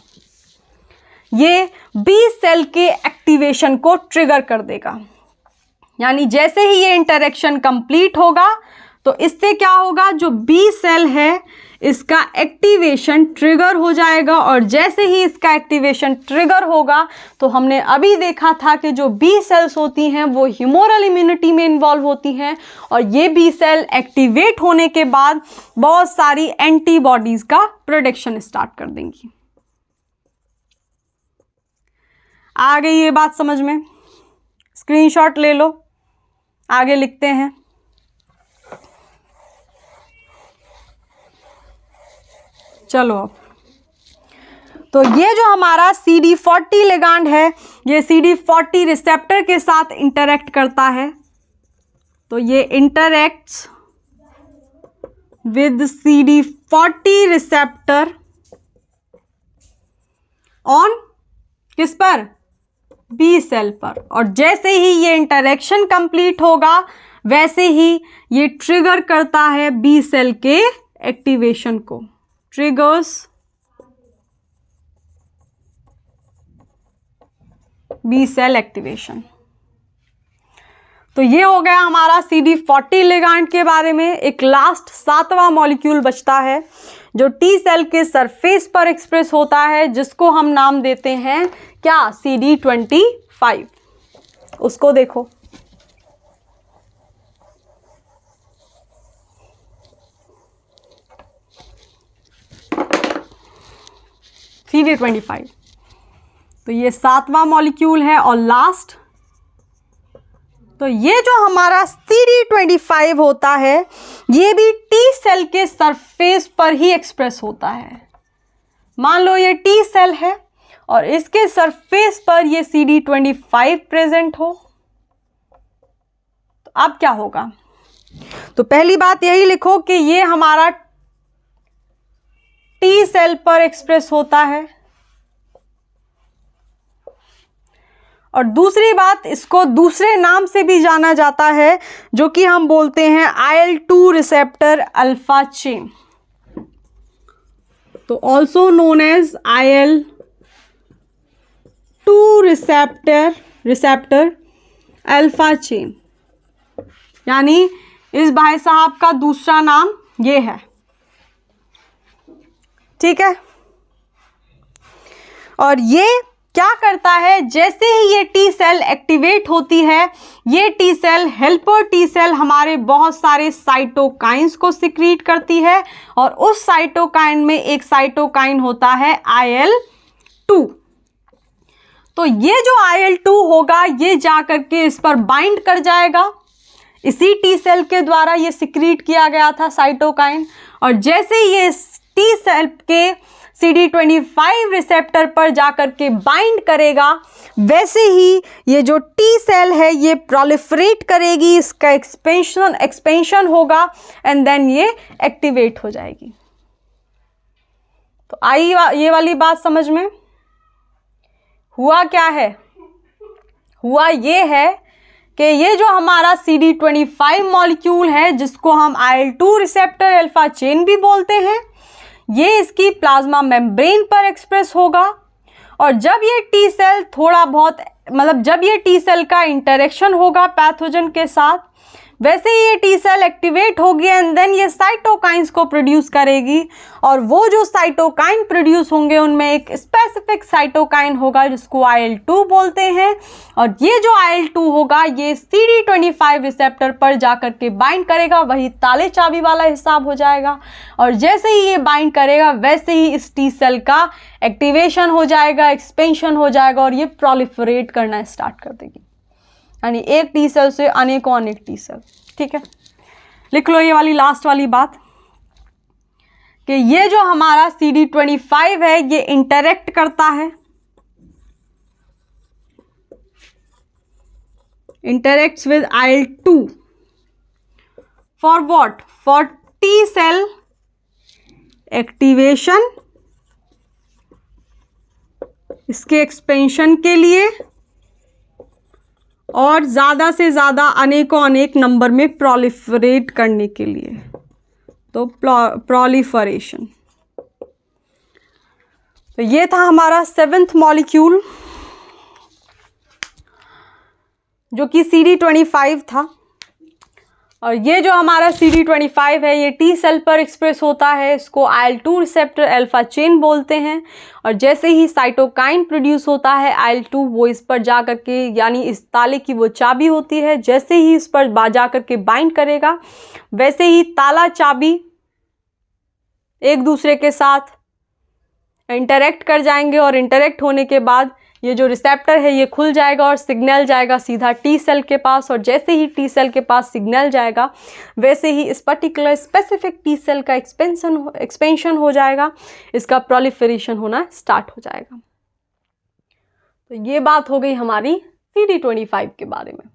A: ये बी सेल के एक्टिवेशन को ट्रिगर कर देगा। यानी जैसे ही ये इंटरेक्शन कंप्लीट होगा तो इससे क्या होगा, जो बी सेल है इसका एक्टिवेशन ट्रिगर हो जाएगा, और जैसे ही इसका एक्टिवेशन ट्रिगर होगा तो हमने अभी देखा था कि जो बी सेल्स होती हैं वो ह्यूमोरल इम्यूनिटी में इन्वॉल्व होती हैं, और ये बी सेल एक्टिवेट होने के बाद बहुत सारी एंटीबॉडीज का प्रोडक्शन स्टार्ट कर देंगी। आ गई ये बात समझ में? स्क्रीनशॉट ले लो, आगे लिखते हैं। चलो अब तो ये जो हमारा CD40 लिगांड है ये CD40 रिसेप्टर के साथ इंटरेक्ट करता है, तो ये interacts with CD40 receptor on किस पर, बी सेल पर, और जैसे ही ये इंटरेक्शन कंप्लीट होगा वैसे ही ये ट्रिगर करता है बी सेल के एक्टिवेशन को, ट्रिगर्स बी सेल एक्टिवेशन। तो ये हो गया हमारा CD40 लिगांड के बारे में। एक लास्ट 7वां मॉलिक्यूल बचता है जो टी सेल के सरफेस पर एक्सप्रेस होता है, जिसको हम नाम देते हैं क्या, CD25। उसको देखो, CD25। तो ये 7वां मॉलिक्यूल है और लास्ट। तो ये जो हमारा CD25 होता है, ये भी टी सेल के सरफेस पर ही एक्सप्रेस होता है। मान लो ये टी सेल है और इसके सरफेस पर ये CD25 प्रेजेंट हो, तो अब क्या होगा? तो पहली बात यही लिखो कि ये हमारा टी सेल पर एक्सप्रेस होता है, और दूसरी बात, इसको दूसरे नाम से भी जाना जाता है, जो कि हम बोलते हैं IL-2 रिसेप्टर अल्फा चेन। तो also known as IL-2 receptor alpha chain, यानी इस भाई साहब का दूसरा नाम ये है। ठीक है, और ये क्या करता है, जैसे ही ये टी सेल एक्टिवेट होती है, ये T cell, helper T cell, हमारे बहुत सारे साइटोकाइंस को सिक्रीट करती है, और उस साइटोकाइन में एक साइटोकाइन होता है IL-2। तो ये जो IL-2 होगा, ये जाकर के इस पर बाइंड कर जाएगा, इसी टी सेल के द्वारा ये सिक्रीट किया गया था साइटोकाइन, और जैसे ये टी सेल के CD25 रिसेप्टर पर जाकर के बाइंड करेगा, वैसे ही ये जो टी सेल है ये प्रोलिफरेट करेगी, इसका एक्सपेंशन होगा, एंड देन ये एक्टिवेट हो जाएगी। तो आई ये वाली बात समझ में? हुआ क्या है? हुआ ये है कि ये जो हमारा CD25 मॉलिक्यूल है, जिसको हम IL-2 रिसेप्टर अल्फा चेन भी बोलते हैं, ये इसकी प्लाज्मा मेम्ब्रेन पर एक्सप्रेस होगा, और जब ये टी सेल थोड़ा बहुत, मतलब जब ये टी सेल का इंटरेक्शन होगा पैथोजन के साथ, वैसे ही ये टी सेल एक्टिवेट होगी, एंड देन ये साइटोकाइंस को प्रोड्यूस करेगी, और वो जो साइटोकाइन प्रोड्यूस होंगे उनमें एक स्पेसिफिक साइटोकाइन होगा जिसको IL-2 बोलते हैं, और ये जो IL-2 होगा ये CD25 रिसेप्टर पर जाकर के बाइंड करेगा, वही ताले चाबी वाला हिसाब हो जाएगा, और जैसे ही ये बाइंड करेगा वैसे ही इस टी सेल का एक्टिवेशन हो जाएगा, एक्सपेंशन हो जाएगा, और ये प्रोलिफरेट करना स्टार्ट कर देगी, यानी एक टी सेल से अनेकों अनेक टी सेल। ठीक है, लिख लो ये वाली लास्ट वाली बात कि ये जो हमारा CD25 है ये इंटरेक्ट करता है, interacts with IL-2 for what? For T cell activation, इसके एक्सपेंशन के लिए, और ज़्यादा से ज़्यादा अनेकों अनेक नंबर में प्रोलिफरेट करने के लिए, तो प्रोलिफरेशन। तो ये था हमारा 7th मॉलिक्यूल, जो कि CD25 था, और ये जो हमारा CD25 है ये टी सेल पर एक्सप्रेस होता है, इसको IL-2 रिसेप्टर अल्फा चेन बोलते हैं, और जैसे ही साइटोकाइन प्रोड्यूस होता है IL-2, वो इस पर जा कर के, यानी इस ताले की वो चाबी होती है, जैसे ही इस पर जा कर के बाइंड करेगा, वैसे ही ताला चाबी एक दूसरे के साथ इंटरेक्ट कर जाएंगे, और इंटरेक्ट होने के बाद ये जो रिसेप्टर है ये खुल जाएगा और सिग्नल जाएगा सीधा टी सेल के पास, और जैसे ही टी सेल के पास सिग्नल जाएगा वैसे ही इस पर्टिकुलर स्पेसिफिक टी सेल का एक्सपेंशन हो जाएगा, इसका प्रोलिफरेशन होना स्टार्ट हो जाएगा। तो ये बात हो गई हमारी CD25 के बारे में।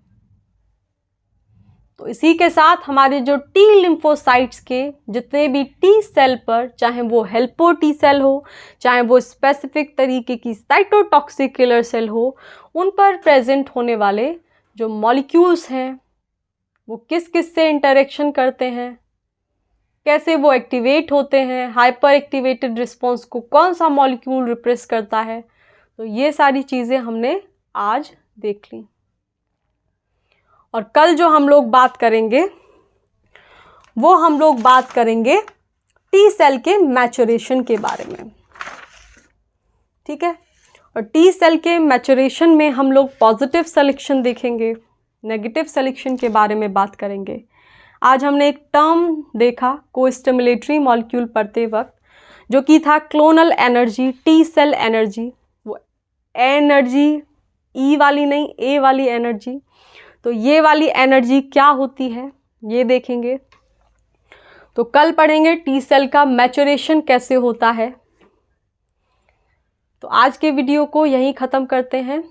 A: तो इसी के साथ हमारे जो टी लिम्फोसाइट्स के जितने भी टी सेल पर, चाहे वो हेल्पर टी सेल हो, चाहे वो स्पेसिफिक तरीके की साइटोटॉक्सिक किलर सेल हो, उन पर प्रेजेंट होने वाले जो मॉलिक्यूल्स हैं वो किस किस से इंटरेक्शन करते हैं, कैसे वो एक्टिवेट होते हैं, हाइपर एक्टिवेटेड रिस्पॉन्स को कौन सा मॉलिक्यूल रिप्रेस करता है, तो ये सारी चीज़ें हमने आज देख ली। और कल जो हम लोग बात करेंगे वो हम लोग बात करेंगे टी सेल के मैचुरेशन के बारे में, ठीक है। और टी सेल के मैचुरेशन में हम लोग पॉजिटिव सिलेक्शन देखेंगे, नेगेटिव सिलेक्शन के बारे में बात करेंगे। आज हमने एक टर्म देखा को-स्टिमुलेटरी मॉलिक्यूल पढ़ते वक्त, जो कि था clonal anergy, T cell anergy. वो एनर्जी ई वाली नहीं, ए वाली एनर्जी। तो ये वाली एनर्जी क्या होती है ये देखेंगे। तो कल पढ़ेंगे टी सेल का मैचुरेशन कैसे होता है। तो आज के वीडियो को यहीं ख़त्म करते हैं।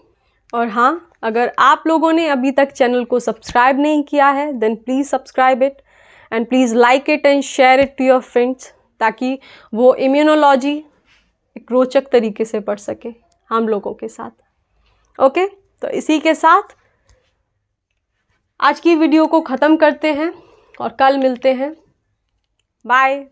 A: और हाँ, अगर आप लोगों ने अभी तक चैनल को सब्सक्राइब नहीं किया है then please subscribe it and please like it and share it to your friends, ताकि वो इम्यूनोलॉजी एक रोचक तरीके से पढ़ सके हम लोगों के साथ। ओके, तो इसी के साथ आज की वीडियो को ख़त्म करते हैं और कल मिलते हैं। बाय।